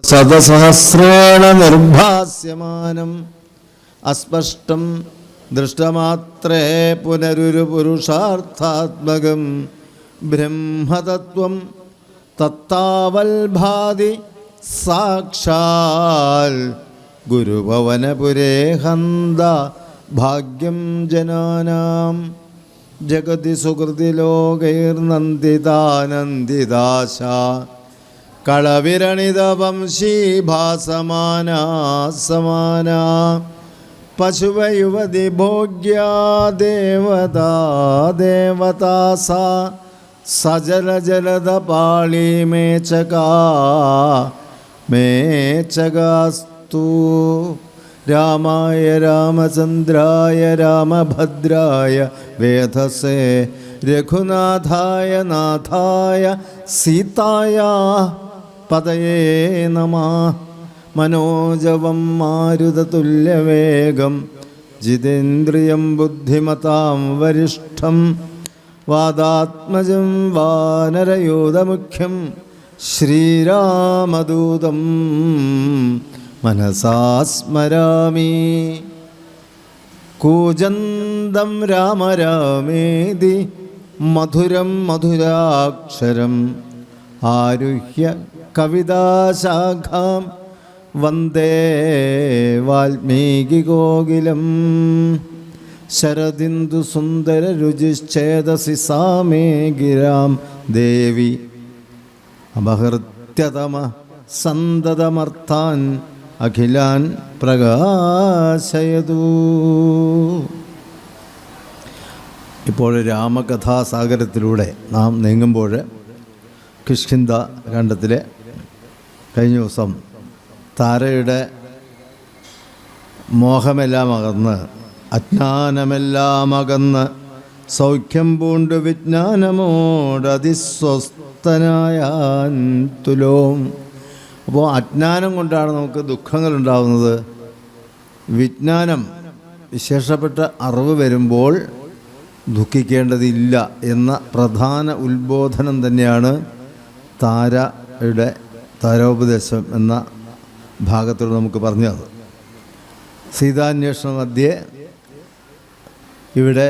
സദസഹസ്രേണ നിർഭാസ്യമാനം അസ്പഷ്ടം ദൃഷ്ടമാത്രേ പുനരുരു പുരുഷാർത്ഥാത്മകം ബ്രഹ്മതത്വം തത്താവൽഭാതി സാക്ഷാൽ ഗുരുഭവനപുരേ ഹന്ത ഭാഗ്യം ജനാനാം ജഗതി സുകൃതി ലോകൈർനന്ദിതാനന്ദിദാശ കളവിരണിത വംശീഭാസമാനാ സമാനാ പശുവയുവതി ഭോഗ്യാ ദേവതാ ദേവതാസ സജല ജലദ പാളി മേച്ചകാസ്തു രാമായ രാമചന്ദ്രായ രാമഭദ്രായ വേധസേ രഘുനാഥായ നാഥായ സീതായ പതയേ നമഃ. മനോജവം മാരുതതുല്യവേഗം ജിതേന്ദ്രിയം ബുദ്ധിമതാം വരിഷ്ഠം വാദാത്മജം വാനരയൂഥമുഖ്യം ശ്രീരാമദൂതം മനസാ സ്മരാമി. കൂജന്തം രാമ രാമേതി മധുരം മധുരാക്ഷരം ആരുഹ്യ കവിതാശാഖാം വന്ദേ വാൽമീകികോകിലം. ശരദിന്ദു സുന്ദര രുചിശ്ചേദസി സാമേ ഗിരാം ദേവി അപഹൃത്യതമ സന്തതമർത്ഥാൻ അഖിലാൻ പ്രകാശയതു. ഇപ്പോൾ രാമകഥാസാഗരത്തിലൂടെ നാം നീങ്ങുമ്പോൾ കിഷ്കിന്ധ ഖണ്ഡത്തിലെ കഴിഞ്ഞ ദിവസം താരയുടെ മോഹമെല്ലാം അകന്ന് അജ്ഞാനമെല്ലാം അകന്ന് സൗഖ്യം പൂണ്ട് വിജ്ഞാനമോടതിസ്വസ്ഥനായാൻ തുലോം. അപ്പോൾ അജ്ഞാനം കൊണ്ടാണ് നമുക്ക് ദുഃഖങ്ങളുണ്ടാകുന്നത്. വിജ്ഞാനം വിശേഷപ്പെട്ട അറിവ് വരുമ്പോൾ ദുഃഖിക്കേണ്ടതില്ല എന്ന പ്രധാന ഉത്ബോധനം തന്നെയാണ് താരോപദേശം എന്ന ഭാഗത്തോട് നമുക്ക് പറഞ്ഞു തന്നത്. സീതാന്വേഷണ മധ്യേ ഇവിടെ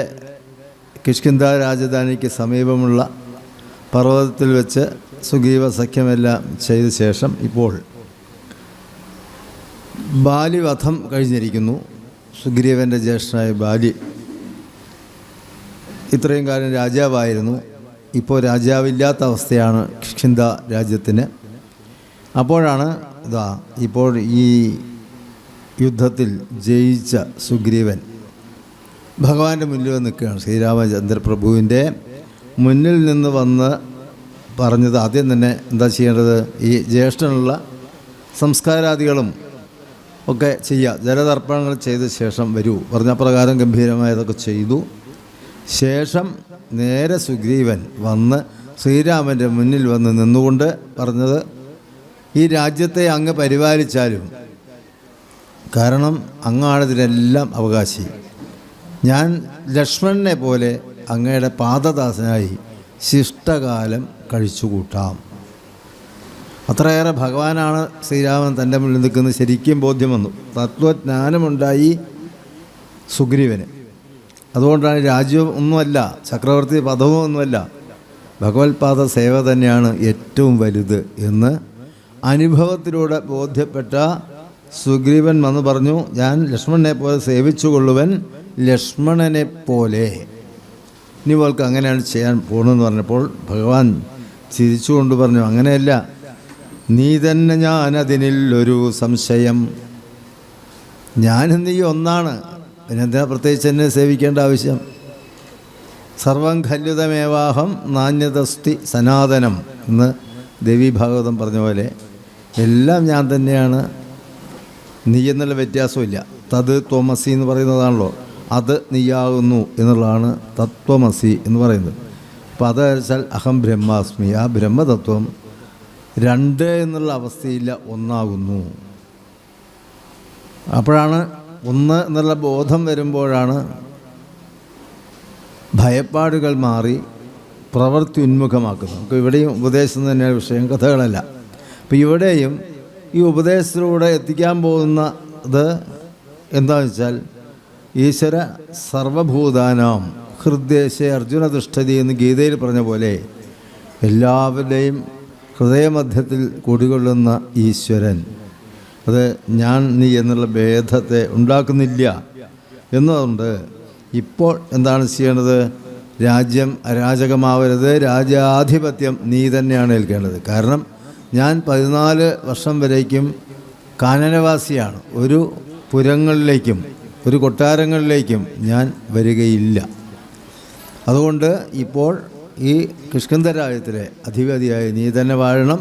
കിഷ്കിന്ധ രാജധാനിക്ക് സമീപമുള്ള പർവ്വതത്തിൽ വെച്ച് സുഗ്രീവ സഖ്യമെല്ലാം ചെയ്ത ശേഷം ഇപ്പോൾ ബാലിവധം കഴിഞ്ഞിരിക്കുന്നു. സുഗ്രീവൻ്റെ ജ്യേഷ്ഠനായ ബാലി ഇത്രയും കാലം രാജാവായിരുന്നു. ഇപ്പോൾ രാജാവില്ലാത്ത അവസ്ഥയാണ് കിഷ്കിന്ധ രാജ്യത്തിന്. അപ്പോഴാണ് ഇപ്പോൾ ഈ യുദ്ധത്തിൽ ജയിച്ച സുഗ്രീവൻ ഭഗവാന്റെ മുന്നിൽ വന്ന് നിൽക്കുകയാണ്. ശ്രീരാമചന്ദ്രപ്രഭുവിൻ്റെ മുന്നിൽ നിന്ന് വന്ന് പറഞ്ഞത് ആദ്യം തന്നെ എന്താ ചെയ്യേണ്ടത്, ഈ ജ്യേഷ്ഠനുള്ള സംസ്കാരാദികളും ഒക്കെ ചെയ്യുക, ജലതർപ്പണങ്ങൾ ചെയ്ത ശേഷം വരൂ പറഞ്ഞ പ്രകാരം ഗംഭീരമായതൊക്കെ ചെയ്തു. ശേഷം നേരെ സുഗ്രീവൻ വന്ന് ശ്രീരാമൻ്റെ മുന്നിൽ വന്ന് നിന്നുകൊണ്ട് പറഞ്ഞത്, ഈ രാജ്യത്തെ അങ്ങ് പരിപാലിച്ചാലും, കാരണം അങ്ങാണിതിനെല്ലാം അവകാശി, ഞാൻ ലക്ഷ്മണനെ പോലെ അങ്ങയുടെ പാദദാസനായി ശിഷ്ടകാലം കഴിച്ചുകൂട്ടാം. അത്രയേറെ ഭഗവാനാണ് ശ്രീരാമൻ തൻ്റെ മുന്നിൽ നിൽക്കുന്നത് ശരിക്കും ബോധ്യം വന്നു. തത്വജ്ഞാനമുണ്ടായി സുഗ്രീവന്. അതുകൊണ്ടാണ് രാജ്യവും ഒന്നുമല്ല, ചക്രവർത്തി പദവും ഒന്നുമല്ല, ഭഗവത്പാദ സേവ തന്നെയാണ് ഏറ്റവും വലുത് എന്ന് അനുഭവത്തിലൂടെ ബോധ്യപ്പെട്ട സുഗ്രീവൻ വന്ന് പറഞ്ഞു, ഞാൻ ലക്ഷ്മണനെ പോലെ സേവിച്ചുകൊള്ളുവൻ, ലക്ഷ്മണനെ പോലെ. ഇനി പോൾക്ക് അങ്ങനെയാണ് ചെയ്യാൻ പോകണമെന്ന് പറഞ്ഞപ്പോൾ ഭഗവാൻ ചിരിച്ചുകൊണ്ട് പറഞ്ഞു, അങ്ങനെയല്ല, നീ തന്നെ ഞാനതിനില്ലൊരു സംശയം, ഞാനും നീ ഒന്നാണ്, പിന്നെന്തിനാ പ്രത്യേകിച്ച് എന്നെ സേവിക്കേണ്ട ആവശ്യം. സർവം ഖല്യുതമേവാഹം നാണ്യതസ്തി സനാതനം എന്ന് ദേവി ഭാഗവതം പറഞ്ഞ പോലെ എല്ലാം ഞാൻ തന്നെയാണ്, നീ എന്നുള്ള വ്യത്യാസമില്ല. തത് ത്വമസി എന്ന് പറയുന്നതാണല്ലോ, അത് നീയാകുന്നു എന്നുള്ളതാണ് തത്വമസി എന്ന് പറയുന്നത്. അപ്പോൾ അത് വെച്ചാൽ അഹം ബ്രഹ്മാസ്മി, ആ ബ്രഹ്മതത്വം രണ്ട് എന്നുള്ള അവസ്ഥയില്ല, ഒന്നാകുന്നു. അപ്പോഴാണ് ഒന്ന് എന്നുള്ള ബോധം വരുമ്പോഴാണ് ഭയപ്പാടുകൾ മാറി പ്രവൃത്തി ഉന്മുഖമാക്കുന്നത്. നമുക്ക് ഇവിടെയും ഉപദേശം തന്നെയാണ് വിഷയം, കഥകളല്ല. അപ്പോൾ ഇവിടെയും ഈ ഉപദേശത്തിലൂടെ എത്തിക്കാൻ പോകുന്നത് എന്താണെന്ന് വെച്ചാൽ ഈശ്വര സർവഭൂതാനാം ഹൃദ്ദേശേ അർജുന തിഷ്ഠതി എന്ന് ഗീതയിൽ പറഞ്ഞ പോലെ എല്ലാവരുടെയും ഹൃദയമധ്യത്തിൽ കുടികൊള്ളുന്ന ഈശ്വരൻ അത് ഞാൻ നീ എന്നുള്ള ഭേദത്തെ ഉണ്ടാക്കുന്നില്ല എന്നതുകൊണ്ട് ഇപ്പോൾ എന്താണ് ചെയ്യേണ്ടത്? രാജ്യം അരാജകമാവരുത്, രാജ്യാധിപത്യം നീ തന്നെയാണ് ഏൽക്കേണ്ടത്. കാരണം ഞാൻ 14 വർഷം വരേക്കും കാനനവാസിയാണ്. ഒരു പുരങ്ങളിലേക്കും ഒരു കൊട്ടാരങ്ങളിലേക്കും ഞാൻ വരികയില്ല. അതുകൊണ്ട് ഇപ്പോൾ ഈ കിഷ്കിന്ധരാജ്യത്തിലെ അധിപതിയായി നീ തന്നെ വാഴണം.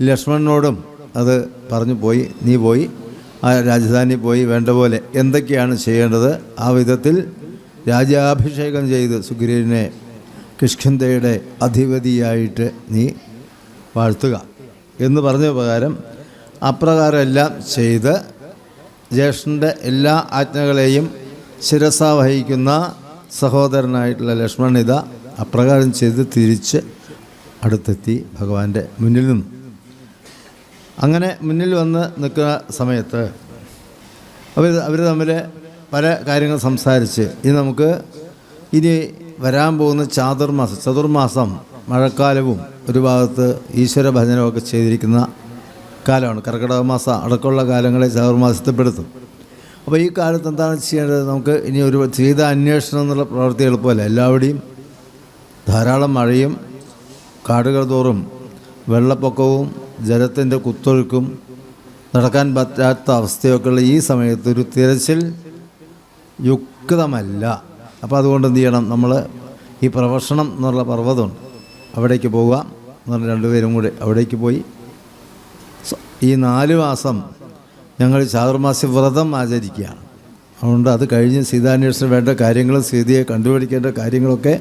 ലക്ഷ്മണനോടും അത് പറഞ്ഞു പോയി. നീ പോയി ആ രാജധാനി പോയി വേണ്ട പോലെ എന്തൊക്കെയാണ് ചെയ്യേണ്ടത് ആ വിധത്തിൽ രാജ്യാഭിഷേകം ചെയ്ത് സുഗ്രീവനെ കിഷ്കിന്ധയുടെ അധിപതിയായിട്ട് നീ വാഴ്ത്തുക എന്ന് പറഞ്ഞ പ്രകാരം അപ്രകാരമെല്ലാം ചെയ്ത് ജ്യേഷ്ഠൻ്റെ എല്ലാ ആജ്ഞകളെയും ശിരസ വഹിക്കുന്ന സഹോദരനായിട്ടുള്ള ലക്ഷ്മണിത അപ്രകാരം ചെയ്ത് തിരിച്ച് അടുത്തെത്തി ഭഗവാന്റെ മുന്നിൽ നിന്നു. അങ്ങനെ മുന്നിൽ വന്ന് നിൽക്കുന്ന സമയത്ത് അവർ തമ്മിൽ പല കാര്യങ്ങൾ സംസാരിച്ച് നമുക്ക് ഇനി വരാൻ പോകുന്ന ചതുർമാസം മഴക്കാലവും ഒരു ഭാഗത്ത് ഈശ്വര ഭജനമൊക്കെ ചെയ്തിരിക്കുന്ന കാലമാണ്. കർക്കിടക മാസം അടക്കമുള്ള കാലങ്ങളെ ചതുർമാസത്തിൽപ്പെടുത്തും. അപ്പോൾ ഈ കാലത്ത് എന്താണ് ചെയ്യേണ്ടത്? നമുക്ക് ഇനി ഒരു ചെയ്ത അന്വേഷണം എന്നുള്ള പ്രവൃത്തി എളുപ്പമല്ല. എല്ലാവരുടെയും ധാരാളം മഴയും കാടുകൾ തോറും വെള്ളപ്പൊക്കവും ജലത്തിൻ്റെ കുത്തൊഴുക്കും നടക്കാൻ പറ്റാത്ത അവസ്ഥയൊക്കെയുള്ള ഈ സമയത്ത് ഒരു തിരച്ചിൽ യുക്തമല്ല. അപ്പോൾ അതുകൊണ്ട് എന്ത് ചെയ്യണം? നമ്മൾ ഈ പ്രവർഷണം എന്നുള്ള പർവ്വതമുണ്ട്, അവിടേക്ക് പോവുക എന്ന് പറഞ്ഞ് രണ്ടുപേരും കൂടെ അവിടേക്ക് പോയി ഈ 4 മാസം ഞങ്ങൾ ചാതുർമാസ്യ വ്രതം ആചരിക്കുകയാണ്. അതുകൊണ്ട് അത് കഴിഞ്ഞ് സീതാന്വേഷണം വേണ്ട കാര്യങ്ങളും സീതയെ കണ്ടുപിടിക്കേണ്ട കാര്യങ്ങളൊക്കെ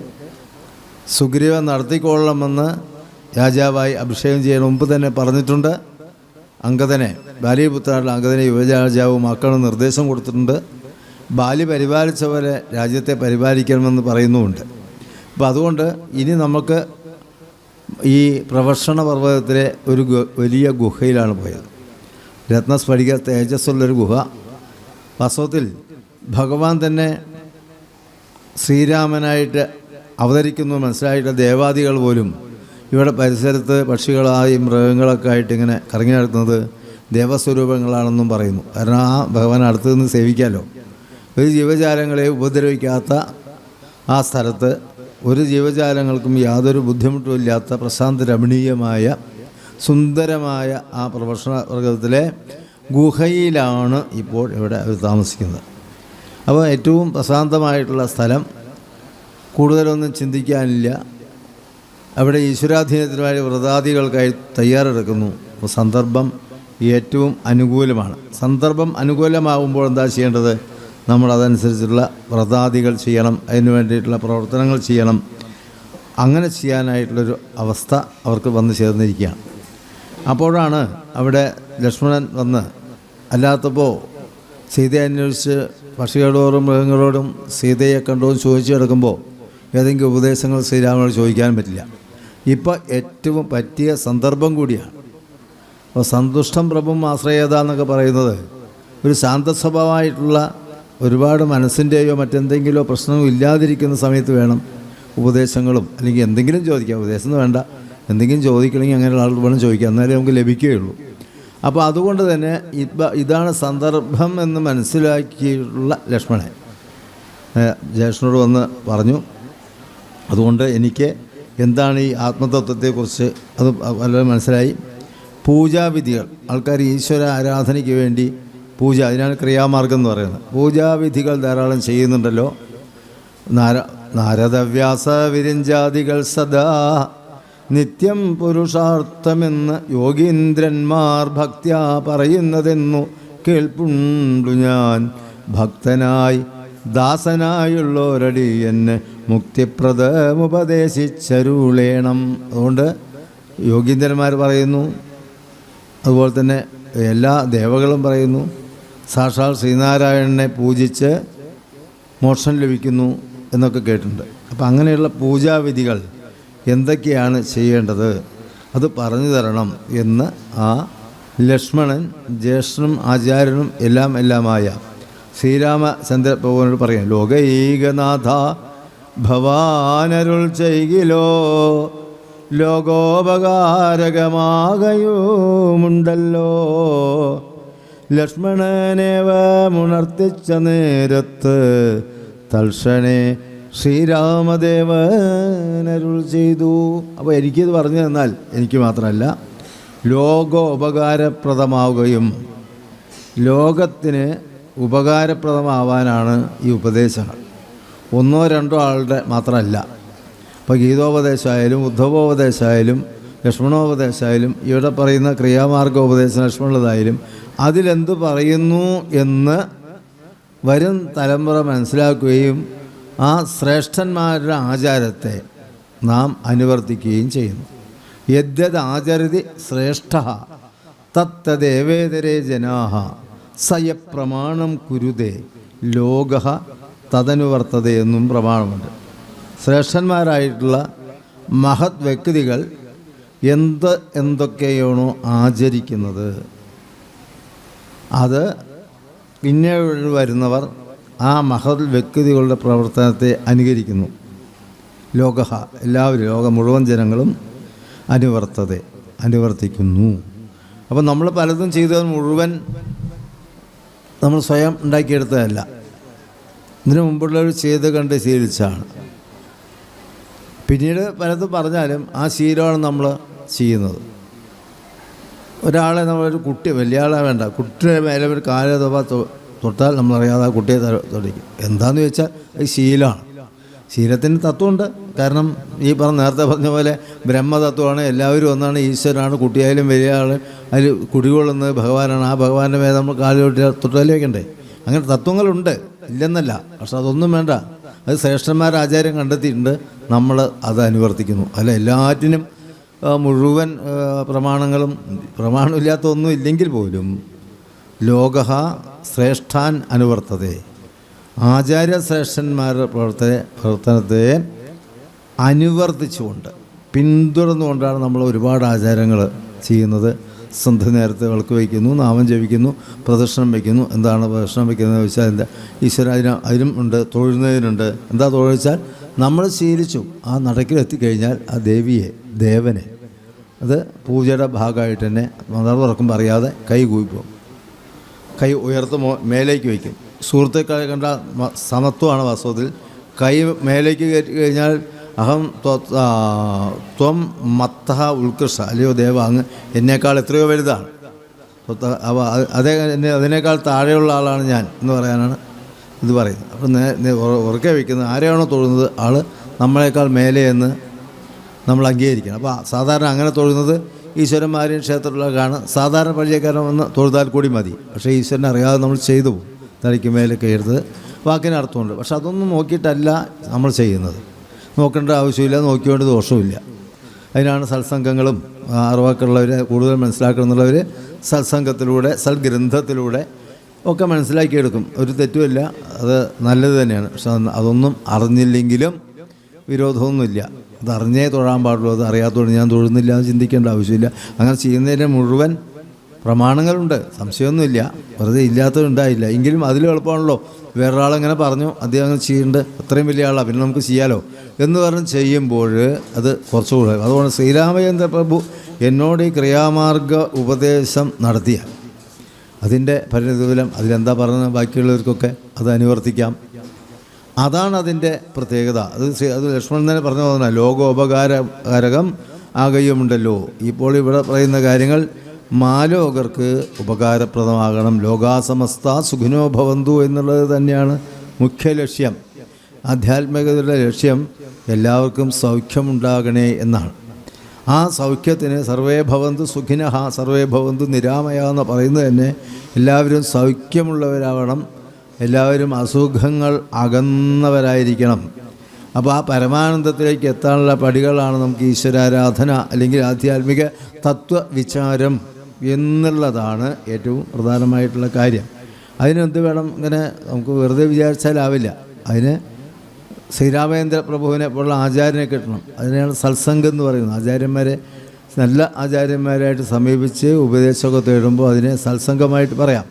സുഗ്രീവൻ നടത്തിക്കൊള്ളണമെന്ന് രാജാവായി അഭിഷേകം ചെയ്യുന്ന മുമ്പ് തന്നെ പറഞ്ഞിട്ടുണ്ട്. അംഗദനെ, ബാലിപുത്രനായിട്ടുള്ള അംഗദനെ യുവരാജാവുമാക്കണം നിർദ്ദേശം കൊടുത്തിട്ടുണ്ട്. ബാലി പരിപാലിച്ചവരെ രാജ്യത്തെ പരിപാലിക്കണമെന്ന് പറയുന്നുമുണ്ട്. അപ്പോൾ അതുകൊണ്ട് ഇനി നമുക്ക് ഈ പ്രവർഷണ പർവ്വതത്തിലെ ഒരു വലിയ ഗുഹയിലാണ് പോയത്. രത്നസ്ഫടിക തേജസ്സുള്ളൊരു ഗുഹ. വാസ്തവത്തിൽ ഭഗവാൻ തന്നെ ശ്രീരാമനായിട്ട് അവതരിക്കുന്നു മനസ്സിലായിട്ട് ദേവാദികൾ പോലും ഇവിടെ പരിസരത്ത് പക്ഷികളായി മൃഗങ്ങളൊക്കെ ആയിട്ട് ഇങ്ങനെ കറങ്ങി നടത്തുന്നത് ദേവസ്വരൂപങ്ങളാണെന്നും പറയുന്നു. കാരണം ആ ഭഗവാൻ അടുത്ത് നിന്ന് സേവിക്കാമല്ലോ. ഒരു ജീവജാലങ്ങളെ ഉപദ്രവിക്കാത്ത ആ സ്ഥലത്ത് ഒരു ജീവജാലങ്ങൾക്കും യാതൊരു ബുദ്ധിമുട്ടും ഇല്ലാത്ത പ്രശാന്ത രമണീയമായ സുന്ദരമായ ആ പ്രവർഷണ വർഗത്തിലെ ഗുഹയിലാണ് ഇപ്പോൾ ഇവിടെ അവർ താമസിക്കുന്നത്. അപ്പോൾ ഏറ്റവും പ്രശാന്തമായിട്ടുള്ള സ്ഥലം, കൂടുതലൊന്നും ചിന്തിക്കാനില്ല. അവിടെ ഈശ്വരാധീനത്തിനുമായി വ്രതാദികൾക്കായി തയ്യാറെടുക്കുന്നു. അപ്പോൾ സന്ദർഭം ഏറ്റവും അനുകൂലമാണ്. സന്ദർഭം അനുകൂലമാകുമ്പോൾ എന്താ ചെയ്യേണ്ടത്? നമ്മളതനുസരിച്ചുള്ള വ്രതാദികൾ ചെയ്യണം, അതിന് വേണ്ടിയിട്ടുള്ള പ്രവർത്തനങ്ങൾ ചെയ്യണം. അങ്ങനെ ചെയ്യാനായിട്ടുള്ളൊരു അവസ്ഥ അവർക്ക് വന്നു ചേർന്നിരിക്കുകയാണ്. അപ്പോഴാണ് അവിടെ ലക്ഷ്മണൻ വന്ന്, അല്ലാത്തപ്പോൾ സീതയെ അന്വേഷിച്ച് പക്ഷികളോടും മൃഗങ്ങളോടും സീതയെ കണ്ടോന്ന് ചോദിച്ചു കിടക്കുമ്പോൾ ഏതെങ്കിലും ഉപദേശങ്ങൾ ശ്രീരാമനോട് ചോദിക്കാൻ പറ്റില്ല. ഇപ്പോൾ ഏറ്റവും പറ്റിയ സന്ദർഭം കൂടിയാണ്. അപ്പോൾ സന്തുഷ്ടം പ്രഭും ആശ്രയത എന്നൊക്കെ പറയുന്നത് ഒരു ശാന്തസ്വഭാവമായിട്ടുള്ള ഒരുപാട് മനസ്സിൻ്റെയോ മറ്റെന്തെങ്കിലുമോ പ്രശ്നവും ഇല്ലാതിരിക്കുന്ന സമയത്ത് വേണം ഉപദേശങ്ങളും അല്ലെങ്കിൽ എന്തെങ്കിലും ചോദിക്കാം. ഉപദേശം വേണ്ട, എന്തെങ്കിലും ചോദിക്കണമെങ്കിൽ അങ്ങനെയുള്ള ആളുകൾ വേണം ചോദിക്കാം, എന്നാലേ നമുക്ക് ലഭിക്കുകയുള്ളൂ. അപ്പോൾ അതുകൊണ്ട് തന്നെ ഇതാണ് സന്ദർഭം എന്ന് മനസ്സിലാക്കിയിട്ടുള്ള ലക്ഷ്മണൻ ജ്യേഷ്ഠനോട് വന്ന് പറഞ്ഞു. അതുകൊണ്ട് എനിക്ക് എന്താണ് ഈ ആത്മതത്വത്തെക്കുറിച്ച് അത് വളരെ മനസ്സിലായി. പൂജാവിധികൾ, ആൾക്കാർ ഈശ്വര ആരാധനയ്ക്ക് വേണ്ടി പൂജ, അതിനാണ് ക്രിയാമാർഗം എന്ന് പറയുന്നത്. പൂജാവിധികൾ ധാരാളം ചെയ്യുന്നുണ്ടല്ലോ. നാരദവ്യാസ വിരിഞ്ചാദികൾ സദാ നിത്യം പുരുഷാർത്ഥമെന്ന് യോഗീന്ദ്രന്മാർ ഭക്ത്യാ പറയുന്നതെന്നു കേൾപ്പുണ്ടു ഞാൻ. ഭക്തനായി ദാസനായുള്ളോരടി എന്നെ മുക്തിപ്രദമുപദേശിച്ചരുളേണം. അതുകൊണ്ട് യോഗീന്ദ്രന്മാർ പറയുന്നു, അതുപോലെ തന്നെ എല്ലാ ദേവകളും പറയുന്നു, സാക്ഷാൽ ശ്രീനാരായണനെ പൂജിച്ച് മോക്ഷം ലഭിക്കുന്നു എന്നൊക്കെ കേട്ടിട്ടുണ്ട്. അപ്പം അങ്ങനെയുള്ള പൂജാവിധികൾ എന്തൊക്കെയാണ് ചെയ്യേണ്ടത് അത് പറഞ്ഞു തരണം എന്ന് ആ ലക്ഷ്മണൻ ജ്യേഷ്ഠനും ആചാര്യനും എല്ലാമായ ശ്രീരാമചന്ദ്ര പ്രഭുവിനോട് പറയാം, ലോകൈകനാഥ ഭവാനരുൾ ചെയ്കിലോ ലോകോപകാരകമാകയുമുണ്ടല്ലോ. ലക്ഷ്മണനേവമുണർത്തിച്ച നേരത്ത് തൽക്ഷണേ ശ്രീരാമദേവനരുൾ ചെയ്തു. അപ്പോൾ എനിക്കിത് പറഞ്ഞു തന്നാൽ എനിക്ക് മാത്രമല്ല ലോകോപകാരപ്രദമാവുകയും ലോകത്തിന് ഉപകാരപ്രദമാവാനാണ് ഈ ഉപദേശങ്ങൾ. ഒന്നോ രണ്ടോ ആളുടെ മാത്രമല്ല. ഇപ്പോൾ ഗീതോപദേശമായാലും ഉദ്ധവോപദേശമായാലും ലക്ഷ്മണോപദേശമായാലും ഇവിടെ പറയുന്ന ക്രിയാമാർഗോപദേശം ലക്ഷ്മണുള്ളതായാലും അതിലെന്ത് പറയുന്നു എന്ന് വരും തലമുറ മനസ്സിലാക്കുകയും ആ ശ്രേഷ്ഠന്മാരുടെ ആചാരത്തെ നാം അനുവർത്തിക്കുകയും ചെയ്യുന്നു. യദ്യത് ആചരതി ശ്രേഷ്ഠ തത്തദേവേതരേ ജനാഹ സയപ്രമാണം കുരുതേ ലോക തദനുവർത്തത എന്നും പ്രമാണമുണ്ട്. ശ്രേഷ്ഠന്മാരായിട്ടുള്ള മഹത് വ്യക്തികൾ എന്തൊക്കെയാണോ ആചരിക്കുന്നത് അത് പിന്നീട് വരുന്നവർ ആ മഹത് വ്യക്തികളുടെ പ്രവർത്തനത്തെ അനുകരിക്കുന്നു. ലോക എല്ലാവരും, ലോകം മുഴുവൻ ജനങ്ങളും അനുവർത്തിക്കുന്നു. അപ്പം നമ്മൾ പലതും ചെയ്തത് മുഴുവൻ നമ്മൾ സ്വയം ഉണ്ടാക്കിയെടുത്തതല്ല, ഇതിനു മുമ്പുള്ളവർ ചെയ്ത് കണ്ട് ശീലിച്ചാണ്. പിന്നീട് പലതും പറഞ്ഞാലും ആ ശീലമാണ് നമ്മൾ ചെയ്യുന്നത്. ഒരാളെ നമ്മളൊരു കുട്ടി, വലിയ ആളെ വേണ്ട, കുട്ടിയുടെ മേലെ ഒരു കാല് തൊട്ടാൽ നമ്മളറിയാതെ ആ കുട്ടിയെ തൊടിക്കും. എന്താണെന്ന് ചോദിച്ചാൽ അത് ശീലമാണ്. ശീലത്തിന് തത്വമുണ്ട്. കാരണം ഈ നേരത്തെ പറഞ്ഞ പോലെ ബ്രഹ്മതത്വമാണ്, എല്ലാവരും ഒന്നാണ്, ഈശ്വരനാണ്, കുട്ടിയായാലും വലിയ ആൾ അതിൽ കുടികൊള്ളുന്നത് ഭഗവാനാണ്. ആ ഭഗവാന്റെ മേലെ നമ്മൾ കാല് തൊട്ടാലേ വയ്ക്കണ്ടേ. അങ്ങനെ തത്വങ്ങളുണ്ട്, ഇല്ലെന്നല്ല. പക്ഷെ അതൊന്നും വേണ്ട. അത് ശ്രേഷ്ഠന്മാർ ആചാര്യം കണ്ടെത്തിയിട്ടുണ്ട്, നമ്മൾ അത് അനുവർത്തിക്കുന്നു. അല്ല എല്ലാറ്റിനും മുഴുവൻ പ്രമാണമില്ലാത്ത ഒന്നും ഇല്ലെങ്കിൽ പോലും ലോക ശ്രേഷ്ഠാൻ അനുവർത്തതേ, ആചാര്യശ്രേഷ്ഠന്മാരുടെ പ്രവർത്തനത്തെ അനുവർത്തിച്ചുകൊണ്ട് പിന്തുടർന്നുകൊണ്ടാണ് നമ്മൾ ഒരുപാട് ആചാരങ്ങൾ ചെയ്യുന്നത്. സന്ധ്യ നേരത്തെ വിളക്ക് വയ്ക്കുന്നു, നാമം ജപിക്കുന്നു, പ്രദക്ഷിണം വയ്ക്കുന്നു. എന്താണ് പ്രദക്ഷിണം വയ്ക്കുന്നതെന്ന് വെച്ചാൽ എന്താ, ഈശ്വര അതിനും ഉണ്ട്, തൊഴുന്നതിനുണ്ട്. എന്താ തൊഴിച്ചാൽ നമ്മൾ ശീലിച്ചു ആ നടക്കിലെത്തിക്കഴിഞ്ഞാൽ ആ ദേവനെ അത് പൂജയുടെ ഭാഗമായിട്ട് തന്നെ മദർ തുറക്കുമ്പോൾ അറിയാതെ കൈ കൂപ്പിക്കും, കൈ ഉയർത്ത് മേലേക്ക് വയ്ക്കും. സുഹൃത്തുക്കളെ കണ്ട സമത്വമാണ് വാസ്തവത്തിൽ. കൈ മേലേക്ക് കയറ്റി കഴിഞ്ഞാൽ അഹം ത്വം മത്തഹ ഉത്കൃഷ്ട, അല്ലയോ ദേവ, അങ്ങ് എന്നേക്കാൾ എത്രയോ വലുതാണ്, അതിനേക്കാൾ താഴെയുള്ള ആളാണ് ഞാൻ എന്ന് പറയാനാണ് ഇത് പറയുന്നത്. അപ്പം ഉറക്കെ വയ്ക്കുന്നത് ആരെയാണോ തൊഴുന്നത് ആൾ നമ്മളെക്കാൾ മേലെ എന്ന് നമ്മൾ അംഗീകരിക്കണം. അപ്പോൾ സാധാരണ അങ്ങനെ തൊഴുന്നത് ഈശ്വരന്മാരെയും ക്ഷേത്രത്തിലൊക്കെയാണ്. സാധാരണ പള്ളിക്കാരൻ വന്ന് തൊഴുതാൽ കൂടി മതി. പക്ഷേ ഈശ്വരനെ അറിയാതെ നമ്മൾ ചെയ്തു പോകും. തലയ്ക്ക് മേലൊക്കെ എടുത്ത് വാക്കിന് അർത്ഥമുണ്ട്. പക്ഷെ അതൊന്നും നോക്കിയിട്ടല്ല നമ്മൾ ചെയ്യുന്നത്. നോക്കേണ്ട ആവശ്യമില്ല, നോക്കിയോണ്ട് ദോഷമില്ല. അതിനാണ് സത്സംഗങ്ങളും അറിവാക്കുള്ളവർ കൂടുതൽ മനസ്സിലാക്കണമെന്നുള്ളവർ സത്സംഗത്തിലൂടെ സൽഗ്രന്ഥത്തിലൂടെ ഒക്കെ മനസ്സിലാക്കിയെടുക്കും. ഒരു തെറ്റുമില്ല, അത് നല്ലത് തന്നെയാണ്. പക്ഷെ അതൊന്നും അറിഞ്ഞില്ലെങ്കിലും വിരോധമൊന്നുമില്ല. അതറിഞ്ഞേ തൊഴാൻ പാടുള്ളൂ. അത് അറിയാത്തതുകൊണ്ട് ഞാൻ തൊഴുന്നില്ല എന്ന് ചിന്തിക്കേണ്ട ആവശ്യമില്ല. അങ്ങനെ ചെയ്യുന്നതിന് മുഴുവൻ പ്രമാണങ്ങളുണ്ട്, സംശയമൊന്നുമില്ല. വെറുതെ ഇല്ലാത്തതുണ്ടായില്ല. എങ്കിലും അതിലും എളുപ്പമാണല്ലോ. വേറൊരാളെങ്ങനെ പറഞ്ഞു, അദ്ദേഹം അങ്ങനെ ചെയ്യുന്നുണ്ട്, അത്രയും വലിയ ആളാണ്, പിന്നെ നമുക്ക് ചെയ്യാലോ എന്ന് പറഞ്ഞ് ചെയ്യുമ്പോൾ അത് കുറച്ചുകൂടെ. അതുകൊണ്ട് ശ്രീരാമചന്ദ്ര പ്രഭു എന്നോട് ഈ ക്രിയാമാർഗ ഉപദേശം നടത്തിയ അതിൻ്റെ പരിണിതഫലം അതിലെന്താ പറഞ്ഞത് ബാക്കിയുള്ളവർക്കൊക്കെ അത് അനുവർത്തിക്കാം. അതാണ് അതിൻ്റെ പ്രത്യേകത. അത് ലക്ഷ്മണൻ തന്നെ പറഞ്ഞു പോകുന്ന ലോകോപകാരകം ആകയുമുണ്ടല്ലോ. ഇപ്പോൾ ഇവിടെ പറയുന്ന കാര്യങ്ങൾ മാലോകർക്ക് ഉപകാരപ്രദമാകണം. ലോകാസമസ്ത സുഖിനോ ഭവന്തു എന്നുള്ളത് തന്നെയാണ് മുഖ്യ ലക്ഷ്യം. ആധ്യാത്മികതയുടെ ലക്ഷ്യം എല്ലാവർക്കും സൗഖ്യമുണ്ടാകണേ എന്നാണ്. ആ സൗഖ്യത്തിന് സർവേ ഭവന്തു സുഖിനഃ സർവേ ഭവന്തു നിരാമയ എന്ന് പറയുന്നത് തന്നെ എല്ലാവരും സൗഖ്യമുള്ളവരാവണം, എല്ലാവരും അസുഖങ്ങൾ അകന്നവരായിരിക്കണം. അപ്പോൾ ആ പരമാനന്ദത്തിലേക്ക് എത്താനുള്ള പടികളാണ് നമുക്ക് ഈശ്വരാരാധന അല്ലെങ്കിൽ ആധ്യാത്മിക തത്വവിചാരം എന്നുള്ളതാണ് ഏറ്റവും പ്രധാനമായിട്ടുള്ള കാര്യം. അതിനെന്ത് വേണം, ഇങ്ങനെ നമുക്ക് വെറുതെ വിചാരിച്ചാലാവില്ല. അതിന് ശ്രീരാമചന്ദ്ര പ്രഭുവിനെ പോലുള്ള ആചാര്യനെ കിട്ടണം. അതിനെയാണ് സത്സംഗം എന്ന് പറയുന്നത്. ആചാര്യന്മാരെ നല്ല ആചാര്യന്മാരായിട്ട് സമീപിച്ച് ഉപദേശമൊക്കെ തേടുമ്പോൾ അതിനെ സത്സംഗമായിട്ട് പറയാം.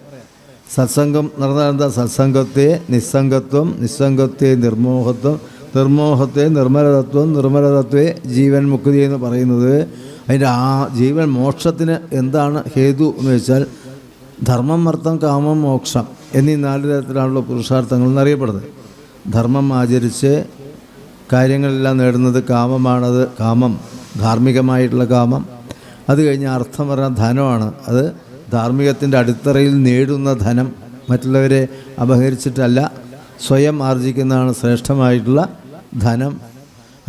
സത്സംഗം നടന്നാൽ എന്താ? സത്സംഗത്തെ നിസ്സംഗത്വം, നിസ്സംഗത്തെ നിർമോഹത്വം, നിർമോഹത്തെ നിർമ്മലതത്വം, നിർമ്മലതത്വേ ജീവൻ മുക്തി എന്ന് പറയുന്നത്. അതിൻ്റെ ആ ജീവൻ മോക്ഷത്തിന് എന്താണ് ഹേതു എന്ന് വെച്ചാൽ ധർമ്മം, അർത്ഥം, കാമം, മോക്ഷം എന്നീ 4 തരത്തിലാണല്ലോ പുരുഷാർത്ഥങ്ങൾ എന്നറിയപ്പെടുന്നത്. ധർമ്മം ആചരിച്ച് കാര്യങ്ങളെല്ലാം നേടുന്നത് കാമമാണത്. കാമം ധാർമ്മികമായിട്ടുള്ള കാമം. അത് കഴിഞ്ഞ് അർത്ഥം പറഞ്ഞാൽ ധനമാണ്. അത് ധാർമ്മികത്തിൻ്റെ അടിത്തറയിൽ നേടുന്ന ധനം, മറ്റുള്ളവരെ അപഹരിച്ചിട്ടല്ല, സ്വയം ആർജിക്കുന്നതാണ് ശ്രേഷ്ഠമായിട്ടുള്ള ധനം.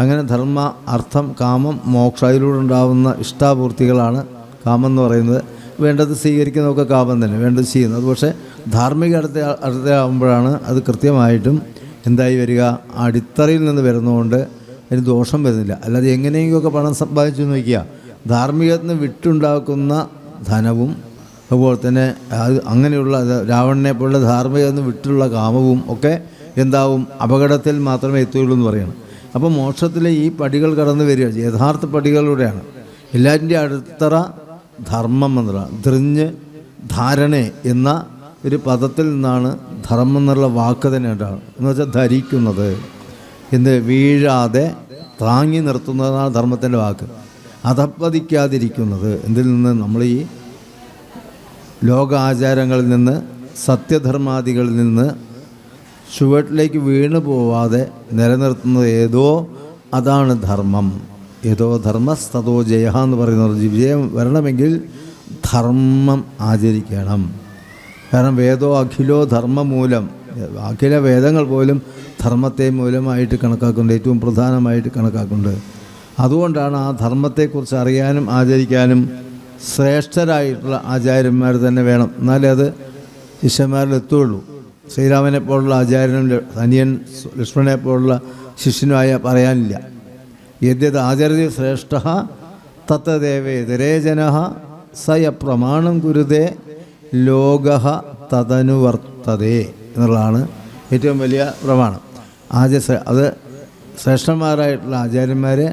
അങ്ങനെ ധർമ്മ, അർത്ഥം, കാമം, മോക്ഷം, അതിലൂടെ ഉണ്ടാകുന്ന ഇഷ്ടാപൂർത്തികളാണ് കാമം എന്ന് പറയുന്നത്. വേണ്ടത് സ്വീകരിക്കുന്നതൊക്കെ കാമം തന്നെ, വേണ്ടത് ചെയ്യുന്നത്. അത് പക്ഷേ ധാർമ്മിക അടുത്തയാകുമ്പോഴാണ് അത് കൃത്യമായിട്ടും എന്തായി വരിക? അടിത്തറയിൽ നിന്ന് വരുന്നതുകൊണ്ട് അതിന് ദോഷം വരുന്നില്ല. അല്ലാതെ എങ്ങനെയെങ്കിലുമൊക്കെ പണം സമ്പാദിച്ചു നോക്കിയ ധാർമ്മികത്തിന് വിട്ടുണ്ടാക്കുന്ന ധനവും അതുപോലെ തന്നെ അത് അങ്ങനെയുള്ള രാവണനെ പോലുള്ള ധാർമ്മികത്തിന് വിട്ടുള്ള കാമവും ഒക്കെ എന്താവും? അപകടത്തിൽ മാത്രമേ എത്തുകയുള്ളൂ എന്ന് പറയണം. അപ്പോൾ മോക്ഷത്തിലെ ഈ പടികൾ കടന്നു വരിക യഥാർത്ഥ പടികളിലൂടെയാണ്. എല്ലാറ്റിൻ്റെ അടിത്തറ ധർമ്മം എന്നുള്ള ധൃഞ്ഞ് ധാരണ എന്ന ഒരു പദത്തിൽ നിന്നാണ് ധർമ്മം എന്നുള്ള വാക്ക് തന്നെ ഉണ്ടാകും. എന്ന് വെച്ചാൽ ധരിക്കുന്നത്, എന്ത് വീഴാതെ താങ്ങി നിർത്തുന്നതാണ് ധർമ്മത്തിൻ്റെ വാക്ക്. അധപ്പതിക്കാതിരിക്കുന്നത് എന്തിൽ നിന്ന്? നമ്മൾ ഈ ലോകാചാരങ്ങളിൽ നിന്ന്, സത്യധർമാദികളിൽ നിന്ന് ചുവട്ടിലേക്ക് വീണു പോവാതെ നിലനിർത്തുന്നത് ഏതോ അതാണ് ധർമ്മം. ഏതോ ധർമ്മസ്തതോ ജയ എന്ന് പറയുന്നത്. വിജയം വരണമെങ്കിൽ ധർമ്മം ആചരിക്കണം. കാരണം വേദോ അഖിലോ ധർമ്മമൂലം, അഖില വേദങ്ങൾ പോലും ധർമ്മത്തെ മൂലമായിട്ട് കണക്കാക്കുന്നുണ്ട്, ഏറ്റവും പ്രധാനമായിട്ട് കണക്കാക്കുന്നുണ്ട്. അതുകൊണ്ടാണ് ആ ധർമ്മത്തെക്കുറിച്ച് അറിയാനും ആചരിക്കാനും ശ്രേഷ്ഠരായിട്ടുള്ള ആചാര്യന്മാർ തന്നെ വേണം. എന്നാലേ അത് ശിഷ്യന്മാരിൽ എത്തുകയുള്ളൂ. ശ്രീരാമനെ പോലുള്ള ആചാര്യനും അനിയൻ ലക്ഷ്മണനെ പോലുള്ള ശിഷ്യനുമായ പറയാനില്ല. യദ്യത് ആചാര്യ ശ്രേഷ്ഠ തത്തദേവേതരേ ജനഃ സയ പ്രമാണം കുരുതേ ലോക തദനുവർത്തതേ എന്നുള്ളതാണ് ഏറ്റവും വലിയ പ്രമാണം. അത് ശ്രേഷ്ഠന്മാരായിട്ടുള്ള ആചാര്യന്മാരെ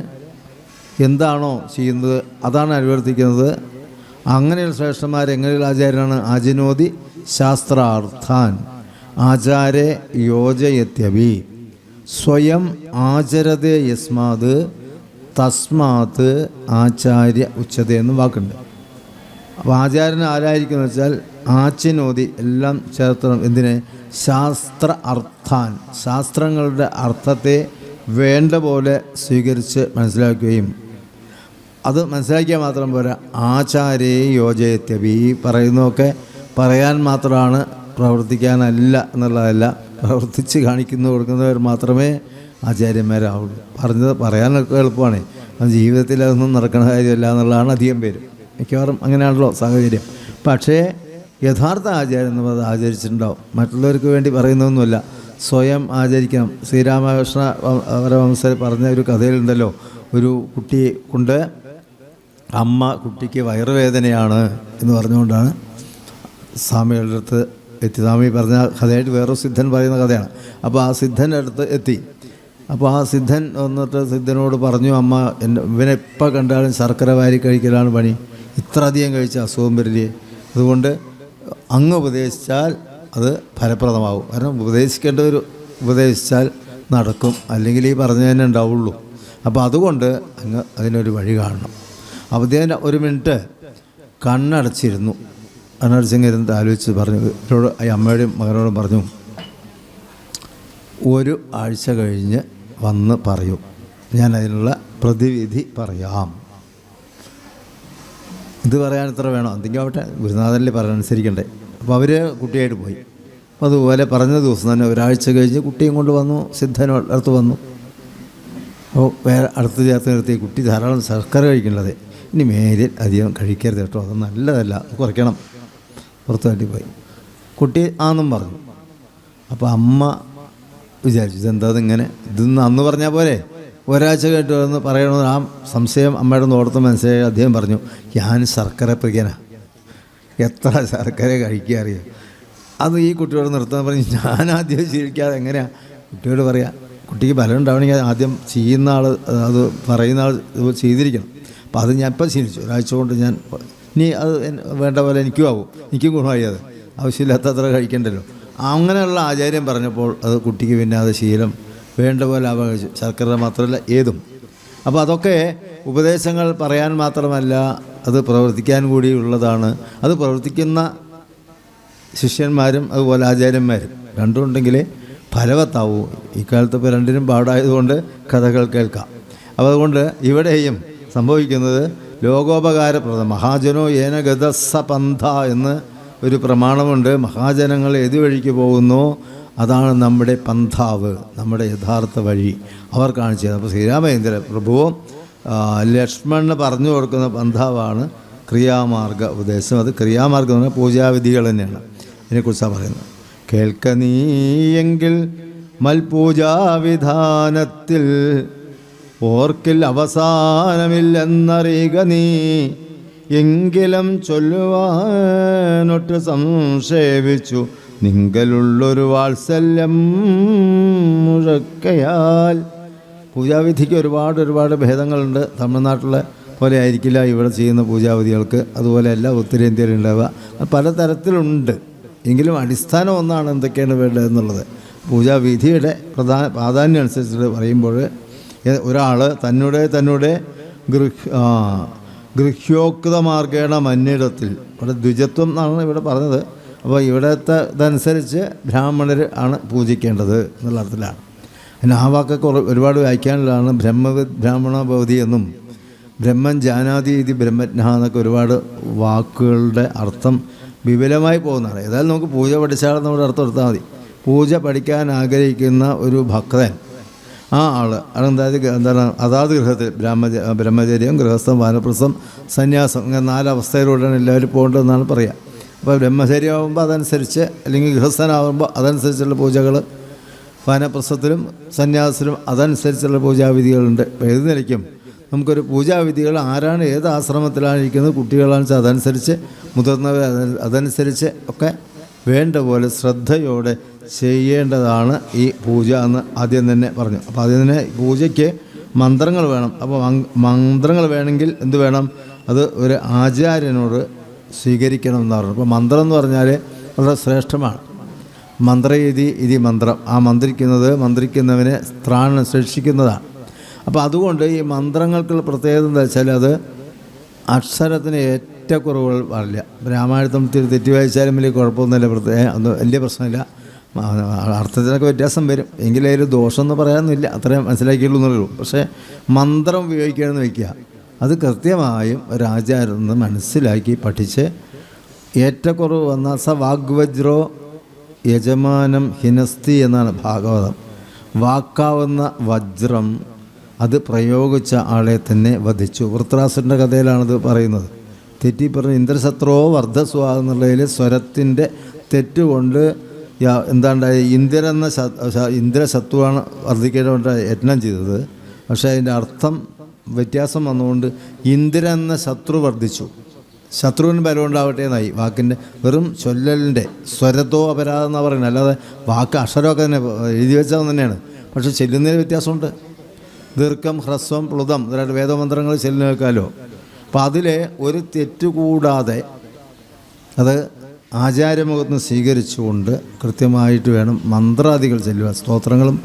എന്താണോ ചെയ്യുന്നത് അതാണ് അനുവർത്തിക്കുന്നത്. അങ്ങനെയുള്ള ശ്രേഷ്ഠന്മാരെങ്ങനെയുള്ള ആചാര്യനാണ്? ആജിനോതി ശാസ്ത്രാർത്ഥാൻ ആചാരേ യോജയത്യഭി സ്വയം ആചരതേ യസ്മാത് തസ്മാത് ആചാര്യ ഉച്ചത എന്നും വാക്കുണ്ട്. അപ്പോൾ ആചാര്യൻ ആരായിരിക്കുമെന്ന് വെച്ചാൽ ആച്ചിനോതി എല്ലാം ചേർത്തണം. എന്തിനെ? ശാസ്ത്ര അർത്ഥാൻ, ശാസ്ത്രങ്ങളുടെ അർത്ഥത്തെ വേണ്ട പോലെ സ്വീകരിച്ച് മനസ്സിലാക്കുകയും അത് മനസ്സിലാക്കിയാൽ മാത്രം പോരാ, ആചാരേ യോജയത്യഭി പറയുന്നതൊക്കെ പറയാൻ മാത്രമാണ്, പ്രവർത്തിക്കാനല്ല എന്നുള്ളതല്ല. പ്രവർത്തിച്ച് കാണിക്കുന്നു കൊടുക്കുന്നവർ മാത്രമേ ആചാര്യന്മാരാവുള്ളൂ. പറഞ്ഞത് പറയാനൊക്കെ എളുപ്പമാണ്, അത് ജീവിതത്തിൽ അതൊന്നും നടക്കുന്ന കാര്യമല്ല എന്നുള്ളതാണ് അധികം പേര്. മിക്കവാറും അങ്ങനെയാണല്ലോ സാഹചര്യം. പക്ഷേ യഥാർത്ഥ ആചാര്യം എന്നത് ആചരിച്ചിട്ടുണ്ടാവും. മറ്റുള്ളവർക്ക് വേണ്ടി പറയുന്നതൊന്നുമല്ല, സ്വയം ആചരിക്കണം. ശ്രീരാമകൃഷ്ണ പരമഹംസർ പറഞ്ഞ ഒരു കഥയിലുണ്ടല്ലോ, ഒരു കുട്ടിയെ കൊണ്ട് അമ്മ കുട്ടിക്ക് വയറുവേദനയാണ് എന്ന് പറഞ്ഞുകൊണ്ടാണ് സ്വാമികളുടെ അടുത്ത് എത്തി. സ്വാമി പറഞ്ഞ കഥയായിട്ട് വേറൊരു സിദ്ധൻ പറയുന്ന കഥയാണ്. അപ്പോൾ ആ സിദ്ധൻ്റെ അടുത്ത് എത്തി. അപ്പോൾ ആ സിദ്ധൻ വന്നിട്ട് സിദ്ധനോട് പറഞ്ഞു, അമ്മ ഇവനെ എപ്പോൾ കണ്ടാലും ശർക്കര വാരി കഴിക്കലാണ് പണി, ഇത്ര അധികം കഴിച്ച അസുഖം വരില്ലേ, അതുകൊണ്ട് അങ്ങ് ഉപദേശിച്ചാൽ അത് ഫലപ്രദമാകും. കാരണം ഉപദേശിക്കേണ്ടവർ ഉപദേശിച്ചാൽ നടക്കും, അല്ലെങ്കിൽ ഈ പറഞ്ഞു തന്നെ ഉണ്ടാവുള്ളൂ. അപ്പോൾ അതുകൊണ്ട് അങ്ങ് അതിനൊരു വഴി കാണണം. അപ്പോൾ അദ്ദേഹം ഒരു മിനിറ്റ് കണ്ണടച്ചിരുന്നു. കണ്ണടച്ചിരുന്നിട്ട് ആലോചിച്ച് പറഞ്ഞു, എന്നോട് ഈ അമ്മയുടെയും മകനോടും പറഞ്ഞു, 1 ആഴ്ച കഴിഞ്ഞ് വന്ന് പറയൂ, ഞാൻ അതിനുള്ള പ്രതിവിധി പറയാം. ഇത് പറയാൻ ഇത്ര വേണോ? എന്തെങ്കിലും ആവട്ടെ, ഗുരുനാഥനിൽ പറയാനനുസരിക്കണ്ടേ. അപ്പോൾ അവർ കുട്ടിയായിട്ട് പോയി. അപ്പോൾ അതുപോലെ പറഞ്ഞ ദിവസം തന്നെ 1 ആഴ്ച കഴിഞ്ഞ് കുട്ടിയും കൊണ്ട് വന്നു. സിദ്ധനോട് അടുത്ത് വന്നു. അപ്പോൾ വേറെ അടുത്ത് ചേർത്ത് നിർത്തി, കുട്ടി ധാരാളം ശർക്കര കഴിക്കേണ്ടത്, ഇനി മേലിൽ അധികം കഴിക്കരുത് കേട്ടോ, അത് നല്ലതല്ല, കുറയ്ക്കണം. പുറത്തു കാട്ടി പോയി. കുട്ടി ആന്നും പറഞ്ഞു. അപ്പോൾ അമ്മ വിചാരിച്ചു, ഇതെന്താ ഇങ്ങനെ, ഇതൊന്ന് അന്ന് പറഞ്ഞാൽ പോരെ, 1 ആഴ്ച കേട്ട് എന്ന് പറയണമെന്ന് ആ സംശയം അമ്മയുടെ ഓർത്ത് മനസ്സിലായി. അദ്ദേഹം പറഞ്ഞു, ഞാൻ ശർക്കര പ്രിയനാണ്, എത്ര ശർക്കര കഴിക്കുക അറിയാം. അത് ഈ കുട്ടിയോട് നിർത്താൻ പറഞ്ഞു. ഞാൻ ആദ്യം ശീലിക്കാതെ എങ്ങനെയാണ് കുട്ടിയോട് പറയാം? കുട്ടിക്ക് ബലം ഉണ്ടാവണമെങ്കിൽ ആദ്യം ചെയ്യുന്ന ആൾ, അത് പറയുന്ന ആൾ ഇത് ചെയ്തിരിക്കണം. അപ്പോൾ അത് ഞാൻ ഇപ്പം ശീലിച്ചു. ഒരാഴ്ച കൊണ്ട് ഞാൻ ഇനി അത് വേണ്ട പോലെ എനിക്കും ആവും, എനിക്കും ഗുണമായി. അത് ആവശ്യമില്ലാത്തത്ര കഴിക്കണ്ടല്ലോ. അങ്ങനെയുള്ള ആചാര്യം പറഞ്ഞപ്പോൾ അത് കുട്ടിക്ക് പിന്നെ അത് ശീലം വേണ്ട പോലെ കഴിച്ചു. ശർക്കര മാത്രമല്ല ഏതും. അപ്പോൾ അതൊക്കെ ഉപദേശങ്ങൾ പറയാൻ മാത്രമല്ല, അത് പ്രവർത്തിക്കാൻ കൂടി ഉള്ളതാണ്. അത് പ്രവർത്തിക്കുന്ന ശിഷ്യന്മാരും അതുപോലെ ആചാര്യന്മാരും രണ്ടും ഉണ്ടെങ്കിലേ ഫലവത്താവൂ. ഇക്കാലത്ത് ഇപ്പോൾ രണ്ടിനും പാടായതുകൊണ്ട് കഥകൾ കേൾക്കാം. അപ്പോൾ അതുകൊണ്ട് ഇവിടെയും സംഭവിക്കുന്നത് ലോകോപകാരപ്രദം. മഹാജനോ ഏന ഗതസ പന്ഥ എന്ന് ഒരു പ്രമാണമുണ്ട്. മഹാജനങ്ങൾ ഏതു വഴിക്ക് പോകുന്നോ അതാണ് നമ്മുടെ പന്ഥാവ്, നമ്മുടെ യഥാർത്ഥ വഴി അവർ കാണിച്ചത്. അപ്പോൾ ശ്രീരാമചന്ദ്ര പ്രഭുവും ലക്ഷ്മണന് പറഞ്ഞു കൊടുക്കുന്ന പന്ഥാവാണ് ക്രിയാമാർഗ ഉപദേശം. അത് ക്രിയാമാർഗം എന്ന് പറഞ്ഞാൽ പൂജാവിധികൾ തന്നെയാണ്. ഇതിനെക്കുറിച്ചാണ് പറയുന്നത്. കേൾക്ക നീയെങ്കിൽ മൽപൂജാവിധാനത്തിൽ ഓർക്കിൽ അവസാനമില്ലെന്നറിയുക നീ, എങ്കിലും ചൊല്ലുവാനൊട്ട് സംക്ഷേപിച്ചു നിങ്കലുള്ളൊരു വാത്സല്യം മുഴക്കയാൽ. പൂജാവിധിക്ക് ഒരുപാട് ഭേദങ്ങളുണ്ട്. തമിഴ്നാട്ടിലെ പോലെ ആയിരിക്കില്ല ഇവിടെ ചെയ്യുന്ന പൂജാവിധികൾക്ക്, അതുപോലെയല്ല ഉത്തരേന്ത്യയിലുണ്ടാവുക. പലതരത്തിലുണ്ട്. എങ്കിലും അടിസ്ഥാനം ഒന്നാണ് എന്തൊക്കെയാണ് വേണ്ടതെന്നുള്ളത്. പൂജാവിധിയുടെ പ്രാധാന്യം അനുസരിച്ചിട്ട് പറയുമ്പോൾ ഒരാൾ തന്നുടെ ഗൃഹ്യോക്തമാർഗേണ മന്യടത്തിൽ, ഇവിടെ ദ്വിജത്വം എന്നാണ് ഇവിടെ പറഞ്ഞത്. അപ്പോൾ ഇവിടത്തെ ഇതനുസരിച്ച് ബ്രാഹ്മണർ ആണ് പൂജിക്കേണ്ടത് എന്നുള്ള അർത്ഥത്തിലാണ്. പിന്നെ ആ വാക്കൊക്കെ ഒരുപാട് വ്യാഖ്യാനങ്ങളാണ്. ബ്രഹ്മവിദ് ബ്രാഹ്മണ ഭവതി എന്നും ബ്രഹ്മൻ ജാനാതി ഇതി ബ്രഹ്മജ്ഞ എന്നൊക്കെ ഒരുപാട് വാക്കുകളുടെ അർത്ഥം വിപുലമായി പോകുന്നതാണ്. ഏതായാലും നമുക്ക് പൂജ പഠിച്ചാൽ നമ്മുടെ അർത്ഥം എടുത്താൽ മതി. പൂജ പഠിക്കാൻ ആഗ്രഹിക്കുന്ന ഒരു ഭക്തൻ, ആ ആൾ എന്താണ് അതാത് ഗൃഹത്തിൽ ബ്രഹ്മചര്യം, ഗൃഹസ്ഥം, വാനപ്രസ്ഥം, സന്യാസം, ഇങ്ങനെ 4 അവസ്ഥയിലൂടെയാണ് എല്ലാവരും പോകേണ്ടതെന്നാണ് പറയുക. അപ്പോൾ ബ്രഹ്മചര്യമാകുമ്പോൾ അതനുസരിച്ച്, അല്ലെങ്കിൽ ഗൃഹസ്ഥനാകുമ്പോൾ അതനുസരിച്ചുള്ള പൂജകൾ, വാനപ്രസ്ഥത്തിലും സന്യാസത്തിലും അതനുസരിച്ചുള്ള പൂജാവിധികളുണ്ട്. അപ്പോൾ ഏത് നിലയ്ക്കും നമുക്കൊരു പൂജാവിധികൾ ആരാണ് ഏത് ആശ്രമത്തിലാണ് ഇരിക്കുന്നത്, കുട്ടികളാണെന്ന് വെച്ചാൽ അതനുസരിച്ച്, മുതിർന്നവർ അതനുസരിച്ച് ഒക്കെ വേണ്ട പോലെ ശ്രദ്ധയോടെ ചെയ്യേണ്ടതാണ് ഈ പൂജ എന്ന് ആദ്യം തന്നെ പറഞ്ഞു. അപ്പോൾ ആദ്യം തന്നെ പൂജയ്ക്ക് മന്ത്രങ്ങൾ വേണം. അപ്പോൾ മന്ത്രങ്ങൾ വേണമെങ്കിൽ എന്ത് വേണം? അത് ഒരു ആചാര്യനോട് സ്വീകരിക്കണം എന്ന് പറഞ്ഞു. അപ്പോൾ മന്ത്രം എന്ന് പറഞ്ഞാൽ വളരെ ശ്രേഷ്ഠമാണ്. മന്ത്രയിതി മന്ത്രം, ആ മന്ത്രിക്കുന്നവനെ ത്രാണം രക്ഷിക്കുന്നതാണ്. അപ്പോൾ അതുകൊണ്ട് ഈ മന്ത്രങ്ങൾക്കുള്ള പ്രത്യേകത എന്താ വെച്ചാൽ അത് അക്ഷരത്തിന് ഏറ്റക്കുറവുകൾ പാടില്ല. രാമായണത്തിൽ തെറ്റി വായിച്ചാലും വലിയ കുഴപ്പമൊന്നുമില്ല, ഒന്നും വലിയ പ്രശ്നമില്ല. അർത്ഥത്തിനൊക്കെ വ്യത്യാസം വരും, എങ്കിലും അതിൽ ദോഷമെന്ന് പറയാനൊന്നുമില്ല, അത്രയും മനസ്സിലാക്കിയുള്ളൂ എന്നുള്ളൂ. പക്ഷേ മന്ത്രം ഉപയോഗിക്കുകയെന്ന് വയ്ക്കുക, അത് കൃത്യമായും ഒരാചാരം നിന്ന് മനസ്സിലാക്കി പഠിച്ച് ഏറ്റക്കുറവ് വന്ന സ വാഗ്വജ്രോ യജമാനം ഹിനസ്തി എന്നാണ് ഭാഗവതം. വാക്കാവുന്ന വജ്രം അത് പ്രയോഗിച്ച ആളെ തന്നെ വധിച്ചു. വൃത്രാസുരൻ്റെ കഥയിലാണിത് പറയുന്നത്. തെറ്റി പറഞ്ഞ് ഇന്ദ്രശത്രോ വർദ്ധസ്വ എന്നുള്ളതിൽ സ്വരത്തിൻ്റെ തെറ്റുകൊണ്ട് എന്താണ്ടായി, ഇന്ദ്രശത്രുവാണ് വർദ്ധിക്കേണ്ടതുകൊണ്ട് യജ്ഞം ചെയ്തത്. പക്ഷേ അതിൻ്റെ അർത്ഥം വ്യത്യാസം വന്നുകൊണ്ട് ഇന്ദ്രൻ എന്ന ശത്രു വർദ്ധിച്ചു. ശത്രുവിന് ബലം ഉണ്ടാവട്ടെ എന്നായി. വാക്കിൻ്റെ വെറും ചൊല്ലലിൻ്റെ സ്വരത്തോ അപരാധം എന്നാണ് പറയുന്നത്. അല്ലാതെ വാക്ക് അക്ഷരമൊക്കെ തന്നെ എഴുതി വെച്ചാൽ തന്നെയാണ്, പക്ഷെ ചെല്ലുന്നതിന് വ്യത്യാസമുണ്ട്. ദീർഘം, ഹ്രസ്വം, പ്ലുതം, ഇവരുടെ വേദമന്ത്രങ്ങൾ ചെല്ലുന്ന കേൾക്കാമല്ലോ. അപ്പം അതിൽ ഒരു തെറ്റുകൂടാതെ അത് ആചാര്യമുഖത്ത് സ്വീകരിച്ചുകൊണ്ട് കൃത്യമായിട്ട് വേണം മന്ത്രാദികൾ ചെല്ലുക. സ്തോത്രങ്ങളും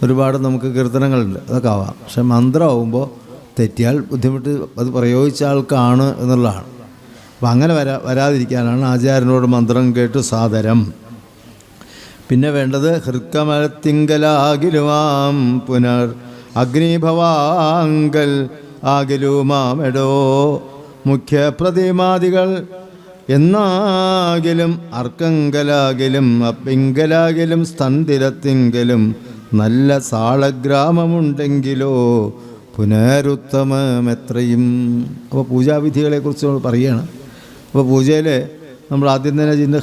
ഒരുപാട് നമുക്ക് കീർത്തനങ്ങളുണ്ട്, അതൊക്കെ ആവാം. പക്ഷെ മന്ത്രമാകുമ്പോൾ തെറ്റിയാൽ ബുദ്ധിമുട്ട് അത് പ്രയോഗിച്ച ആൾക്കാണ് എന്നുള്ളതാണ്. അപ്പം അങ്ങനെ വരാതിരിക്കാനാണ് ആചാര്യനോട് മന്ത്രം കേട്ടു സാദരം. പിന്നെ വേണ്ടത് ഹൃക്കമലത്തിങ്കലാകിലുമാം പുനർ അഗ്നിഭവാങ്കൽ ആകിലുമാമെടോ മുഖ്യ പ്രതിമാദികൾ എന്നാകിലും അർക്കങ്കലാകിലും അപ്പിങ്കലാകിലും സ്തന്തിരത്തിങ്കലും നല്ല സാളഗ്രാമമുണ്ടെങ്കിലോ പുനരുത്തമമെത്രയും. അപ്പോൾ പൂജാവിധികളെക്കുറിച്ച് നമ്മൾ പറയുകയാണ്. അപ്പോൾ പൂജയിൽ നമ്മൾ ആദ്യം തന്നെ ചെയ്യുന്ന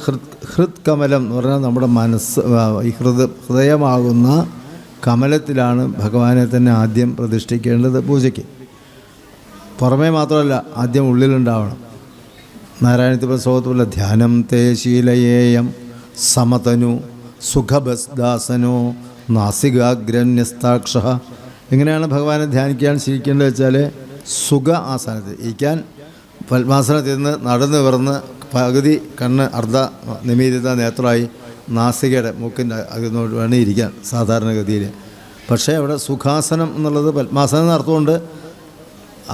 ഹൃത് കമലം എന്ന് പറഞ്ഞാൽ നമ്മുടെ മനസ്സ്, ഈ ഹൃദയമാകുന്ന കമലത്തിലാണ് ഭഗവാനെ തന്നെ ആദ്യം പ്രതിഷ്ഠിക്കേണ്ടത് പൂജയ്ക്ക്. പുറമേ മാത്രമല്ല, ആദ്യം ഉള്ളിലുണ്ടാവണം. നാരായണത്തിൽ ശ്ലോകത്തിലുള്ള ധ്യാനം തേ ശീലയേയം സമതനു സുഖബസ്ദാസനോ നാസികാഗ്രന്യസ്താക്ഷ. എങ്ങനെയാണ് ഭഗവാനെ ധ്യാനിക്കാൻ ശീലിക്കേണ്ടത് വെച്ചാൽ സുഖ ആസനത്തിൽ ഇരിക്കാൻ പത്മാസനത്തിൽ നിന്ന് നടന്നു നിവർന്ന് പകുതി കണ്ണ് അർദ്ധ നിമീലിത നേത്രമായി നാസികയുടെ മൂക്കിൻ്റെ അതിനോട് വേണം ഇരിക്കാൻ സാധാരണഗതിയിൽ. പക്ഷേ അവിടെ സുഖാസനം എന്നുള്ളത് പത്മാസനം എന്ന അർത്ഥമുണ്ട്.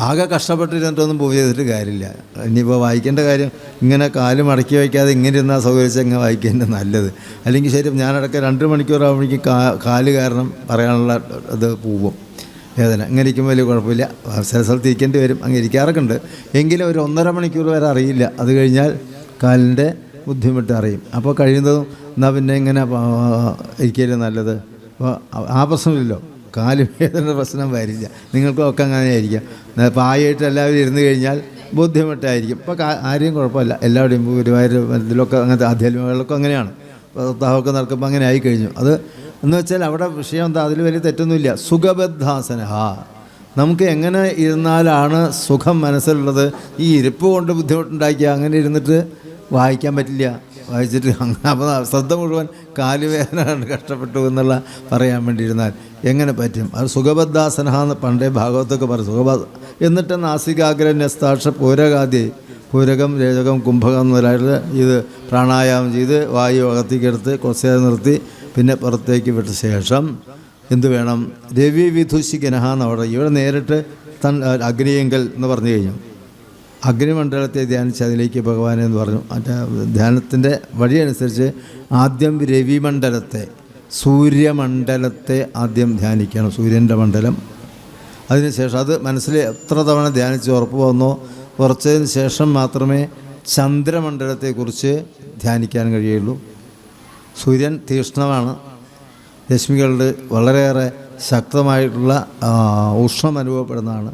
ആകെ കഷ്ടപ്പെട്ടിരുന്നിട്ടൊന്നും പൂജ ചെയ്തിട്ട് കാര്യമില്ല. ഇനിയിപ്പോൾ വായിക്കേണ്ട കാര്യം ഇങ്ങനെ കാല് മടക്കി വയ്ക്കാതെ ഇങ്ങനെ ഇരുന്നാൽ സൗകര്യച്ച് ഇങ്ങനെ വായിക്കേണ്ടത് നല്ലത്. അല്ലെങ്കിൽ ശരി ഞാനടക്കം 2 മണിക്കൂറാകുമ്പോഴേക്കും കാല് കാരണം പറയാനുള്ള ഇത് പോവും വേദന. ഇങ്ങനെ ഇരിക്കുമ്പോൾ വലിയ കുഴപ്പമില്ല. ചില സ്ഥലത്ത് ഇരിക്കേണ്ടി വരും, അങ്ങനെ ഇരിക്കാറൊക്കെ ഉണ്ട്. എങ്കിലും ഒരു 1.5 മണിക്കൂർ വരെ അറിയില്ല. അത് കഴിഞ്ഞാൽ കാലിൻ്റെ ബുദ്ധിമുട്ട് അറിയും. അപ്പോൾ കഴിയുന്നതും എന്നാൽ പിന്നെ ഇങ്ങനെ ഇരിക്കലും നല്ലത്. അപ്പോൾ ആ പ്രശ്നമില്ലല്ലോ, കാല് വേദന പ്രശ്നം വരില്ല. നിങ്ങൾക്കൊക്കെ അങ്ങനെ ആയിരിക്കാം. പായായിട്ട് എല്ലാവരും ഇരുന്ന് കഴിഞ്ഞാൽ ബുദ്ധിമുട്ടായിരിക്കും. ഇപ്പോൾ ആരെയും കുഴപ്പമില്ല, എല്ലാവരുടെയും ഗുരുവായൂർ ഇതിലൊക്കെ അങ്ങനത്തെ ആധ്യാത്മികങ്ങളിലൊക്കെ അങ്ങനെയാണ്. താവൊക്കെ നടക്കുമ്പോൾ അങ്ങനെ ആയിക്കഴിഞ്ഞു. അത് എന്ന് വെച്ചാൽ അവിടെ വിഷയം എന്താ, അതിൽ വലിയ തെറ്റൊന്നുമില്ല. സുഖബദ്ധാസന, നമുക്ക് എങ്ങനെ ഇരുന്നാലാണ് സുഖം മനസ്സിലുള്ളത്. ഈ ഇരിപ്പ് കൊണ്ട് ബുദ്ധിമുട്ടുണ്ടാക്കിയ അങ്ങനെ ഇരുന്നിട്ട് വായിക്കാൻ പറ്റില്ല. വായിച്ചിട്ട് അങ്ങനെ അപ്പോൾ ശ്രദ്ധ മുഴുവൻ കാലുവേദന കഷ്ടപ്പെട്ടു എന്നുള്ള പറയാൻ വേണ്ടി ഇരുന്നാൽ എങ്ങനെ പറ്റും? അത് സുഖബദ്ധാസന എന്ന് പണ്ടേ ഭാഗവത്തൊക്കെ പറയും. എന്നിട്ട് നാസികാഗ്ര ന്യസ്താക്ഷ പൂരകാദ്യ, പൂരകം രേചകം കുംഭകം മുതലായിട്ട് ഇത് പ്രാണായാമം ചെയ്ത് വായു അകത്തേക്കെടുത്ത് കുറച്ച് നേരം നിർത്തി പിന്നെ പുറത്തേക്ക് വിട്ട ശേഷം എന്ത് വേണം? രവി വിധുഷികനഹ എന്നവിടെ ഇവിടെ നേരിട്ട് അഗ്നിയെങ്കൽ എന്ന് പറഞ്ഞു കഴിഞ്ഞു. അഗ്നിമണ്ഡലത്തെ ധ്യാനിച്ച് അതിലേക്ക് ഭഗവാനെ എന്ന് പറഞ്ഞു. മറ്റേ ധ്യാനത്തിൻ്റെ വഴിയനുസരിച്ച് ആദ്യം രവിമണ്ഡലത്തെ, സൂര്യമണ്ഡലത്തെ ആദ്യം ധ്യാനിക്കണം, സൂര്യൻ്റെ മണ്ഡലം. അതിനുശേഷം അത് മനസ്സിൽ എത്ര തവണ ധ്യാനിച്ച് ഉറപ്പ് വന്നോ കുറച്ചതിന് ശേഷം മാത്രമേ ചന്ദ്രമണ്ഡലത്തെക്കുറിച്ച് ധ്യാനിക്കാൻ കഴിയുള്ളൂ. സൂര്യൻ തീക്ഷ്ണമാണ്, രശ്മികളുടെ വളരെയേറെ ശക്തമായിട്ടുള്ള ഉഷ്ണം അനുഭവപ്പെടുന്നതാണ്.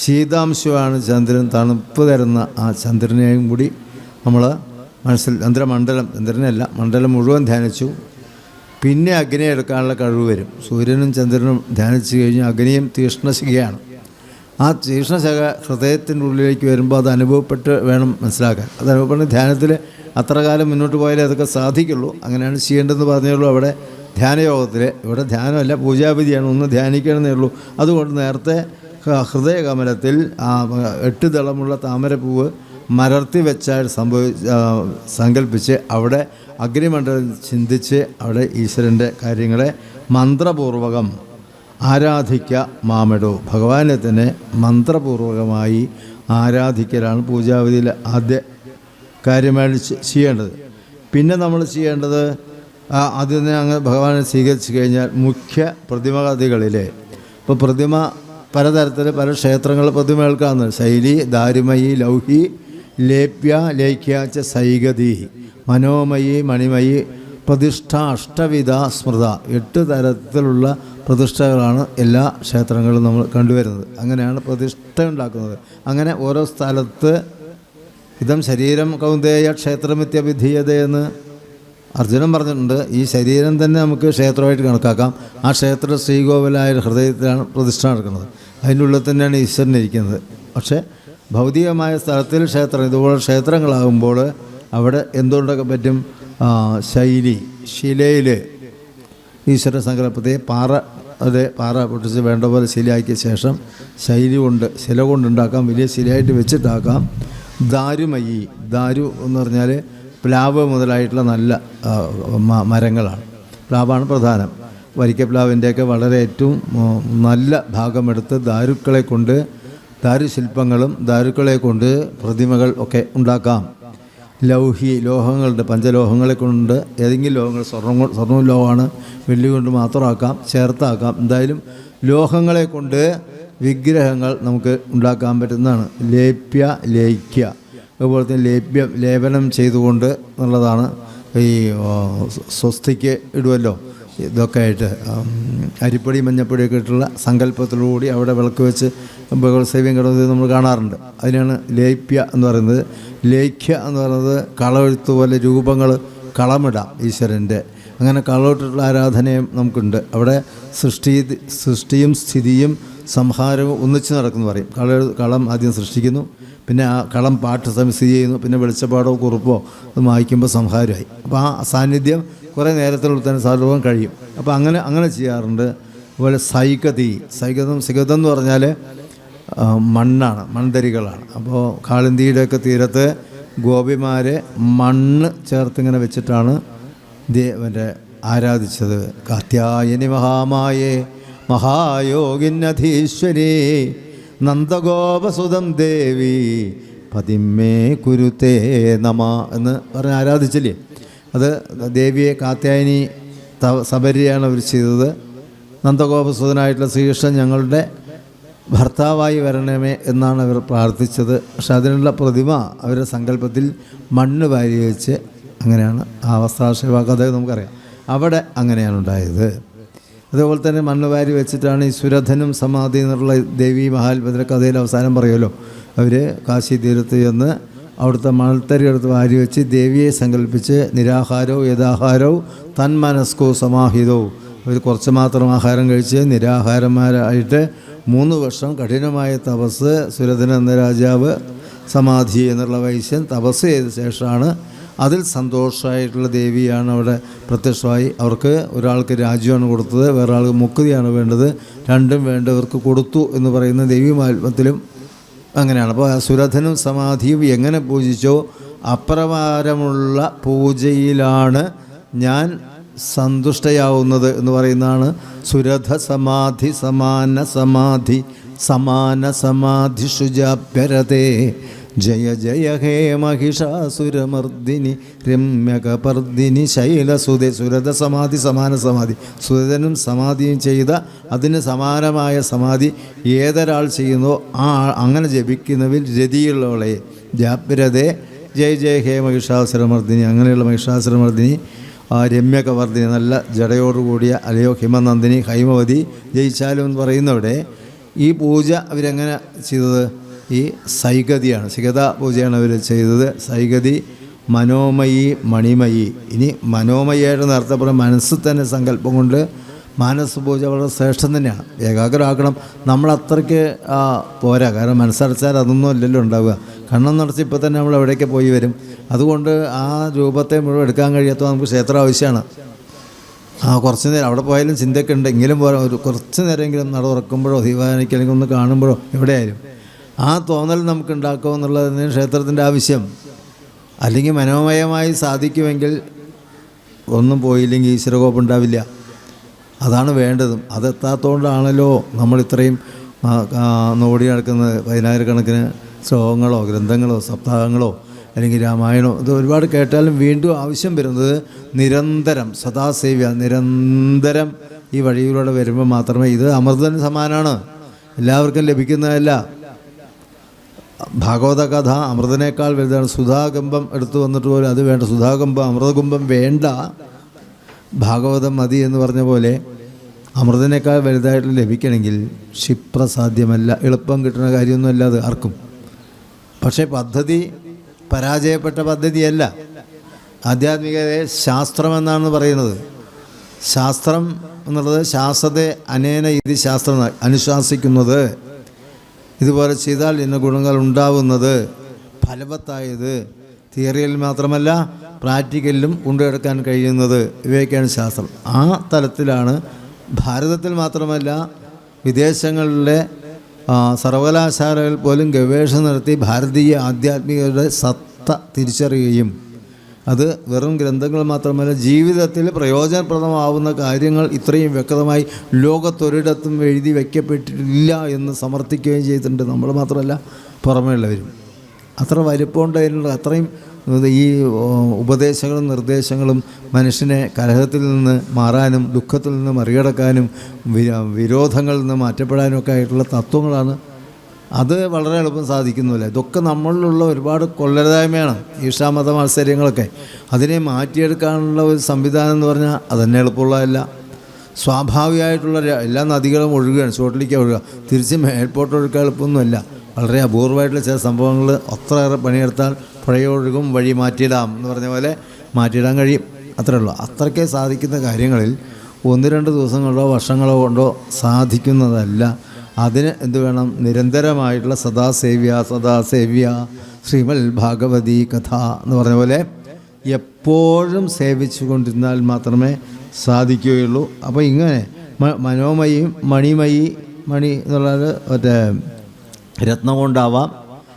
ശീതാംശമാണ് ചന്ദ്രൻ, തണുപ്പ് തരുന്ന ആ ചന്ദ്രനെയും കൂടി നമ്മൾ മനസ്സിൽ ചന്ദ്രമണ്ഡലം, ചന്ദ്രനല്ല മണ്ഡലം മുഴുവൻ ധ്യാനിച്ചു. പിന്നെ അഗ്നിയെ എടുക്കാനുള്ള കഴിവ് വരും. സൂര്യനും ചന്ദ്രനും ധ്യാനിച്ചു കഴിഞ്ഞാൽ അഗ്നിയും തീക്ഷ്ണശിഖയാണ്. ആ തീക്ഷ്ണശിഖ ഹൃദയത്തിൻ്റെ ഉള്ളിലേക്ക് വരുമ്പോൾ അത് അനുഭവപ്പെട്ട് വേണം മനസ്സിലാക്കാൻ. അത് അനുഭവപ്പെടുന്ന ധ്യാനത്തിൽ അത്ര കാലം മുന്നോട്ട് പോയാലേ അതൊക്കെ സാധിക്കുള്ളൂ. അങ്ങനെയാണ് ചെയ്യേണ്ടതെന്ന് പറഞ്ഞുള്ളൂ അവിടെ ധ്യാനയോഗത്തിൽ. ഇവിടെ ധ്യാനമല്ല, പൂജാവിധിയാണ്, ഒന്ന് ധ്യാനിക്കണമെന്നേ ഉള്ളൂ. അതുകൊണ്ട് നേരത്തെ ഹൃദയകമലത്തിൽ 8 ദളമുള്ള താമരപ്പൂവ് മലർത്തി വെച്ചാൽ സങ്കല്പിച്ച് അവിടെ അഗ്നിമണ്ഡലം ചിന്തിച്ച് അവിടെ ഈശ്വരൻ്റെ കാര്യങ്ങളെ മന്ത്രപൂർവകം ആരാധിക്കുക. മാമെടോ, ഭഗവാനെ തന്നെ മന്ത്രപൂർവകമായി ആരാധിക്കലാണ് പൂജാവിധിയിൽ ആദ്യ കാര്യമായിട്ട് ചെയ്യേണ്ടത്. പിന്നെ നമ്മൾ ചെയ്യേണ്ടത് അതിനെ അങ്ങ് ഭഗവാനെ സ്വീകരിച്ചു കഴിഞ്ഞാൽ മുഖ്യ പ്രതിമകളിലെ, ഇപ്പോൾ പ്രതിമ പലതരത്തിൽ പല ക്ഷേത്രങ്ങളിൽ പ്രതിമകൾക്കാണ്. ശൈലി, ദാരുമയി, ലൗഹി, ലേപ്യ, ലേഖ്യാച്ച, സൈഗതി, മനോമയി, മണിമയി, പ്രതിഷ്ഠ, അഷ്ടവിധ, സ്മൃത, 8 തരത്തിലുള്ള പ്രതിഷ്ഠകളാണ് എല്ലാ ക്ഷേത്രങ്ങളിലും നമ്മൾ കണ്ടുവരുന്നത്. അങ്ങനെയാണ് പ്രതിഷ്ഠ ഉണ്ടാക്കുന്നത്. അങ്ങനെ ഓരോ സ്ഥലത്ത് ഇതം ശരീരം കൗന്ദേയ ക്ഷേത്രമിത്യഭിധീയതയെന്ന് അർജുനൻ പറഞ്ഞിട്ടുണ്ട്. ഈ ശരീരം തന്നെ നമുക്ക് ക്ഷേത്രമായിട്ട് കണക്കാക്കാം. ആ ക്ഷേത്ര ശ്രീകോവിലായ ഹൃദയത്തിലാണ് പ്രതിഷ്ഠ നടക്കുന്നത്. അതിൻ്റെ ഉള്ളിൽ തന്നെയാണ് ഈശ്വരൻ ഇരിക്കുന്നത്. പക്ഷേ ഭൗതികമായ സ്ഥലത്തിൽ ക്ഷേത്രം, ഇതുപോലെ ക്ഷേത്രങ്ങളാകുമ്പോൾ അവിടെ എന്തുകൊണ്ടൊക്കെ പറ്റും? ശൈലി, ശിലയിൽ ഈശ്വര സങ്കല്പത്തെ പാറ പൊട്ടിച്ച് വേണ്ട പോലെ ശിലയാക്കിയ ശേഷം ശൈലി കൊണ്ട്, ശില കൊണ്ടുണ്ടാക്കാം, വലിയ ശിലയായിട്ട് വെച്ചിട്ടാക്കാം. ദാരുമയി, ദാരു എന്ന് പറഞ്ഞാൽ പ്ലാവ് മുതലായിട്ടുള്ള നല്ല മരങ്ങളാണ്. പ്ലാവാണ് പ്രധാനം. വരിക്കപ്ലാവിൻ്റെയൊക്കെ വളരെ ഏറ്റവും നല്ല ഭാഗമെടുത്ത് ദാരുക്കളെ കൊണ്ട്, ദാരുശില്പങ്ങളും ദാരുക്കളെ കൊണ്ട് പ്രതിമകൾ ഒക്കെ ഉണ്ടാക്കാം. ലൗഹി, ലോഹങ്ങളുടെ, പഞ്ചലോഹങ്ങളെ കൊണ്ട്, ഏതെങ്കിലും ലോഹങ്ങൾ, സ്വർണ്ണവും ലോഹമാണ്, വെള്ളി കൊണ്ട് മാത്രമാക്കാം, ചേർത്താക്കാം. എന്തായാലും ലോഹങ്ങളെ കൊണ്ട് വിഗ്രഹങ്ങൾ നമുക്ക് ഉണ്ടാക്കാൻ പറ്റുന്നതാണ്. ലേപ്യ, ലേഖ്യ, അതുപോലെ തന്നെ ലേപനം ചെയ്തുകൊണ്ട് എന്നുള്ളതാണ്. ഈ സ്വസ്തിക്ക് ഇടുമല്ലോ, ഇതൊക്കെ ആയിട്ട് അരിപ്പൊടി മഞ്ഞപ്പൊടിയൊക്കെ ഇട്ടുള്ള സങ്കല്പത്തിലൂടെ അവിടെ വിളക്ക് വെച്ച് ഭഗവത് സേവ്യം കിടന്നത് നമ്മൾ കാണാറുണ്ട്. അതിനാണ് ലേപ്യ എന്ന് പറയുന്നത്. ലേഖ്യ എന്ന് പറയുന്നത് കളമെഴുത്ത് പോലെ രൂപങ്ങൾ കളമിടാം ഈശ്വരൻ്റെ. അങ്ങനെ കളമിട്ടുള്ള ആരാധനയും നമുക്കുണ്ട്. അവിടെ സൃഷ്ടിയും സ്ഥിതിയും സംഹാരവും ഒന്നിച്ച് നടക്കുന്നു പറയും. കളം ആദ്യം സൃഷ്ടിക്കുന്നു, പിന്നെ ആ കളം പാട്ട് സ്ഥിതി ചെയ്യുന്നു, പിന്നെ വെളിച്ചപ്പാടോ കുറുപ്പോ അത് വായിക്കുമ്പോൾ സംഹാരമായി. അപ്പോൾ ആ സാന്നിധ്യം കുറേ നേരത്തിനുള്ളിൽ തന്നെ സർവ്വം കഴിയും. അപ്പോൾ അങ്ങനെ ചെയ്യാറുണ്ട്. അതുപോലെ സിഗതം എന്ന് പറഞ്ഞാൽ മണ്ണാണ്, മൺതരികളാണ്. അപ്പോൾ കാളിന്തിയുടെയൊക്കെ തീരത്ത് ഗോപിമാരെ മണ്ണ് ചേർത്തിങ്ങനെ വെച്ചിട്ടാണ് മറ്റേ ആരാധിച്ചത്. കാത്യായനി മഹാമായേ മഹായോഗിനധീശ്വരേ നന്ദഗോപസുതം ദേവി പതിമേ കുരുത്തേ നമ എന്ന് പറഞ്ഞ് ആരാധിച്ചില്ലേ. അത് ദേവിയെ കാത്യായനി സബരിയാണ് അവർ ചെയ്തത്. നന്ദഗോപസുതനായിട്ടുള്ള ശ്രീകൃഷ്ണൻ ഞങ്ങളുടെ ഭർത്താവായി വരണമേ എന്നാണ് അവർ പ്രാർത്ഥിച്ചത്. പക്ഷെ അതിനുള്ള പ്രതിമ അവരുടെ സങ്കല്പത്തിൽ മണ്ണ് വാരി വെച്ച് അങ്ങനെയാണ് ആ വസ്ത്രാക്ഷേപ കഥ നമുക്കറിയാം. അവിടെ അങ്ങനെയാണ് ഉണ്ടായത്. അതുപോലെ തന്നെ മണ്ണ് വാരി വെച്ചിട്ടാണ് ഈ സുരഥനും സമാധി എന്നുള്ള ദേവി മഹാത്ഭദ്ര കഥയിൽ അവസാനം പറയുമല്ലോ, അവർ കാശി തീരത്ത് ചെന്ന് അവിടുത്തെ മണൽത്തരി എടുത്ത് വാരി വെച്ച് ദേവിയെ സങ്കല്പിച്ച് നിരാഹാരവും യഥാഹാരവും തന്മനസ്കോ സമാഹിതവും അവർ കുറച്ച് മാത്രം ആഹാരം കഴിച്ച് നിരാഹാരന്മാരായിട്ട് 3 വർഷം കഠിനമായ തപസ് സുരഥൻ എന്ന രാജാവ് സമാധി എന്നുള്ള വൈശ്യൻ തപസ് ചെയ്ത ശേഷമാണ് അതിൽ സന്തോഷമായിട്ടുള്ള ദേവിയാണ് അവിടെ പ്രത്യക്ഷമായി. അവർക്ക് ഒരാൾക്ക് രാജ്യമാണ് കൊടുത്തത്, വേറെ ആൾക്ക് മുക്തിയാണ് വേണ്ടത്, രണ്ടും വേണ്ടവർക്ക് കൊടുത്തു എന്ന് പറയുന്ന ദേവീമാത്മത്തിലും അങ്ങനെയാണ്. അപ്പോൾ സുരഥനും സമാധിയും എങ്ങനെ പൂജിച്ചോ അപ്രകാരമുള്ള പൂജയിലാണ് ഞാൻ സന്തുഷ്ടയാവുന്നത് എന്ന് പറയുന്നതാണ് സുരഥ സമാധി സമാന സമാധി സമാന സമാധി ശുജാഭ്യരതേ ജയ ജയ ഹേ മഹിഷാസുരമർദിനി രമ്യകപർദിനി ശൈലസുതേ. സുരഥ സമാധി സമാന സമാധി, സുരഥനും സമാധിയും ചെയ്ത അതിന് സമാനമായ സമാധി ഏതൊരാൾ ചെയ്യുന്നോ ആ അങ്ങനെ ജപിക്കുന്നതിൽ രതിയുള്ളവളെ ജാപ്യരതേ ജയ ജയ ഹേ മഹിഷാസുരമർദിനി. അങ്ങനെയുള്ള മഹിഷാസുരമർദിനി ആ രമ്യകവർദിനി, നല്ല ജടയോടുകൂടിയ അലയോ ഹിമനന്ദിനി ഹൈമവതി ജയിച്ചാലും എന്ന് പറയുന്നവിടെ ഈ പൂജ അവരെങ്ങനെ ചെയ്തത്? ഈ സൈഗതിയാണ്, സിഗത പൂജയാണ് അവർ ചെയ്തത്. സൈഗതി മനോമയി മണിമയി. ഇനി മനോമയിയായിട്ട് നേരത്തെ പറയാം, മനസ്സിൽ തന്നെ സങ്കല്പം കൊണ്ട് മാനസ പൂജ വളരെ ശ്രേഷ്ഠം തന്നെയാണ്. ഏകാഗ്രമാക്കണം. നമ്മളത്രയ്ക്ക് പോരാ, കാരണം മനസ്സടച്ചാൽ അതൊന്നും അല്ലല്ലോ ഉണ്ടാവുക. കണ്ണം നടത്തി ഇപ്പോൾ തന്നെ നമ്മൾ എവിടേക്ക് പോയി വരും. അതുകൊണ്ട് ആ രൂപത്തെ മുഴുവൻ എടുക്കാൻ കഴിയാത്തത് നമുക്ക് ക്ഷേത്രം ആവശ്യമാണ്. കുറച്ച് നേരം അവിടെ പോയാലും ചിന്തയൊക്കെ ഉണ്ട്, എങ്കിലും ഒരു കുറച്ച് നേരമെങ്കിലും നട തുറക്കുമ്പോഴോ ദീപാവലിക്ക് അല്ലെങ്കിൽ ഒന്ന് കാണുമ്പോഴോ എവിടെയായാലും ആ തോന്നൽ നമുക്ക് ഉണ്ടാക്കുമെന്നുള്ളതിന് ക്ഷേത്രത്തിൻ്റെ ആവശ്യം. അല്ലെങ്കിൽ മനോമയമായി സാധിക്കുമെങ്കിൽ ഒന്നും പോയില്ലെങ്കിൽ ഈശ്വരകോപം ഉണ്ടാവില്ല. അതാണ് വേണ്ടതും. അതെത്താത്തതുകൊണ്ടാണല്ലോ നമ്മൾ ഇത്രയും നോടി നടക്കുന്നത്. 10,000-കണക്കിന് ശ്ലോകങ്ങളോ ഗ്രന്ഥങ്ങളോ സപ്താഹങ്ങളോ അല്ലെങ്കിൽ രാമായണമോ ഇത് ഒരുപാട് കേട്ടാലും വീണ്ടും ആവശ്യം വരുന്നത് നിരന്തരം സദാസേവ്യ, നിരന്തരം ഈ വഴിയിലൂടെ വരുമ്പോൾ മാത്രമേ. ഇത് അമൃതന് സമാനമാണ്, എല്ലാവർക്കും ലഭിക്കുന്നതല്ല. ഭാഗവത കഥ അമൃതനേക്കാൾ വലുതാണ്. സുധാകുംഭം എടുത്തു വന്നിട്ട് പോലും അത് വേണ്ട, സുധാകുംഭം അമൃതകുംഭം വേണ്ട, ഭാഗവതം മതി എന്ന് പറഞ്ഞ പോലെ അമൃതനേക്കാൾ വലുതായിട്ട് ലഭിക്കണമെങ്കിൽ ക്ഷിപ്രസാധ്യമല്ല, എളുപ്പം കിട്ടുന്ന കാര്യമൊന്നുമല്ല അത് ആർക്കും. പക്ഷേ പദ്ധതി പരാജയപ്പെട്ട പദ്ധതിയല്ല. ആധ്യാത്മികതയെ ശാസ്ത്രമെന്നാണ് പറയുന്നത്. ശാസ്ത്രം എന്നുള്ളത് ശാസ്ത്രത്തെ അനേന ഇത് ശാസ്ത്രം അനുശാസിക്കുന്നത്, ഇതുപോലെ ചെയ്താൽ ഇന്ന ഗുണങ്ങൾ ഉണ്ടാവുന്നത്, ഫലവത്തായത്, തിയറിയിൽ മാത്രമല്ല പ്രാക്ടിക്കലിലും കൊണ്ടുനടക്കാൻ കഴിയുന്നത്, ഇവയൊക്കെയാണ് ശാസ്ത്രം. ആ തലത്തിലാണ് ഭാരതത്തിൽ മാത്രമല്ല വിദേശങ്ങളിലെ സർവകലാശാലകൾ പോലും ഗവേഷണം നടത്തി ഭാരതീയ ആധ്യാത്മികതയുടെ സത്ത തിരിച്ചറിയുകയും അത് വെറും ഗ്രന്ഥങ്ങൾ മാത്രമല്ല ജീവിതത്തിൽ പ്രയോജനപ്രദമാവുന്ന കാര്യങ്ങൾ ഇത്രയും വ്യക്തമായി ലോകത്തൊരിടത്തും എഴുതി വയ്ക്കപ്പെട്ടിട്ടില്ല എന്ന് സമർത്ഥിക്കുകയും ചെയ്തിട്ടുണ്ട്. നമ്മൾ മാത്രമല്ല പുറമേയുള്ളവരും. അത്ര വലിപ്പമുണ്ട് അതിനുള്ള. അത്രയും ഈ ഉപദേശങ്ങളും നിർദ്ദേശങ്ങളും മനുഷ്യനെ കലഹത്തിൽ നിന്ന് മാറാനും ദുഃഖത്തിൽ നിന്ന് മറികടക്കാനും വിരോധങ്ങളിൽ നിന്ന് മാറ്റപ്പെടാനും ഒക്കെ ആയിട്ടുള്ള തത്വങ്ങളാണ്. അത് വളരെ എളുപ്പം സാധിക്കുന്നില്ല. ഇതൊക്കെ നമ്മളിലുള്ള ഒരുപാട് കൊള്ളരുതായ്മയാണ്. ഈശാമത മത്സര്യങ്ങളൊക്കെ അതിനെ മാറ്റിയെടുക്കാനുള്ള ഒരു സംവിധാനം എന്ന് പറഞ്ഞാൽ അതന്നെ എളുപ്പമുള്ളതല്ല. സ്വാഭാവികമായിട്ടുള്ള എല്ലാ നദികളും ഒഴുകുകയാണ്, ചുവട്ടിലേക്ക് ഒഴുകുക, തിരിച്ച് മേൽപോട്ട് ഒഴുക്കാൻ എളുപ്പമൊന്നുമല്ല. വളരെ അപൂർവമായിട്ടുള്ള ചില സംഭവങ്ങൾ ഒത്രയേറെ പണിയെടുത്താൽ പുഴയൊഴുകും, വഴി മാറ്റിയിടാം എന്ന് പറഞ്ഞ പോലെ മാറ്റിയിടാൻ കഴിയും. അത്രേ ഉള്ളൂ. അത്രയ്ക്ക് സാധിക്കുന്ന കാര്യങ്ങളിൽ 1-2 ദിവസങ്ങളോ വർഷങ്ങളോ കൊണ്ടോ സാധിക്കുന്നതല്ല. അതിന് എന്ത് വേണം? നിരന്തരമായിട്ടുള്ള സദാസേവ്യ ശ്രീമൽ ഭാഗവതി കഥ എന്ന് പറഞ്ഞ പോലെ എപ്പോഴും സേവിച്ചു കൊണ്ടിരുന്നാൽ മാത്രമേ സാധിക്കുകയുള്ളൂ. അപ്പോൾ ഇങ്ങനെ മനോമയും മണിമയി, മണി എന്നുള്ളത് മറ്റേ രത്നം കൊണ്ടാവാം,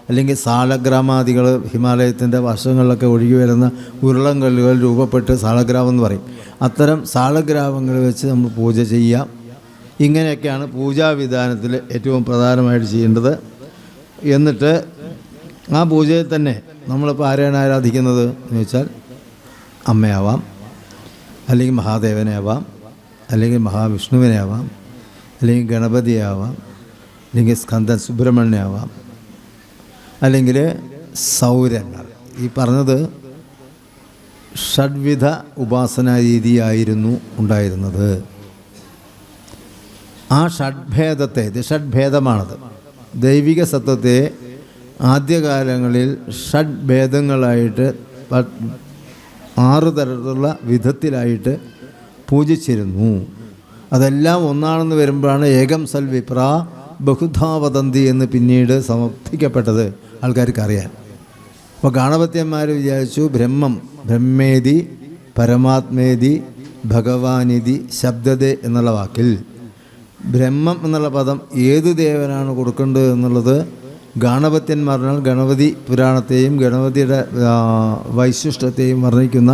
അല്ലെങ്കിൽ സാളഗ്രാമാദികൾ ഹിമാലയത്തിൻ്റെ വശങ്ങളിലൊക്കെ ഒഴുകി വരുന്ന ഉരുളൻകല്ലുകൾ രൂപപ്പെട്ട് സാളഗ്രാമം എന്ന് പറയും. അത്തരം സാളഗ്രാമങ്ങൾ വെച്ച് നമ്മൾ പൂജ ചെയ്യാം. ഇങ്ങനെയൊക്കെയാണ് പൂജാവിധാനത്തിൽ ഏറ്റവും പ്രധാനമായിട്ട് ചെയ്യേണ്ടത്. എന്നിട്ട് ആ പൂജയിൽ തന്നെ നമ്മളിപ്പോൾ ആരെയാണ് ആരാധിക്കുന്നത് എന്ന് വെച്ചാൽ അമ്മയാവാം, അല്ലെങ്കിൽ മഹാദേവനെ ആവാം, അല്ലെങ്കിൽ മഹാവിഷ്ണുവിനെ ആവാം, അല്ലെങ്കിൽ ഗണപതിയാവാം, അല്ലെങ്കിൽ സ്കന്ദൻ സുബ്രഹ്മണ്യനാവാം, അല്ലെങ്കിൽ സൗരന്മാർ. ഈ പറഞ്ഞത് ഷഡ്വിധ ഉപാസനാ രീതിയായിരുന്നു ഉണ്ടായിരുന്നത്. ആ ഷഡ്ഭേദത്തെ, ഇത് ഷഡ്ഭേദമാണത്, ദൈവിക സത്വത്തെ ആദ്യകാലങ്ങളിൽ ഷഡ്ഭേദങ്ങളായിട്ട് 6 തരത്തിലുള്ള വിധത്തിലായിട്ട് പൂജിച്ചിരുന്നു. അതെല്ലാം ഒന്നാണെന്ന് വരുമ്പോഴാണ് ഏകം സൽ വിപ്ര ബഹുധാ വദന്തി എന്ന് പിന്നീട് സമർത്ഥിക്കപ്പെട്ടത് ആൾക്കാർക്ക് അറിയാൻ. അപ്പോൾ ഗാണപത്യന്മാർ വിചാരിച്ചു ബ്രഹ്മേതി പരമാത്മേതി ഭഗവാനിതി ശബ്ദതേ എന്നുള്ള വാക്കിൽ ബ്രഹ്മം എന്നുള്ള പദം ഏത് ദേവനാണ് കൊടുക്കേണ്ടത് എന്നുള്ളത് ഗാണപത്യന്മാർ പറഞ്ഞാൽ ഗണപതി പുരാണത്തെയും ഗണപതിയുടെ വൈശിഷ്ട്യത്തെയും വർണ്ണിക്കുന്ന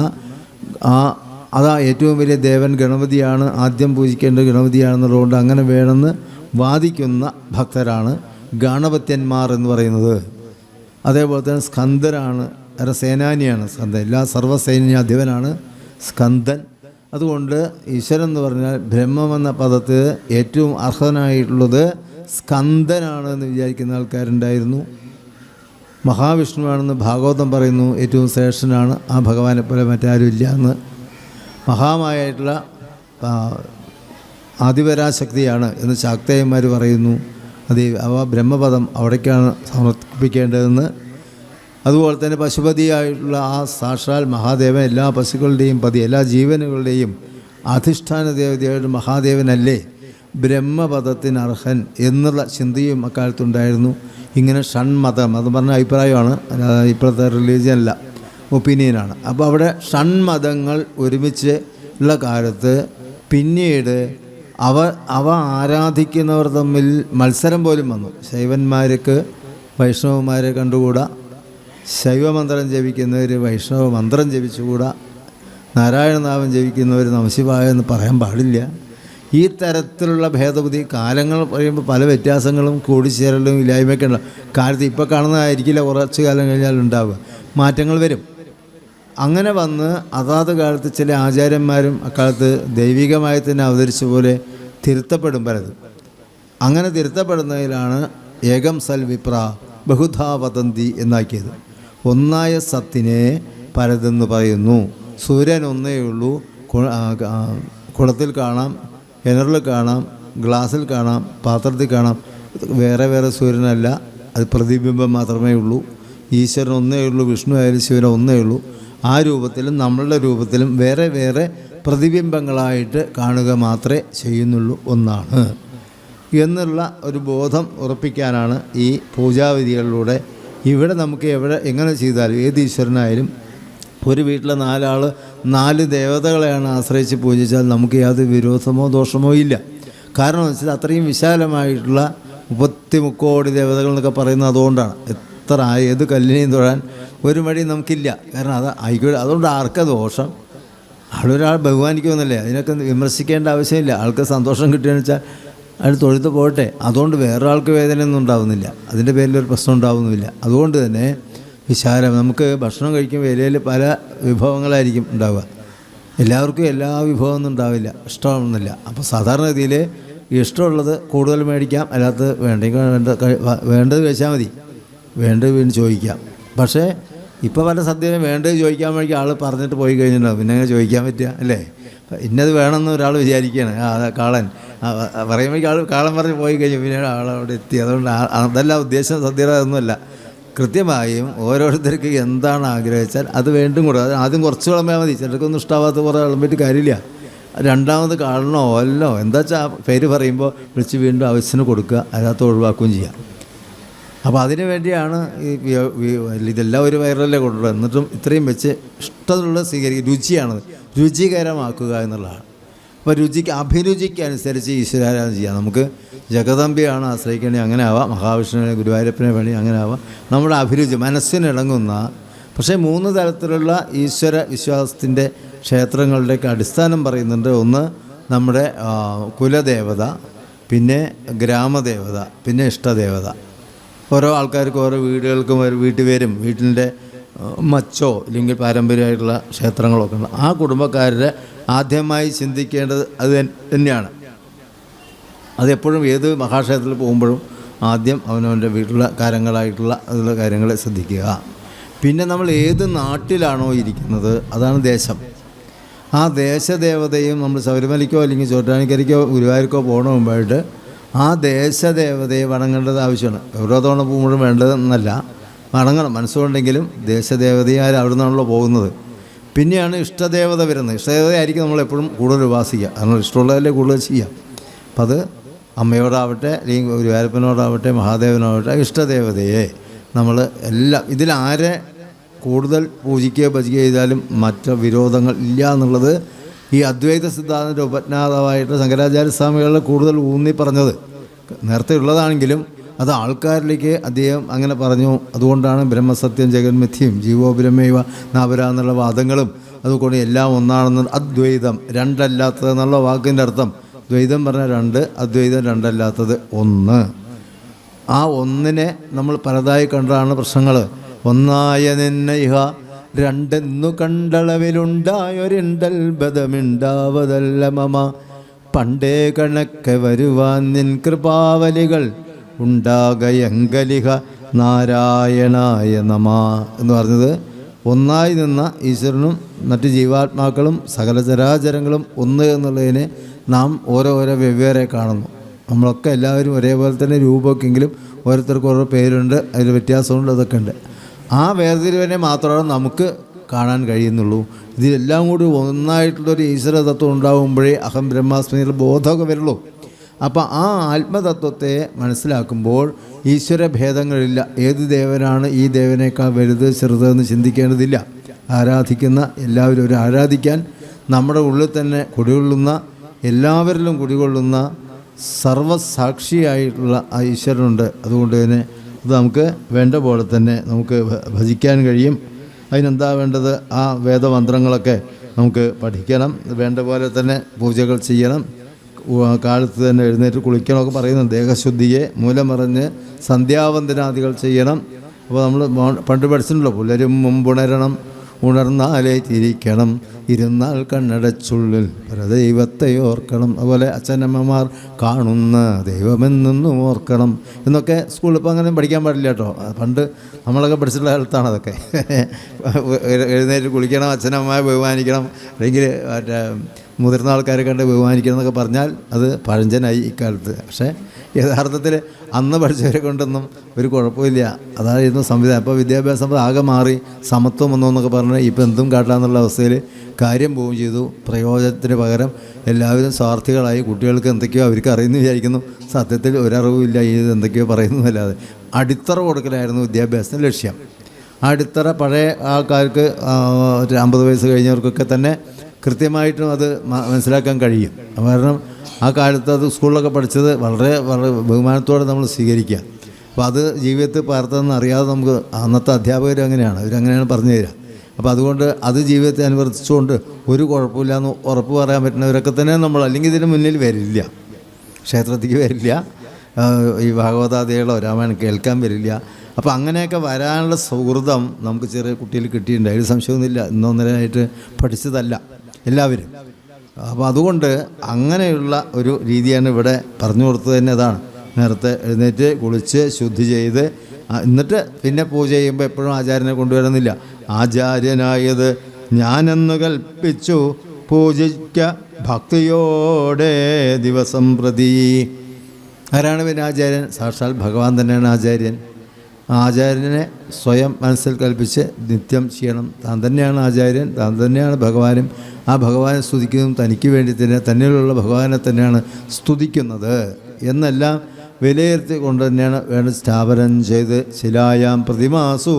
അതാ ഏറ്റവും വലിയ ദേവൻ ഗണപതിയാണ്, ആദ്യം പൂജിക്കേണ്ടത് ഗണപതിയാണെന്നുള്ളതുകൊണ്ട് അങ്ങനെ വേണമെന്ന് വാദിക്കുന്ന ഭക്തരാണ് ഗാണപത്യന്മാർ എന്ന് പറയുന്നത്. അതേപോലെ തന്നെ സ്കന്ദനാണ്, സേനാനിയാണ് സ്കന്ദൻ, എല്ലാ സർവ്വസൈന്യാധിപനാണ് സ്കന്ദൻ. അതുകൊണ്ട് ഈശ്വരൻ എന്ന് പറഞ്ഞാൽ ബ്രഹ്മമെന്ന പദത്തിൽ ഏറ്റവും അർഹനായിട്ടുള്ളത് സ്കന്ദനാണ് എന്ന് വിചാരിക്കുന്ന ആൾക്കാരുണ്ടായിരുന്നു. മഹാവിഷ്ണുവാണെന്ന് ഭാഗവതം പറയുന്നു, ഏറ്റവും ശ്രേഷ്ഠനാണ്, ആ ഭഗവാനെ പോലെ മറ്റാരും ഇല്ല എന്ന്. മഹാമായിട്ടുള്ള ആദിപരാശക്തിയാണ് എന്ന് ശാക്തേയന്മാർ പറയുന്നു. അവ ബ്രഹ്മപദം അവിടേക്കാണ് സമർപ്പിക്കേണ്ടതെന്ന്. അതുപോലെ തന്നെ പശുപതിയായിട്ടുള്ള ആ സാക്ഷാൽ മഹാദേവൻ എല്ലാ പശുക്കളുടെയും പതി, എല്ലാ ജീവനുകളുടെയും അധിഷ്ഠാന ദേവതയായിട്ട് മഹാദേവനല്ലേ ബ്രഹ്മപദത്തിന് അർഹൻ എന്നുള്ള ചിന്തയും അക്കാലത്തുണ്ടായിരുന്നു. ഇങ്ങനെ ഷൺമതം, അത് പറഞ്ഞ അഭിപ്രായമാണ്, ഇപ്പോഴത്തെ റിലീജിയനല്ല, ഒപ്പീനിയനാണ്. അപ്പോൾ അവിടെ ഷൺമതങ്ങൾ ഒരുമിച്ച് ഉള്ള കാലത്ത് പിന്നീട് അവ ആരാധിക്കുന്നവർ തമ്മിൽ മത്സരം പോലും വന്നു. ശൈവന്മാർക്ക് വൈഷ്ണവന്മാരെ കണ്ടുകൂടാ, ശൈവമന്ത്രം ജപിക്കുന്നവർ വൈഷ്ണവ മന്ത്രം ജപിച്ചുകൂടാ, നാരായണനാമം ജപിക്കുന്നവർ നമഃശിവായ എന്ന് പറയാൻ പാടില്ല. ഈ തരത്തിലുള്ള ഭേദബുദ്ധി കാലങ്ങൾ പറയുമ്പോൾ പല വ്യത്യാസങ്ങളും കൂടിച്ചേരലും ഇല്ലായ്മയൊക്കെ ഉണ്ടാവും. കാലത്ത് ഇപ്പോൾ കാണുന്നതായിരിക്കില്ല കുറച്ച് കാലം കഴിഞ്ഞാൽ ഉണ്ടാവുക, മാറ്റങ്ങൾ വരും. അങ്ങനെ വന്ന് അതാത് കാലത്ത് ചില ആചാര്യന്മാരും അക്കാലത്ത് ദൈവികമായി തന്നെ അവതരിച്ച പോലെ തിരുത്തപ്പെടും പലതും. അങ്ങനെ തിരുത്തപ്പെടുന്നതിലാണ് ഏകം സൽ വിപ്ര ബഹുധാ വദന്തി എന്നാക്കിയത്. ഒന്നായ സത്തിനെ പലതെന്ന് പറയുന്നു. സൂര്യൻ ഒന്നേ ഉള്ളൂ, കുളത്തിൽ കാണാം, കിണറിൽ കാണാം, ഗ്ലാസ്സിൽ കാണാം, പാത്രത്തിൽ കാണാം. വേറെ വേറെ സൂര്യനല്ല, അത് പ്രതിബിംബം മാത്രമേ ഉള്ളൂ. ഈശ്വരൻ ഒന്നേ ഉള്ളൂ, വിഷ്ണു ആയാലും ശിവൻ ഒന്നേ ഉള്ളൂ. ആ രൂപത്തിലും നമ്മളുടെ രൂപത്തിലും വേറെ വേറെ പ്രതിബിംബങ്ങളായിട്ട് കാണുക മാത്രമേ ചെയ്യുന്നുള്ളൂ, ഒന്നാണ് എന്നുള്ള ഒരു ബോധം ഉറപ്പിക്കാനാണ് ഈ പൂജാവിധികളിലൂടെ. ഇവിടെ നമുക്ക് എങ്ങനെ ചെയ്താലും ഏത് ഈശ്വരനായാലും ഒരു വീട്ടിലെ 4 ആൾ 4 ദേവതകളെയാണ് ആശ്രയിച്ച് പൂജിച്ചാൽ നമുക്ക് യാതൊരു വിരോധമോ ദോഷമോ ഇല്ല. കാരണം എന്ന് വെച്ചാൽ അത്രയും വിശാലമായിട്ടുള്ള 33 കോടി ദേവതകൾ എന്നൊക്കെ പറയുന്നത് അതുകൊണ്ടാണ്. എത്ര ഏത് കല്ലിനെയും തൊഴാൻ ഒരു വഴി നമുക്കില്ല. കാരണം അത് ആയിക്കോട്ടെ, അതുകൊണ്ട് ആർക്കാ ദോഷം? ആളൊരാൾ ബഹുമാനിക്കുമെന്നല്ലേ, അതിനൊക്കെ വിമർശിക്കേണ്ട ആവശ്യമില്ല. ആൾക്ക് സന്തോഷം കിട്ടുകയെന്ന് വെച്ചാൽ അയാൾ തൊഴുത്ത് പോകട്ടെ. അതുകൊണ്ട് വേറൊരാൾക്ക് വേദനയൊന്നും ഉണ്ടാവുന്നില്ല, അതിൻ്റെ പേരിലൊരു പ്രശ്നം ഉണ്ടാവുന്നില്ല. അതുകൊണ്ട് തന്നെ വിശാലം നമുക്ക് ഭക്ഷണം കഴിക്കുമ്പോൾ ഇലയിൽ പല വിഭവങ്ങളായിരിക്കും ഉണ്ടാവുക. എല്ലാവർക്കും എല്ലാ വിഭവമൊന്നും ഉണ്ടാവില്ല, ഇഷ്ടമൊന്നുമില്ല. അപ്പോൾ സാധാരണ രീതിയിൽ ഇഷ്ടമുള്ളത് കൂടുതൽ മേടിക്കാം, അല്ലാത്തത് വേണ്ടത് കഴിച്ചാൽ മതി, വേണ്ടത് വീണ്ടും ചോദിക്കാം. പക്ഷേ ഇപ്പോൾ പല സദ്യയും വേണ്ടത് ചോദിക്കാൻ വേണ്ടി ആൾ പറഞ്ഞിട്ട് പോയി കഴിഞ്ഞിട്ടുണ്ടാവും, പിന്നെ അങ്ങനെ ചോദിക്കാൻ പറ്റുക അല്ലേ? ഇന്നത് വേണമെന്ന് ഒരാൾ വിചാരിക്കുകയാണ്, കാളൻ പറയുമ്പോഴേക്കും കാളൻ പറഞ്ഞ് പോയി കഴിഞ്ഞു, പിന്നെ ആളവിടെ എത്തി. അതുകൊണ്ട് അതല്ല ഉദ്ദേശം, സദ്യയുടെ അതൊന്നുമല്ല. കൃത്യമായും ഓരോരുത്തർക്ക് എന്താണ് ആഗ്രഹിച്ചാൽ അത് വേണ്ടും കൂടെ. അത് ആദ്യം കുറച്ച് വിളമ്പാൽ മതി, ചിലർക്കൊന്നും ഇഷ്ടമാവാത്ത കുറേ വിളമ്പിയിട്ട് കാര്യമില്ല. രണ്ടാമത് കാളനോ അല്ലോ എന്താ വെച്ചാൽ പേര് പറയുമ്പോൾ വിളിച്ച് വീണ്ടും ആവശ്യത്തിന് കൊടുക്കുക, അതിനകത്ത് ഒഴിവാക്കുകയും ചെയ്യാം. അപ്പോൾ അതിനു വേണ്ടിയാണ് ഇതെല്ലാം ഒരു വയറല്ലേ കൊണ്ടുള്ളത്. എന്നിട്ടും ഇത്രയും വെച്ച് ഇഷ്ടമുള്ള സ്വീകരിക്കുക, രുചിയാണത്, രുചികരമാക്കുക എന്നുള്ളതാണ്. അപ്പോൾ അഭിരുചിക്ക് അനുസരിച്ച് ഈശ്വരാരാധന ചെയ്യാം. നമുക്ക് ജഗദമ്പിയാണ് ആശ്രയിക്കേണ്ടത്, അങ്ങനെ ആവാം. മഹാവിഷ്ണുവിനെ ഗുരുവായൂരപ്പനെ വേണ്ടി അങ്ങനെ ആവാം. നമ്മുടെ അഭിരുചി മനസ്സിനിണങ്ങുന്ന. പക്ഷേ 3 തരത്തിലുള്ള ഈശ്വര വിശ്വാസത്തിൻ്റെ ക്ഷേത്രങ്ങളുടെയൊക്കെ അടിസ്ഥാനം പറയുന്നുണ്ട്. ഒന്ന് നമ്മുടെ കുലദേവത, പിന്നെ ഗ്രാമദേവത, പിന്നെ ഇഷ്ടദേവത. ഓരോ ആൾക്കാർക്ക് ഓരോ വീടുകൾക്കും ഒരു വീട്ടുപേരും വീട്ടിൻ്റെ മച്ചോ ഇല്ലെങ്കിൽ പാരമ്പര്യമായിട്ടുള്ള ക്ഷേത്രങ്ങളൊക്കെ ഉണ്ട്. ആ കുടുംബക്കാരുടെ ആദ്യമായി ചിന്തിക്കേണ്ടത് അത് തന്നെയാണ്. അതെപ്പോഴും ഏത് മഹാക്ഷേത്രത്തിൽ പോകുമ്പോഴും ആദ്യം അവനവൻ്റെ വീട്ടിലുള്ള കാര്യങ്ങളായിട്ടുള്ള അതിലുള്ള കാര്യങ്ങളെ ശ്രദ്ധിക്കുക. പിന്നെ നമ്മൾ ഏത് നാട്ടിലാണോ ഇരിക്കുന്നത് അതാണ് ദേശം. ആ ദേശദേവതയും നമ്മൾ ശബരിമലയ്ക്കോ അല്ലെങ്കിൽ ചോറ്റാനിക്കരയ്ക്കോ ഗുരുവായൂർക്കോ പോകണ മുമ്പായിട്ട് ആ ദേശദേവതയെ വണങ്ങേണ്ടത് ആവശ്യമാണ്. ഓരോ തവണ പോകുമ്പോഴും വേണ്ടതെന്നല്ല, വണങ്ങണം. മനസ്സുകൊണ്ടെങ്കിലും ദേശദേവതയാൽ അവിടെ നിന്നാണല്ലോ പോകുന്നത്. പിന്നെയാണ് ഇഷ്ടദേവത വരുന്നത്. ഇഷ്ടദേവതയായിരിക്കും നമ്മളെപ്പോഴും കൂടുതൽ ഉപാസിക്കുക. കാരണം ഇഷ്ടമുള്ളതല്ലേ കൂടുതൽ ചെയ്യുക. അപ്പം അത് അമ്മയോടാവട്ടെ അല്ലെങ്കിൽ ഗുരുവായൂരപ്പനോടാവട്ടെ മഹാദേവനോടാവട്ടെ ഇഷ്ടദേവതയെ നമ്മൾ എല്ലാം ഇതിലാരെ കൂടുതൽ പൂജിക്കുകയോ ഭജിക്കുകയോ ചെയ്താലും മറ്റ് വിരോധങ്ങൾ ഇല്ല എന്നുള്ളത് ഈ അദ്വൈത സിദ്ധാന്തത്തിൻ്റെ ഉപജ്ഞാതാവായിട്ട് ശങ്കരാചാര്യസ്വാമികളെ കൂടുതൽ ഊന്നി പറഞ്ഞത്. നേരത്തെ ഉള്ളതാണെങ്കിലും അത് ആൾക്കാരിലേക്ക് അദ്ദേഹം അങ്ങനെ പറഞ്ഞു. അതുകൊണ്ടാണ് ബ്രഹ്മസത്യം ജഗന്മിഥ്യയും ജീവോ ബ്രഹ്മൈവ നാപര എന്നുള്ള വാദങ്ങളും അതുകൊണ്ട് എല്ലാം ഒന്നാണെന്ന്. അദ്വൈതം രണ്ടല്ലാത്തത് എന്നുള്ള വാക്കിൻ്റെ അർത്ഥം, ദ്വൈതം പറഞ്ഞ 2, അദ്വൈതം രണ്ടല്ലാത്തത് 1. ആ ഒന്നിനെ നമ്മൾ പലതായി കണ്ടാണ് പ്രശ്നങ്ങൾ. ഒന്നായ നിന്നെ ഇഹ രണ്ടെന്നു കണ്ടളവിലുണ്ടായൊരിണ്ടൽബദമിണ്ടാവതല്ല മമ പണ്ടേ കണക്കെ വരുവാൻ നിൻ കൃപാവലികൾ ഉണ്ടാകയങ്കലിഹ നാരായണായ നമ എന്ന് പറഞ്ഞത് ഒന്നായി നിന്ന ഈശ്വരനും മറ്റ് ജീവാത്മാക്കളും സകല ചരാചരങ്ങളും ഒന്ന് എന്നുള്ളതിനെ നാം ഓരോരോ വെവ്വേറെ കാണുന്നു. നമ്മളൊക്കെ എല്ലാവരും ഒരേപോലെ തന്നെ രൂപമൊക്കെങ്കിലും ഓരോരുത്തർക്കും ഓരോ പേരുണ്ട്, അതിൽ വ്യത്യാസമുണ്ട്, അതൊക്കെ ഉണ്ട്. ആ വേർതിരിവിനെ മാത്രമാണ് നമുക്ക് കാണാൻ കഴിയുന്നുള്ളൂ. ഇതിലെല്ലാം കൂടി ഒന്നായിട്ടുള്ളൊരു ഈശ്വര തത്വം ഉണ്ടാകുമ്പോഴേ അഹം ബ്രഹ്മാസ്മിയുടെ ബോധമൊക്കെ വരുള്ളൂ. അപ്പോൾ ആ ആത്മതത്വത്തെ മനസ്സിലാക്കുമ്പോൾ ഈശ്വര ഭേദങ്ങളില്ല. ഏത് ദേവനാണ് ഈ ദേവനേക്കാൾ വലുത് ചെറുതെന്ന് ചിന്തിക്കേണ്ടതില്ല. ആരാധിക്കുന്ന എല്ലാവരും ഒരു ആരാധിക്കാൻ നമ്മുടെ ഉള്ളിൽ തന്നെ കുടികൊള്ളുന്ന, എല്ലാവരിലും കുടികൊള്ളുന്ന സർവസാക്ഷിയായിട്ടുള്ള ആ ഈശ്വരനുണ്ട്. അതുകൊണ്ട് തന്നെ അത് നമുക്ക് വേണ്ട പോലെ തന്നെ നമുക്ക് ഭജിക്കാൻ കഴിയും. അതിനെന്താ വേണ്ടത്? ആ വേദമന്ത്രങ്ങളൊക്കെ നമുക്ക് പഠിക്കണം, വേണ്ട പോലെ തന്നെ പൂജകൾ ചെയ്യണം, കാലത്ത് തന്നെ എഴുന്നേറ്റ് കുളിക്കണമൊക്കെ പറയുന്നു. ദേഹശുദ്ധിയെ മൂലമറിഞ്ഞ് സന്ധ്യാവന്തനാദികൾ ചെയ്യണം. അപ്പോൾ നമ്മൾ പണ്ട് പഠിച്ചിട്ടുണ്ടല്ലോ, പുലരും മുമ്പുണരണം, ഉണർന്നാലേ തിരിക്കണം, ഇരുന്നാൽ കണ്ണടച്ചുള്ളിൽ പരദൈവത്തെ ഓർക്കണം. അതുപോലെ അച്ഛനമ്മമാർ കാണുന്ന ദൈവമെന്നും ഓർക്കണം എന്നൊക്കെ സ്കൂളിൽ ഇപ്പോൾ അങ്ങനെ പഠിക്കാൻ പാടില്ല കേട്ടോ. പണ്ട് നമ്മളൊക്കെ പഠിച്ചിട്ടുള്ള കാലത്താണ് അതൊക്കെ. എഴുന്നേറ്റ് കുളിക്കണം, അച്ഛനമ്മയെ ബഹുമാനിക്കണം, അല്ലെങ്കിൽ മറ്റേ മുതിർന്ന ആൾക്കാരെ കണ്ട് ബഹുമാനിക്കണം എന്നൊക്കെ പറഞ്ഞാൽ അത് പഴഞ്ചനായി ഇക്കാലത്ത്. പക്ഷേ യഥാർത്ഥത്തിൽ അന്ന് പഠിച്ചവരെ കൊണ്ടൊന്നും ഒരു കുഴപ്പമില്ല. അതായിരുന്നു സംവിധാനം. ഇപ്പോൾ വിദ്യാഭ്യാസം ആകെ മാറി, സമത്വം വന്നു എന്നൊക്കെ പറഞ്ഞ് ഇപ്പോൾ എന്തും കാട്ടാന്നുള്ള അവസ്ഥയിൽ കാര്യം പോവുകയും ചെയ്തു. പ്രയോജനത്തിന് പകരം എല്ലാവരും സ്വാർത്ഥികളായി. കുട്ടികൾക്ക് എന്തൊക്കെയോ അവർക്ക് അറിയുന്നു വിചാരിക്കുന്നു, സത്യത്തിൽ ഒരറിവില്ല, ഇത് എന്തൊക്കെയോ പറയുന്നതല്ലാതെ. അടിത്തറ കൊടുക്കലായിരുന്നു വിദ്യാഭ്യാസത്തിൻ്റെ ലക്ഷ്യം. ആ അടിത്തറ പഴയ ആൾക്കാർക്ക് 50 വയസ്സ് കഴിഞ്ഞവർക്കൊക്കെ തന്നെ കൃത്യമായിട്ടും അത് മനസ്സിലാക്കാൻ കഴിയും. കാരണം ആ കാലത്ത് അത് സ്കൂളിലൊക്കെ പഠിച്ചത് വളരെ വളരെ ബഹുമാനത്തോടെ നമ്മൾ സ്വീകരിക്കുക. അപ്പോൾ അത് ജീവിതത്തിൽ പകർത്തുമെന്ന് അറിയാതെ നമുക്ക് അന്നത്തെ അധ്യാപകർ അങ്ങനെയാണ്, അവരങ്ങനെയാണ് പറഞ്ഞു തരിക. അപ്പോൾ അതുകൊണ്ട് അത് ജീവിതത്തെ അനുവർത്തിച്ചുകൊണ്ട് ഒരു കുഴപ്പമില്ല എന്ന് ഉറപ്പ് പറയാൻ പറ്റുന്നവരൊക്കെ തന്നെ നമ്മൾ അല്ലെങ്കിൽ ഇതിന് മുന്നിൽ വരില്ല, ക്ഷേത്രത്തിലേക്ക് വരില്ല, ഈ ഭാഗവതാദികളോ രാമായണം കേൾക്കാൻ വരില്ല. അപ്പോൾ അങ്ങനെയൊക്കെ വരാനുള്ള സൗഹൃദം നമുക്ക് ചെറിയ കുട്ടിയിൽ കിട്ടിയിട്ടുണ്ട്. അതിൽ സംശയമൊന്നുമില്ല. ഇന്നൊന്നരയായിട്ട് പഠിച്ചതല്ല എല്ലാവരും. അപ്പോൾ അതുകൊണ്ട് അങ്ങനെയുള്ള ഒരു രീതിയാണ് ഇവിടെ പറഞ്ഞു കൊടുത്തത് തന്നെ. അതാണ് നേരത്തെ എഴുന്നേറ്റ് കുളിച്ച് ശുദ്ധി ചെയ്ത് എന്നിട്ട് പിന്നെ പൂജ ചെയ്യുമ്പോൾ എപ്പോഴും ആചാര്യനെ കൊണ്ടുവരുന്നില്ല. ആചാര്യനായത് ഞാനെന്ന് കൽപ്പിച്ചു പൂജിക്ക ഭക്തിയോടെ ദിവസം പ്രതി. ആരാണ് പിന്നെ ആചാര്യൻ? സാക്ഷാൽ ഭഗവാൻ തന്നെയാണ് ആചാര്യൻ. ആചാര്യനെ സ്വയം മനസ്സിൽ കൽപ്പിച്ച് നിത്യം ചെയ്യണം. താൻ തന്നെയാണ് ആചാര്യൻ, താൻ തന്നെയാണ് ഭഗവാനും. ആ ഭഗവാനെ സ്തുതിക്കുന്നതും തനിക്ക് വേണ്ടി തന്നെ, തന്നിലുള്ള ഭഗവാനെ തന്നെയാണ് സ്തുതിക്കുന്നത് എന്നെല്ലാം വിലയിരുത്തി കൊണ്ട് തന്നെയാണ് വേണ്ട. സ്ഥാപനം ചെയ്ത് ശിലായാം പ്രതിമാസു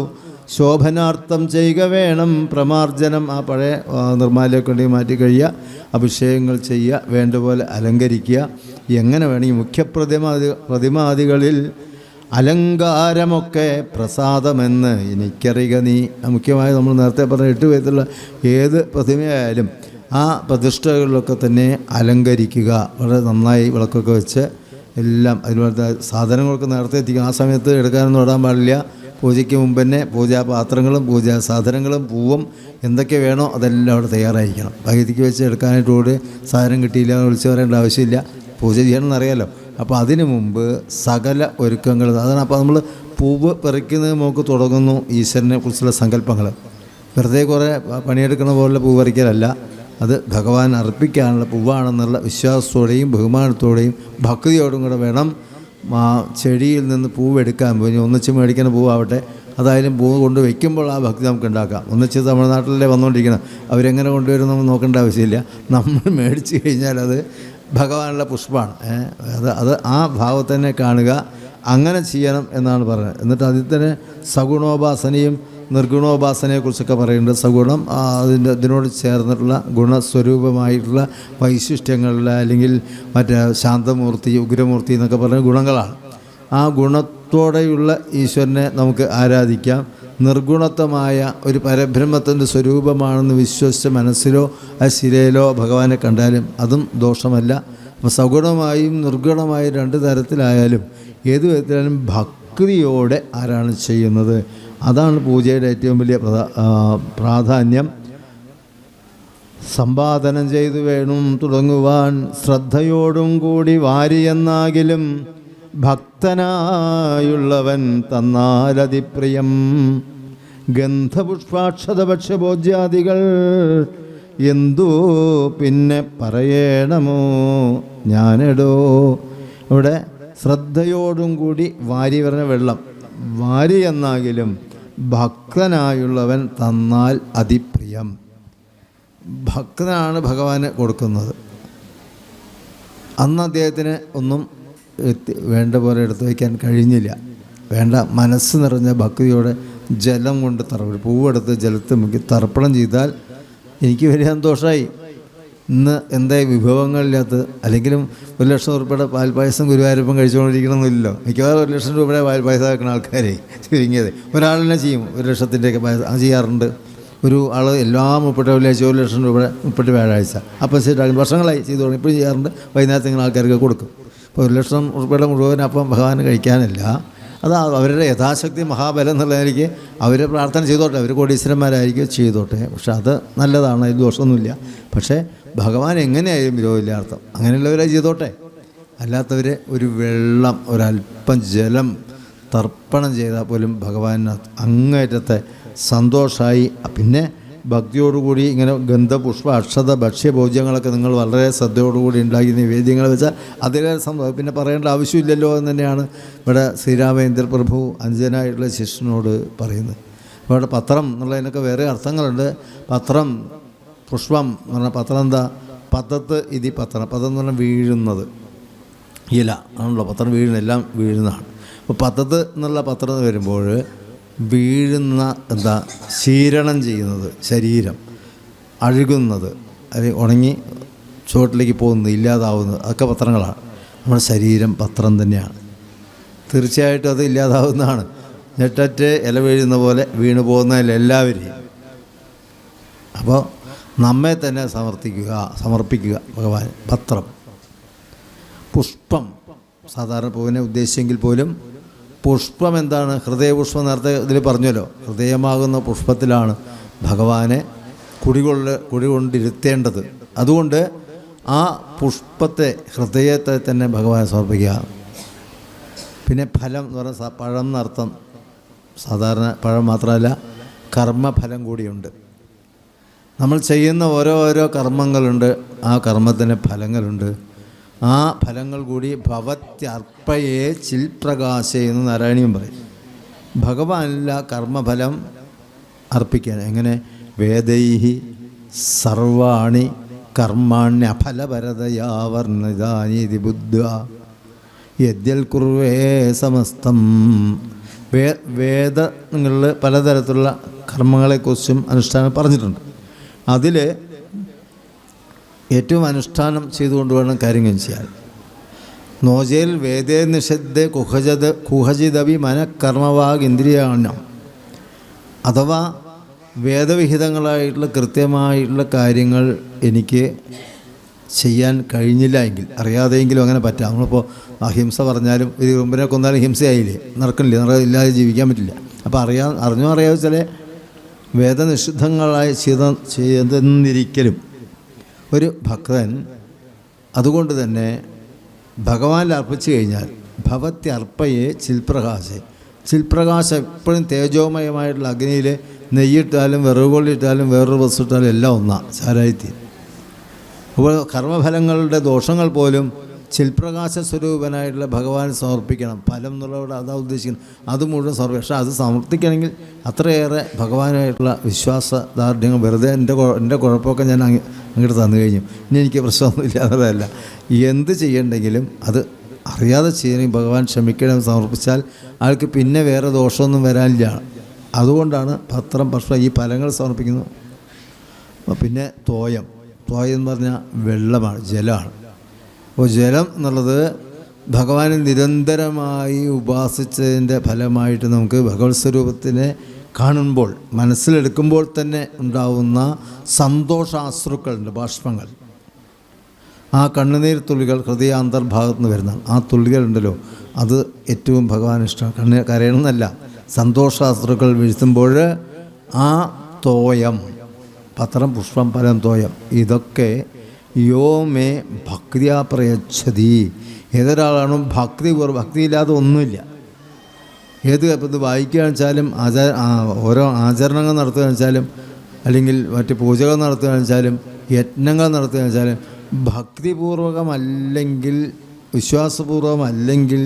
ശോഭനാർത്ഥം ചെയ്യുക വേണം. പ്രമാർജനം, ആ പഴയ നിർമ്മാല്യമൊക്കെ ഉണ്ടെങ്കിൽ മാറ്റി കഴിയുക, അഭിഷേകങ്ങൾ ചെയ്യുക, വേണ്ട പോലെ അലങ്കരിക്കുക. എങ്ങനെ വേണമെങ്കിൽ പ്രതിമാദികളിൽ അലങ്കാരമൊക്കെ പ്രസാദമെന്ന് എനിക്കറിയുക നീ. മുഖ്യമായി നമ്മൾ നേരത്തെ പറഞ്ഞ 8 വിധത്തിലുള്ള ഏത് പ്രതിമയായാലും ആ പ്രതിഷ്ഠകളിലൊക്കെ തന്നെ അലങ്കരിക്കുക. വളരെ നന്നായി വിളക്കൊക്കെ വെച്ച് എല്ലാം അതിനുള്ള സാധനങ്ങളൊക്കെ നേരത്തെ എത്തിക്കുക. ആ സമയത്ത് എടുക്കാനൊന്നും ഇടാൻ പാടില്ല. പൂജയ്ക്ക് മുമ്പ് തന്നെ പൂജാപാത്രങ്ങളും പൂജാ സാധനങ്ങളും പൂവും എന്തൊക്കെ വേണോ അതെല്ലാം അവിടെ തയ്യാറായിരിക്കണം. പകുതിക്ക് വെച്ച് എടുക്കാനായിട്ട് കൂടി സാധനം കിട്ടിയില്ല വിളിച്ചു പറയേണ്ട ആവശ്യമില്ല. പൂജ ചെയ്യണമെന്നറിയാലോ. അപ്പോൾ അതിനു മുമ്പ് സകല ഒരുക്കങ്ങൾ അതാണ്. അപ്പോൾ നമ്മൾ പൂവ് പറിക്കുന്നത് നമുക്ക് തുടങ്ങുന്നു ഈശ്വരനെ കുറിച്ചുള്ള സങ്കല്പങ്ങൾ. വെറുതെ കുറേ പണിയെടുക്കുന്ന പോലുള്ള പൂ പറിക്കലല്ല, അത് ഭഗവാൻ അർപ്പിക്കാനുള്ള പൂവാണെന്നുള്ള വിശ്വാസത്തോടെയും ബഹുമാനത്തോടെയും ഭക്തിയോടും കൂടെ വേണം ചെടിയിൽ നിന്ന് പൂവെടുക്കാൻ. പോയി ഒന്നിച്ച് മേടിക്കുന്ന പൂവാവട്ടെ, അതായാലും പൂവ് കൊണ്ട് വയ്ക്കുമ്പോൾ ആ ഭക്തി നമുക്ക് ഉണ്ടാക്കാം. ഒന്നിച്ച് തമിഴ്നാട്ടിലല്ലേ വന്നുകൊണ്ടിരിക്കണം, അവരെങ്ങനെ കൊണ്ടുവരും നമ്മൾ നോക്കേണ്ട ആവശ്യമില്ല. നമ്മൾ മേടിച്ച് കഴിഞ്ഞാൽ അത് ഭഗവാനുള്ള പുഷ്പമാണ്. അത് ആ ഭാവത്തന്നെ കാണുക, അങ്ങനെ ചെയ്യണം എന്നാണ് പറയുന്നത്. എന്നിട്ട് അതിൽ തന്നെ സഗുണോപാസനയും നിർഗുണോപാസനയെക്കുറിച്ചൊക്കെ പറയുന്നുണ്ട്. സഗുണം ഇതിനോട് ചേർന്നിട്ടുള്ള ഗുണസ്വരൂപമായിട്ടുള്ള വൈശിഷ്ട്യങ്ങളിൽ അല്ലെങ്കിൽ മറ്റേ ശാന്തമൂർത്തി, ഉഗ്രമൂർത്തി എന്നൊക്കെ പറഞ്ഞ ഗുണങ്ങളാണ്. ആ ഗുണത്തോടെയുള്ള ഈശ്വരനെ നമുക്ക് ആരാധിക്കാം. നിർഗുണത്വമായ ഒരു പരബ്രഹ്മത്തിൻ്റെ സ്വരൂപമാണെന്ന് വിശ്വസിച്ച മനസ്സിലോ ആ ശിലയിലോ ഭഗവാനെ കണ്ടാലും അതും ദോഷമല്ല. അപ്പോൾ സഗുണമായും നിർഗുണമായും 2 തരത്തിലായാലും ഏത് വിധത്തിലായാലും ഭക്തിയോടെ ആരാണ് ചെയ്യുന്നത്, അതാണ് പൂജയുടെ ഏറ്റവും വലിയ പ്രാധാന്യം. സമ്പാദനം ചെയ്തു വേണം തുടങ്ങുവാൻ ശ്രദ്ധയോടും കൂടി വാരിയെന്നാകിലും ഭക്തനായുള്ളവൻ തന്നാലതിപ്രിയം. ഗന്ധപുഷ്പാക്ഷത ഭക്ഷ്യഭോജ്യാദികൾ എന്തോ പിന്നെ പറയണമോ ഞാനെടോ. ഇവിടെ ശ്രദ്ധയോടും കൂടി വാരി പറഞ്ഞ വെള്ളം, വാരി എന്നാകിലും ഭക്തനായുള്ളവൻ തന്നാൽ അതിപ്രിയം. ഭക്തനാണ് ഭഗവാന് കൊടുക്കുന്നത്. അന്ന് അദ്ദേഹത്തിന് ഒന്നും വേണ്ട പോലെ എടുത്തു വയ്ക്കാൻ കഴിഞ്ഞില്ല. വേണ്ട മനസ്സ് നിറഞ്ഞ ഭക്തിയോടെ ജലം കൊണ്ട് പൂവെടുത്ത് ജലത്ത് മുക്കി തർപ്പണം ചെയ്താൽ എനിക്ക് വലിയ സന്തോഷമായി. ഇന്ന് എന്തായി വിഭവങ്ങളില്ലാത്ത, അല്ലെങ്കിലും 1 ലക്ഷം രൂപയുടെ പാൽപ്പായസം ഗുരുവായൂരപ്പം കഴിച്ചുകൊണ്ടിരിക്കണമെന്നില്ലല്ലോ. മിക്കവാറും 1 ലക്ഷം രൂപയുടെ പാൽപ്പായസം ആക്കുന്ന ആൾക്കാരെ ചുരുങ്ങിയത് ഒരാളിനെ ചെയ്യും. 1 ലക്ഷത്തിൻ്റെയൊക്കെ പായസം ചെയ്യാറുണ്ട്. ഒരു ആൾ എല്ലാ 30 വെള്ളിയാഴ്ച 1 ലക്ഷം രൂപയുടെ 30 വ്യാഴാഴ്ച അപ്പം ശരിയാകും. വർഷങ്ങളായി ചെയ്തു തുടങ്ങി. ഇപ്പോഴും ചെയ്യാറുണ്ട്. വൈകുന്നേരത്തെ ഇങ്ങനെ ആൾക്കാർക്ക് കൊടുക്കും. ഇപ്പോൾ 1 ലക്ഷം രൂപയുടെ മുഴുവൻ അപ്പം ഭഗവാന് കഴിക്കാനില്ല. അത് അവരുടെ യഥാശക്തി മഹാബലം എന്നുള്ള നിലയ്ക്ക് അവർ പ്രാർത്ഥന ചെയ്തോട്ടെ, അവർ കോടീശ്വരന്മാരായിരിക്കും, ചെയ്തോട്ടെ. പക്ഷെ അത് നല്ലതാണ്, അതിൽ ദോഷമൊന്നുമില്ല. പക്ഷേ ഭഗവാൻ എങ്ങനെയായാലും വിരോധമില്ലാർത്ഥം, അങ്ങനെയുള്ളവരെ ചെയ്തോട്ടെ. അല്ലാത്തവർ ഒരു വെള്ളം, ഒരല്പം ജലം തർപ്പണം ചെയ്താൽ പോലും ഭഗവാന് അങ്ങേറ്റത്തെ സന്തോഷമായി. പിന്നെ ഭക്തിയോടുകൂടി ഇങ്ങനെ ഗന്ധപുഷ്പ അക്ഷത ഭക്ഷ്യഭോജ്യങ്ങളൊക്കെ നിങ്ങൾ വളരെ ശ്രദ്ധയോടുകൂടി ഉണ്ടാക്കി നിവേദ്യങ്ങൾ വെച്ചാൽ അതിലെ പിന്നെ പറയേണ്ട ആവശ്യമില്ലല്ലോ എന്ന് തന്നെയാണ് ഇവിടെ ശ്രീരാമേന്ദ്ര പ്രഭു അനുജനായിട്ടുള്ള ശിഷ്യനോട് പറയുന്നത്. അപ്പോൾ ഇവിടെ പത്രം എന്നുള്ളതിനൊക്കെ വേറെ അർത്ഥങ്ങളുണ്ട്. പത്രം, പുഷ്പം എന്ന് പറഞ്ഞാൽ പത്രം എന്താ? പതത്ത് ഇതി പത്രം. പതം എന്ന് പറഞ്ഞാൽ വീഴുന്നത്, ഇല ആണല്ലോ. പത്രം വീഴുന്ന, എല്ലാം വീഴുന്നതാണ്. അപ്പോൾ പതത്ത് എന്നുള്ള പത്രം വരുമ്പോൾ വീഴുന്ന എന്താ? ശീരണം ചെയ്യുന്നത്, ശരീരം അഴുകുന്നത്, അല്ലെങ്കിൽ ഉണങ്ങി ചുവട്ടിലേക്ക് പോകുന്നത്, ഇല്ലാതാവുന്നത്, അതൊക്കെ പത്രങ്ങളാണ്. നമ്മുടെ ശരീരം പത്രം തന്നെയാണ്. തീർച്ചയായിട്ടും അത് ഇല്ലാതാവുന്നതാണ്. ഞെട്ടറ്റ് ഇല വീഴുന്ന പോലെ വീണു പോകുന്നതിലെല്ലാവരെയും. അപ്പോൾ നമ്മെ തന്നെ സമർപ്പിക്കുക ഭഗവാൻ. പത്രം. പുഷ്പം, സാധാരണ പൂവിനെ ഉദ്ദേശിച്ചെങ്കിൽ പോലും പുഷ്പം എന്താണ്? ഹൃദയപുഷ്പം. നേരത്തെ ഇതിൽ പറഞ്ഞല്ലോ, ഹൃദയമാകുന്ന പുഷ്പത്തിലാണ് ഭഗവാനെ കുടികൊണ്ടിരുത്തേണ്ടത്. അതുകൊണ്ട് ആ പുഷ്പത്തെ, ഹൃദയത്തെ തന്നെ ഭഗവാനെ സമർപ്പിക്കുക. പിന്നെ ഫലം എന്ന് പറഞ്ഞാൽ പഴം എന്നർത്ഥം. സാധാരണ പഴം മാത്രമല്ല, കർമ്മഫലം കൂടിയുണ്ട്. നമ്മൾ ചെയ്യുന്ന ഓരോ കർമ്മങ്ങളുണ്ട്, ആ കർമ്മത്തിന് ഫലങ്ങളുണ്ട്. ആ ഫലങ്ങൾ കൂടി ഭവത്യർപ്പയേ ചിൽപ്രകാശേ എന്ന് നാരായണീയം പറയും. ഭഗവാനില്ല കർമ്മഫലം അർപ്പിക്കാൻ. എങ്ങനെ? വേദൈഹി സർവാണി കർമാണ്യഫലപരതയാ വർണ്ണിതാനീതി ബുദ്ധ്വാ യദ്യൽ കുർവേ സമസ്തം വേദങ്ങളിൽ പലതരത്തിലുള്ള കർമ്മങ്ങളെക്കുറിച്ചും അനുഷ്ഠാനം പറഞ്ഞിട്ടുണ്ട്. അതിൽ ഏറ്റവും അനുഷ്ഠാനം ചെയ്തുകൊണ്ട് വേണം കാര്യങ്ങൾ ചെയ്യാൻ. നോജേൽ വേദേ നിഷദ്ധ കുഹജിതവി മനഃകർമ്മവാഗ് ഇന്ദ്രിയാണ്യം. അഥവാ വേദവിഹിതങ്ങളായിട്ടുള്ള കൃത്യമായിട്ടുള്ള കാര്യങ്ങൾ എനിക്ക് ചെയ്യാൻ കഴിഞ്ഞില്ല എങ്കിൽ, അറിയാതെയെങ്കിലും അങ്ങനെ പറ്റാം. നമ്മളിപ്പോൾ അഹിംസ പറഞ്ഞാലും ഒരു ഉറുമ്പിനെ കൊന്നാലും ഹിംസയായില്ലേ, നടക്കണില്ലേ, ഇല്ലാതെ ജീവിക്കാൻ പറ്റില്ല. അപ്പോൾ അറിഞ്ഞോ അറിയാതെ ചില വേദനിഷിദ്ധങ്ങളായി ചെയ്തെന്നിരിക്കലും ഒരു ഭക്തൻ അതുകൊണ്ട് തന്നെ ഭഗവാനിൽ അർപ്പിച്ചു കഴിഞ്ഞാൽ ഭവത്യർപ്പയെ ചിൽപ്രകാശം എപ്പോഴും തേജോമയമായിട്ടുള്ള അഗ്നിയിൽ നെയ്യിട്ടാലും വിറകുകൊള്ളിട്ടാലും വേറൊരു വസ്തുട്ടാലും എല്ലാം ഒന്നാണ്, ചാരായിത്തീരും. അപ്പോൾ കർമ്മഫലങ്ങളുടെ ദോഷങ്ങൾ പോലും ചിൽപ്രകാശ സ്വരൂപനായിട്ടുള്ള ഭഗവാൻ സമർപ്പിക്കണം. ഫലം എന്നുള്ളവിടെ അതാ ഉദ്ദേശിക്കുന്നത്, അത് മുഴുവൻ സമർപ്പിക്കണം. പക്ഷേ അത് സമർപ്പിക്കണമെങ്കിൽ അത്രയേറെ ഭഗവാനായിട്ടുള്ള വിശ്വാസദാർഢ്യങ്ങൾ വെറുതെ എൻ്റെ കുഴപ്പമൊക്കെ ഞാൻ അങ്ങോട്ട് തന്നു കഴിഞ്ഞു, ഇനി എനിക്ക് പ്രശ്നമൊന്നുമില്ല എന്നുള്ളതല്ല. എന്ത് ചെയ്യണ്ടെങ്കിലും അത് അറിയാതെ ചെയ്യണമെങ്കിൽ ഭഗവാൻ ക്ഷമിക്കണം, സമർപ്പിച്ചാൽ ആൾക്ക് പിന്നെ വേറെ ദോഷമൊന്നും വരാനില്ല. അതുകൊണ്ടാണ് പത്രം പക്ഷേ ഈ ഫലങ്ങൾ സമർപ്പിക്കുന്നത്. പിന്നെ തോയം എന്ന് പറഞ്ഞാൽ വെള്ളമാണ്, ജലമാണ്. അപ്പോൾ ജലം എന്നുള്ളത് ഭഗവാനെ നിരന്തരമായി ഉപാസിച്ചതിൻ്റെ ഫലമായിട്ട് നമുക്ക് ഭഗവത് സ്വരൂപത്തിനെ കാണുമ്പോൾ മനസ്സിലെടുക്കുമ്പോൾ തന്നെ ഉണ്ടാവുന്ന സന്തോഷാശ്രുക്കളുണ്ട്, ബാഷ്പങ്ങൾ. ആ കണ്ണുനീർ തുള്ളികൾ ഹൃദയാന്തർഭാഗത്ത് നിന്ന് വരുന്നതാണ്. ആ തുള്ളികളുണ്ടല്ലോ, അത് ഏറ്റവും ഭഗവാൻ ഇഷ്ടമാണ്. കരയണമെന്നല്ല, സന്തോഷാശ്രുക്കൾ വീഴ്ത്തുമ്പോൾ ആ തോയം, പത്രം പുഷ്പം ഫലം തോയം, ഇതൊക്കെ യോ മേ ഭക്തിയാ പ്രയച്ഛതി. ഏതൊരാളാണോ ഭക്തിയില്ലാതെ ഒന്നുമില്ല. ഏത് ഇപ്പം ഇത് വായിക്കുകയാണെന്ന് വെച്ചാലും ഓരോ ആചരണങ്ങൾ നടത്തുകയാണെന്ന് വെച്ചാലും അല്ലെങ്കിൽ മറ്റ് പൂജകൾ നടത്തുകയാണെന്ന് വെച്ചാലും യജ്ഞങ്ങൾ നടത്തുകയാണെന്ന് വെച്ചാലും ഭക്തിപൂർവകമല്ലെങ്കിൽ, വിശ്വാസപൂർവകമല്ലെങ്കിൽ,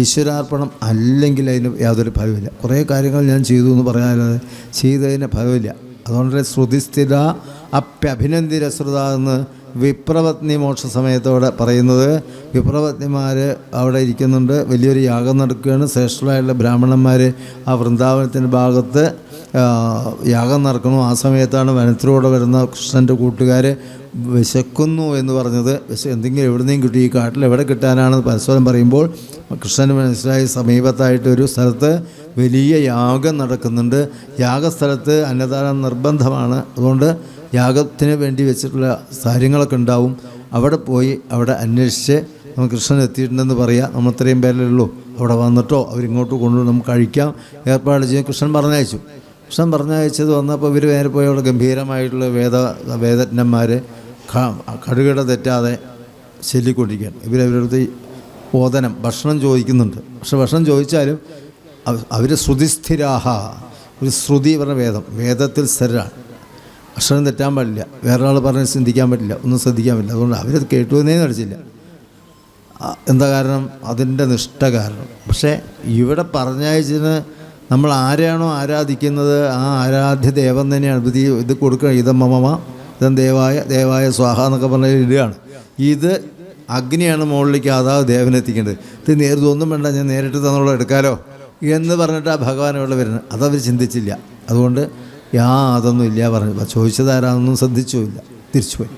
ഈശ്വരാർപ്പണം അല്ലെങ്കിൽ അതിന് യാതൊരു ഫലമില്ല. കുറേ കാര്യങ്ങൾ ഞാൻ ചെയ്തു എന്ന് പറയാനല്ലാതെ ചെയ്തതിന് ഫലമില്ല. അതുകൊണ്ട് ശ്രുതിസ്ഥിത അപ്യഭിനന്ദിരശ്രുത എന്ന് വിപ്രപത്നി മോക്ഷ സമയത്തോടെ പറയുന്നത്. വിപ്രപത്നിമാർ അവിടെ ഇരിക്കുന്നുണ്ട്, വലിയൊരു യാഗം നടക്കുകയാണ്. ശ്രേഷ്ഠരായുള്ള ബ്രാഹ്മണന്മാർ ആ വൃന്ദാവനത്തിൻ്റെ ഭാഗത്ത് യാഗം നടക്കണം. ആ സമയത്താണ് വനത്തിലൂടെ വരുന്ന കൃഷ്ണൻ്റെ കൂട്ടുകാർ വിശക്കുന്നു എന്ന് പറഞ്ഞത്. എന്തെങ്കിലും എവിടുന്നെയും കിട്ടി, ഈ കാട്ടിൽ എവിടെ കിട്ടാനാണെന്ന് പരസ്പരം പറയുമ്പോൾ കൃഷ്ണന് മനസ്സിലായി സമീപത്തായിട്ട് ഒരു സ്ഥലത്ത് വലിയ യാഗം നടക്കുന്നുണ്ട്. യാഗസ്ഥലത്ത് അന്നദാനം നിർബന്ധമാണ്. അതുകൊണ്ട് യാഗത്തിന് വേണ്ടി വെച്ചിട്ടുള്ള കാര്യങ്ങളൊക്കെ ഉണ്ടാവും. അവിടെ പോയി അവിടെ അന്വേഷിച്ച് നമുക്ക് കൃഷ്ണൻ എത്തിയിട്ടുണ്ടെന്ന് പറയാം. നമ്മൾ ഇത്രയും പേരല്ലേ ഉള്ളൂ, അവിടെ വന്നിട്ടോ അവരിങ്ങോട്ട് കൊണ്ടുപോയി നമുക്ക് കഴിക്കാം ഏർപ്പാട് ചെയ്യും. കൃഷ്ണൻ പറഞ്ഞയച്ചത് വന്നപ്പോൾ ഇവർ നേരെ പോയി അവിടെ ഗംഭീരമായിട്ടുള്ള വേദജ്ഞന്മാർ കടുകിട തെറ്റാതെ ചൊല്ലിക്കൊണ്ടിരിക്കുകയാണ്. ഇവരവരടുത്ത് ഓദനം ഭക്ഷണം ചോദിക്കുന്നുണ്ട്. പക്ഷെ ഭക്ഷണം ചോദിച്ചാലും അവർ ശ്രുതിസ്ഥിരാഹ, ഒരു ശ്രുതി പറഞ്ഞ വേദത്തിൽ സ്ഥിരമാണ്. ഭക്ഷണം തെറ്റാൻ പാടില്ല, വേറൊരാൾ പറഞ്ഞ് ചിന്തിക്കാൻ പറ്റില്ല, ഒന്നും ശ്രദ്ധിക്കാൻ പറ്റില്ല. അതുകൊണ്ട് അവരത് കേട്ടുവെന്നേ നടിച്ചില്ല. എന്താ കാരണം? അതിൻ്റെ നിഷ്ഠ കാരണം. പക്ഷേ ഇവിടെ പറഞ്ഞയച്ചതിന് നമ്മൾ ആരെയാണോ ആരാധിക്കുന്നത് ആ ആരാധ്യ ദേവൻ തന്നെയാണ് ഇത് കൊടുക്കുക. ഇതമ്മമ ഇതം ദേവായ സ്വാഹ എന്നൊക്കെ പറഞ്ഞ ഇടുകയാണ്. ഇത് അഗ്നിയാണ് മുകളിലേക്ക് അതാ ദേവനെത്തിക്കേണ്ടത്. ഇത് ഇതൊന്നും വേണ്ട, ഞാൻ നേരിട്ട് തന്നുള്ള എടുക്കാലോ എന്ന് പറഞ്ഞിട്ട് ആ ഭഗവാൻ ഇവിടെ വരുന്നത്. അതവർ ചിന്തിച്ചില്ല. അതുകൊണ്ട് അതൊന്നും ഇല്ല പറഞ്ഞു. ചോദിച്ചതാരാണെന്നും ശ്രദ്ധിച്ചുമില്ല, തിരിച്ചുപോയി.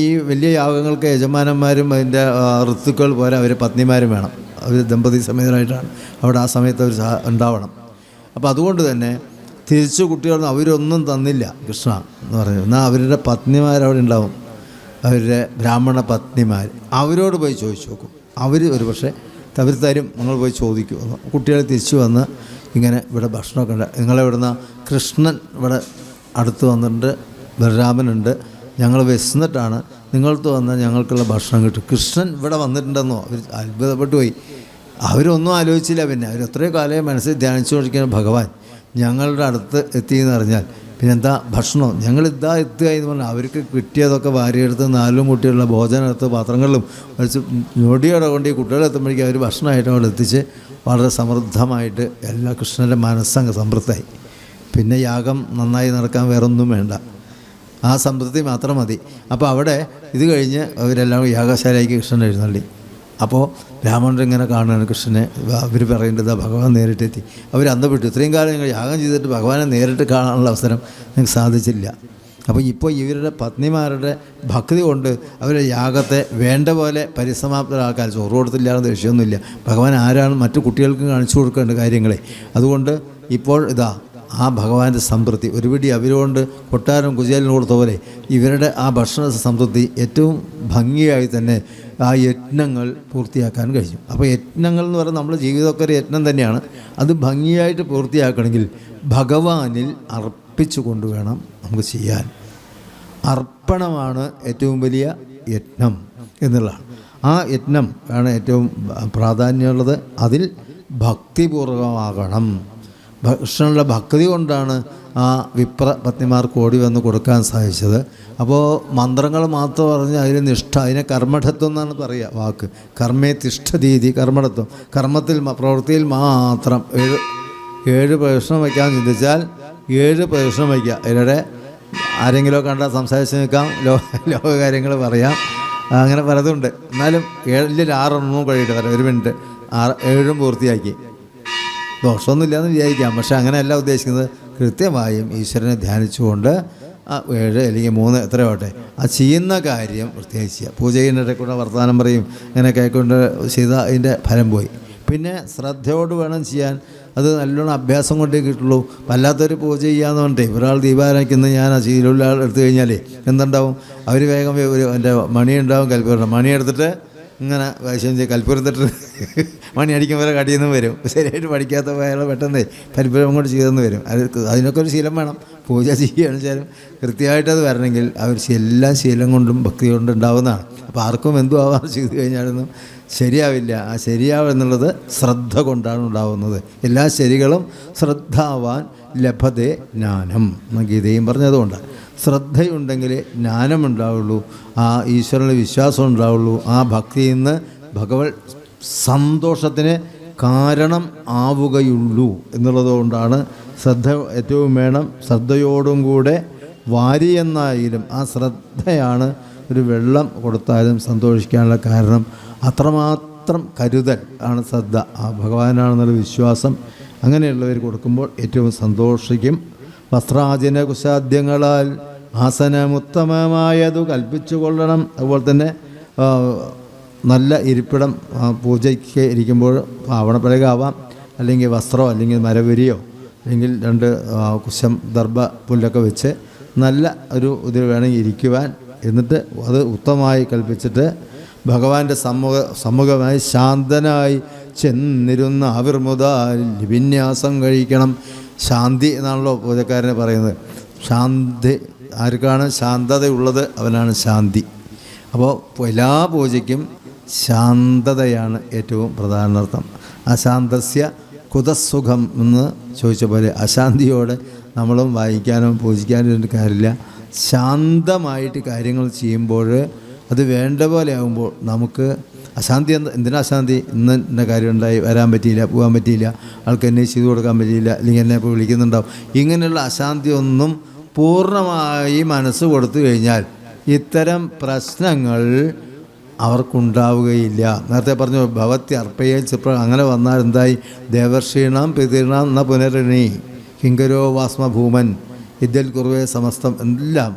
ഈ വലിയ യാഗങ്ങൾക്ക് യജമാനന്മാരും അതിൻ്റെ ഋത്തുക്കൾ പോലെ അവർ പത്നിമാരും വേണം. അവർ ദമ്പതി സമേതരായിട്ടാണ് അവിടെ ആ സമയത്ത് അവർ ഉണ്ടാവണം. അപ്പോൾ അതുകൊണ്ട് തന്നെ തിരിച്ചു കുട്ടികളൊന്നും അവരൊന്നും തന്നില്ല കൃഷ്ണ എന്ന് പറഞ്ഞു. എന്നാൽ അവരുടെ പത്നിമാരവിടെ ഉണ്ടാവും, അവരുടെ ബ്രാഹ്മണ പത്നിമാർ. അവരോട് പോയി ചോദിച്ചു നോക്കും. അവർ ഒരു പക്ഷേ അവർ തരും, നിങ്ങൾ പോയി ചോദിക്കും. കുട്ടികൾ തിരിച്ചു വന്ന് ഇങ്ങനെ ഇവിടെ ഭക്ഷണമൊക്കെ ഉണ്ട്, നിങ്ങളെവിടുന്ന? കൃഷ്ണൻ ഇവിടെ അടുത്ത് വന്നിട്ടുണ്ട്, ബലരാമനുണ്ട്, ഞങ്ങൾ വിശന്നിട്ടാണ്, നിങ്ങൾക്ക് വന്നാൽ ഞങ്ങൾക്കുള്ള ഭക്ഷണം കിട്ടും. കൃഷ്ണൻ ഇവിടെ വന്നിട്ടുണ്ടെന്നോ അവർ അത്ഭുതപ്പെട്ടു പോയി. അവരൊന്നും ആലോചിച്ചില്ല. പിന്നെ അവർ എത്രയോ കാലം മനസ്സിൽ ധ്യാനിച്ചു കൊണ്ടിരിക്കുന്ന ഭഗവാൻ ഞങ്ങളുടെ അടുത്ത് എത്തിയെന്ന് അറിഞ്ഞാൽ പിന്നെന്താ ഭക്ഷണം, ഞങ്ങളിതാ എത്തുക എന്ന് പറഞ്ഞാൽ അവർക്ക് കിട്ടിയതൊക്കെ വാരിയെടുത്ത് നാലും കുട്ടികളുടെ ഭോജനം എടുത്ത് പാത്രങ്ങളിലും വെച്ച് ഞൊടിയോടെ കൊണ്ട് ഈ കുട്ടികളെത്തുമ്പോഴേക്കും അവർ ഭക്ഷണമായിട്ട് അവിടെ എത്തിച്ച് വളരെ സമൃദ്ധമായിട്ട് എല്ലാ കൃഷ്ണൻ്റെ മനസ്സങ്ങ് സമൃദ്ധമായി. പിന്നെ യാഗം നന്നായി നടക്കാൻ വേറൊന്നും വേണ്ട, ആ സമൃദ്ധി മാത്രം മതി. അപ്പോൾ അവിടെ ഇത് കഴിഞ്ഞ് അവരെല്ലാം യാഗശാലയ്ക്ക് കൃഷ്ണൻ എഴുന്നള്ളി. അപ്പോൾ ബ്രാഹ്മണർ ഇങ്ങനെ കാണുകയാണ് കൃഷ്ണനെ. അവർ പറയേണ്ടത് ഭഗവാൻ നേരിട്ടെത്തി. അവർ അന്തപ്പെട്ടു. ഇത്രയും കാലം ഞങ്ങൾ യാഗം ചെയ്തിട്ട് ഭഗവാനെ നേരിട്ട് കാണാനുള്ള അവസരം ഞങ്ങൾക്ക് സാധിച്ചില്ല. അപ്പോൾ ഇപ്പോൾ ഇവരുടെ പത്നിമാരുടെ ഭക്തി കൊണ്ട് അവരുടെ യാഗത്തെ വേണ്ട പോലെ പരിസമാപ്തരാക്കാൻ, ചോറ് കൊടുത്തില്ലാതെ ദേഷ്യമൊന്നുമില്ല. ഭഗവാൻ ആരാണ് മറ്റു കുട്ടികൾക്കും കാണിച്ചു കൊടുക്കേണ്ട കാര്യങ്ങളെ. അതുകൊണ്ട് ഇപ്പോൾ ഇതാ ആ ഭഗവാന്റെ സംതൃപ്തി, ഒരു പിടി അവരുകൊണ്ട് കൊട്ടാരം കുചേലിന് കൊടുത്ത പോലെ ഇവരുടെ ആ ഭക്ഷണ സംതൃപ്തി ഏറ്റവും ഭംഗിയായി തന്നെ ആ യജ്ഞങ്ങൾ പൂർത്തിയാക്കാൻ കഴിഞ്ഞു. അപ്പോൾ യജ്ഞങ്ങൾ എന്ന് പറയുന്നത് നമ്മുടെ ജീവിതമൊക്കെ ഒരു യജ്ഞം തന്നെയാണ്. അത് ഭംഗിയായിട്ട് പൂർത്തിയാക്കണമെങ്കിൽ ഭഗവാനിൽ അർപ്പിച്ചു കൊണ്ടുവേണം നമുക്ക് ചെയ്യാൻ. അർപ്പണമാണ് ഏറ്റവും വലിയ യജ്ഞം എന്നുള്ളതാണ്. ആ യജ്ഞം ആണ് ഏറ്റവും പ്രാധാന്യമുള്ളത്. അതിൽ ഭക്തിപൂർവമാകണം. കൃഷ്ണനുള്ള ഭക്തി കൊണ്ടാണ് ആ വിപ്ര പത്നിമാർക്ക് ഓടി വന്ന് കൊടുക്കാൻ സാധിച്ചത്. അപ്പോൾ മന്ത്രങ്ങൾ മാത്രം പറഞ്ഞ് അതിൽ നിഷ്ഠ, അതിനെ കർമ്മഠത്വം എന്നാണ് പറയുക വാക്ക്. കർമ്മേ തിഷ്ഠതീതി, കർമ്മഠത്വം. കർമ്മത്തിൽ പ്രവൃത്തിയിൽ മാത്രം 7 പ്രദക്ഷിണം വയ്ക്കാമെന്ന് ചിന്തിച്ചാൽ 7 പ്രദക്ഷിണം വയ്ക്കുക. ഇതിലൂടെ ആരെങ്കിലും കണ്ടാൽ സംസാരിച്ച് നിൽക്കാം, ലോകകാര്യങ്ങൾ പറയാം, അങ്ങനെ പലതുണ്ട്. എന്നാലും 7ൽ 6 കഴിയിട്ട് വരാം. 1 മിനിറ്റ് 7 പൂർത്തിയാക്കി. ദോഷമൊന്നുമില്ലയെന്ന് വിചാരിക്കാം. പക്ഷേ അങ്ങനെയല്ല ഉദ്ദേശിക്കുന്നത്. കൃത്യമായും ഈശ്വരനെ ധ്യാനിച്ചുകൊണ്ട് 7 അല്ലെങ്കിൽ 3 എത്രയോട്ടെ ആ ചെയ്യുന്ന കാര്യം പ്രത്യേകിച്ച് ചെയ്യുക. പൂജ ചെയ്യുന്നതിനെ കൂടെ വർത്തമാനം പറയും, അങ്ങനെ കൈക്കൊണ്ട് ചെയ്ത അതിൻ്റെ ഫലം പോയി. പിന്നെ ശ്രദ്ധയോട് വേണം ചെയ്യാൻ. അത് നല്ലോണം അഭ്യാസം കൊണ്ടേ കിട്ടുള്ളൂ. വല്ലാത്തൊരു പൂജ ചെയ്യാന്ന് പറഞ്ഞിട്ടേ ഒരാൾ ദീപാരാധിക്കുന്ന ഞാൻ ആ ശീലമുള്ള ആൾ എടുത്തു കഴിഞ്ഞാലേ എന്തുണ്ടാവും, അവർ വേഗം എൻ്റെ മണിയുണ്ടാവും, കൽപ്പൂരം മണി എടുത്തിട്ട് ഇങ്ങനെ വൈശ്യം ചെയ്ത് കൽപ്പൂരത്തിട്ട് മണി അടിക്കുമ്പോൾ കടിയെന്ന് വരും. ശരിയായിട്ട് പഠിക്കാത്ത അയാൾ പെട്ടെന്ന് കൽപ്പൂരം കൊണ്ട് ചെയ്തെന്ന് വരും. അതിനൊക്കെ ഒരു ശീലം വേണം. പൂജ ചെയ്യുകയാണ് വെച്ചാലും കൃത്യമായിട്ടത് വരണമെങ്കിൽ അവർ എല്ലാ ശീലം കൊണ്ടും ഭക്തി കൊണ്ടും ഉണ്ടാവുന്നതാണ്. അപ്പോൾ ആർക്കും എന്തും ആവാൻ ചെയ്തു കഴിഞ്ഞാലൊന്നും ശരിയാവില്ല. ആ ശരിയാവെന്നുള്ളത് ശ്രദ്ധ കൊണ്ടാണ് ഉണ്ടാവുന്നത്. എല്ലാ ശരികളും ശ്രദ്ധാവാൻ ലഭതേ ജ്ഞാനം എന്ന ഗീതയും പറഞ്ഞതുകൊണ്ടാണ്. ശ്രദ്ധയുണ്ടെങ്കിൽ ജ്ഞാനമുണ്ടാവുള്ളൂ, ആ ഈശ്വരനിൽ വിശ്വാസം ഉണ്ടാവുള്ളൂ, ആ ഭക്തിയിൽ നിന്ന് ഭഗവത് സന്തോഷത്തിന് കാരണം ആവുകയുള്ളൂ എന്നുള്ളതുകൊണ്ടാണ് ശ്രദ്ധ ഏറ്റവും വേണം. ശ്രദ്ധയോടും കൂടെ വാരി എന്നായാലും ആ ശ്രദ്ധയാണ് ഒരു വെള്ളം കൊടുത്താലും സന്തോഷിക്കാനുള്ള കാരണം. അത്രമാത്രം കരുതൽ ആണ് ശ്രദ്ധ. ആ ഭഗവാനാണെന്നുള്ള വിശ്വാസം അങ്ങനെയുള്ളവർ കൊടുക്കുമ്പോൾ ഏറ്റവും സന്തോഷിക്കും. വസ്ത്രാജന കുശാദ്യങ്ങളാൽ ആസനമുത്തമമായതു കൽപ്പിച്ചു കൊള്ളണം. അതുപോലെ തന്നെ നല്ല ഇരിപ്പിടം പൂജയ്ക്ക് ഇരിക്കുമ്പോൾ ആവണപ്പലകാവാം, അല്ലെങ്കിൽ വസ്ത്രമോ അല്ലെങ്കിൽ മരവരിയോ അല്ലെങ്കിൽ 2 കുശം ദർഭ പുല്ലൊക്കെ വെച്ച് നല്ല ഒരു ഇത് വേണമെങ്കിൽ ഇരിക്കുവാൻ. എന്നിട്ട് അത് ഉത്തമമായി കൽപ്പിച്ചിട്ട് ഭഗവാന്റെ സമ്മുഖമായി ശാന്തനായി ചെന്നിരുന്ന ആവിർമുദാൽ വിന്യാസം കഴിക്കണം. ശാന്തി എന്നാണല്ലോ പൂജക്കാരനെ പറയുന്നത്. ശാന്തി ആർക്കാണ് ശാന്തതയുള്ളത് അവനാണ് ശാന്തി. അപ്പോൾ എല്ലാ പൂജയ്ക്കും ശാന്തതയാണ് ഏറ്റവും പ്രധാനാർത്ഥം. അശാന്തസ്യ കുതസുഖം എന്ന് ചോദിച്ച പോലെ അശാന്തിയോടെ നമ്മളും വായിക്കാനോ പൂജിക്കാനോ ഒരു കാര്യമില്ല. ശാന്തമായിട്ട് കാര്യങ്ങൾ ചെയ്യുമ്പോൾ അത് വേണ്ട പോലെ ആകുമ്പോൾ നമുക്ക് അശാന്തി എന്തിനാ അശാന്തി? ഇന്ന് എൻ്റെ കാര്യം ഉണ്ടായി, വരാൻ പറ്റിയില്ല, പോകാൻ പറ്റിയില്ല, ആൾക്ക് എന്നെ ചെയ്തു കൊടുക്കാൻ പറ്റിയില്ല, അല്ലെങ്കിൽ എന്നെ ഇപ്പോൾ വിളിക്കുന്നുണ്ടാവും. ഇങ്ങനെയുള്ള അശാന്തി ഒന്നും പൂർണ്ണമായി മനസ്സ് കൊടുത്തു കഴിഞ്ഞാൽ ഇത്തരം പ്രശ്നങ്ങൾ അവർക്കുണ്ടാവുകയില്ല. നേരത്തെ പറഞ്ഞു ഭവത്തി അർപ്പയിൽ ചിപ്ര അങ്ങനെ വന്നാൽ എന്തായി? ദേവർഷീണം പിതീർണം എന്ന പുനരണി കിങ്കരോ വാസ്മ ഭൂമൻ ഇതിൽ കുറുവേ സമസ്തം എല്ലാം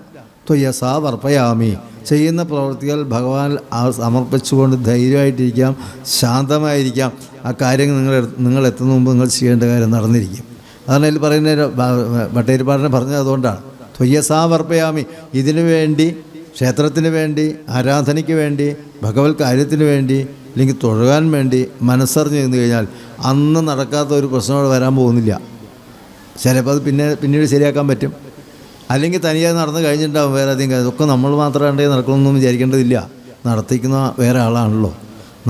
ത്വയസാ വർപ്പയാമി. ചെയ്യുന്ന പ്രവൃത്തികൾ ഭഗവാൻ സമർപ്പിച്ചുകൊണ്ട് ധൈര്യമായിട്ടിരിക്കാം, ശാന്തമായിരിക്കാം. ആ കാര്യങ്ങൾ നിങ്ങൾ എത്തുന്ന മുമ്പ് നിങ്ങൾ ചെയ്യേണ്ട കാര്യം നടന്നിരിക്കും. അതാണ് അതിൽ പറയുന്ന ഭട്ടേരിപ്പാടിനെ പറഞ്ഞത് അതുകൊണ്ടാണ്. ത്വയസാ വർപ്പയാമി. ഇതിനു വേണ്ടി, ക്ഷേത്രത്തിന് വേണ്ടി, ആരാധനയ്ക്ക് വേണ്ടി, ഭഗവത് കാര്യത്തിന് വേണ്ടി, അല്ലെങ്കിൽ തൊഴുകാൻ വേണ്ടി മനസ്സറിഞ്ഞ് നിന്ന് കഴിഞ്ഞാൽ അന്ന് നടക്കാത്ത ഒരു പ്രശ്നം അവിടെ വരാൻ പോകുന്നില്ല. ചിലപ്പോൾ അത് പിന്നീട് ശരിയാക്കാൻ പറ്റും. അല്ലെങ്കിൽ തനിയെ നടന്ന് കഴിഞ്ഞിട്ടുണ്ടാവും വേറെ അധികം കാര്യം. ഇതൊക്കെ നമ്മൾ മാത്രം കണ്ടേ നടക്കണമെന്നൊന്നും വിചാരിക്കേണ്ടതില്ല. നടത്തിക്കുന്ന വേറെ ആളാണല്ലോ.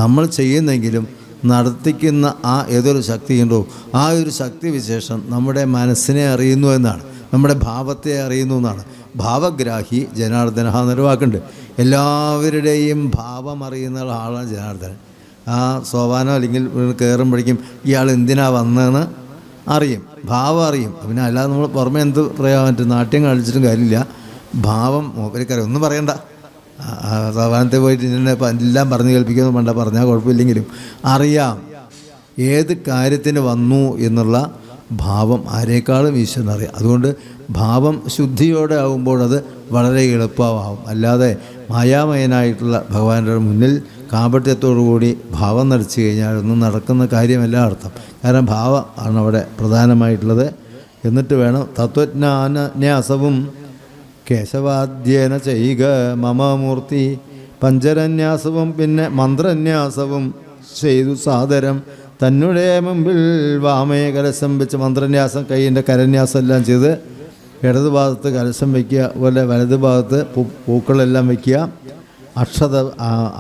നമ്മൾ ചെയ്യുന്നെങ്കിലും നടത്തിക്കുന്ന ആ ഏതൊരു ശക്തിയുണ്ടോ ആ ഒരു ശക്തി വിശേഷം നമ്മുടെ മനസ്സിനെ അറിയുന്നു എന്നാണ്, നമ്മുടെ ഭാവത്തെ അറിയുന്നു എന്നാണ്. ഭാവഗ്രാഹി ജനാർദ്ദന എന്നൊരു വാക്കുണ്ട്. എല്ലാവരുടെയും ഭാവം അറിയുന്ന ആളാണ് ജനാർദ്ദനൻ. ആ സോപാനം അല്ലെങ്കിൽ കയറുമ്പോഴേക്കും ഇയാൾ എന്തിനാ വന്നതെന്ന് അറിയും, ഭാവം അറിയും. പിന്നെ അല്ലാതെ നമ്മൾ പുറമെ എന്ത് പറയാൻ പറ്റും? നാട്യം കളിച്ചിട്ടും കാര്യമില്ല. ഭാവം മൂപ്പരിക്കറിയാം. ഒന്നും പറയണ്ട, സഭാനത്തെ പോയിട്ട് ഇന്നെ എല്ലാം പറഞ്ഞ് കേൾപ്പിക്കുമെന്ന് വേണ്ട, പറഞ്ഞാൽ കുഴപ്പമില്ലെങ്കിലും അറിയാം ഏത് കാര്യത്തിന് വന്നു എന്നുള്ള ഭാവം ആരേക്കാളും ഈശ്വരനറിയാം. അതുകൊണ്ട് ഭാവം ശുദ്ധിയോടെ ആകുമ്പോൾ അത് വളരെ എളുപ്പമാവും. അല്ലാതെ മായാമയനായിട്ടുള്ള ഭഗവാന്റെ മുന്നിൽ കാപട്യത്തോടുകൂടി ഭാവം നടിച്ചു കഴിഞ്ഞാൽ ഒന്നും നടക്കുന്ന കാര്യമല്ല അർത്ഥം. കാരണം ഭാവം ആണ് അവിടെ പ്രധാനമായിട്ടുള്ളത്. എന്നിട്ട് വേണം തത്വജ്ഞാനന്യാസവും കേശവാദ്യേന ചെയ്യുക മമമൂർത്തി പഞ്ചരന്യാസവും പിന്നെ മന്ത്രന്യാസവും ചെയ്തു സാദരം തന്നെ മുമ്പിൽ വാമേ കലശം വെച്ച് മന്ത്രന്യാസം കൈയിൻ്റെ കരന്യാസം എല്ലാം ചെയ്ത് ഇടത് ഭാഗത്ത് കലശം വയ്ക്കുക, അതുപോലെ വലത് ഭാഗത്ത് പൂക്കളെല്ലാം വയ്ക്കുക.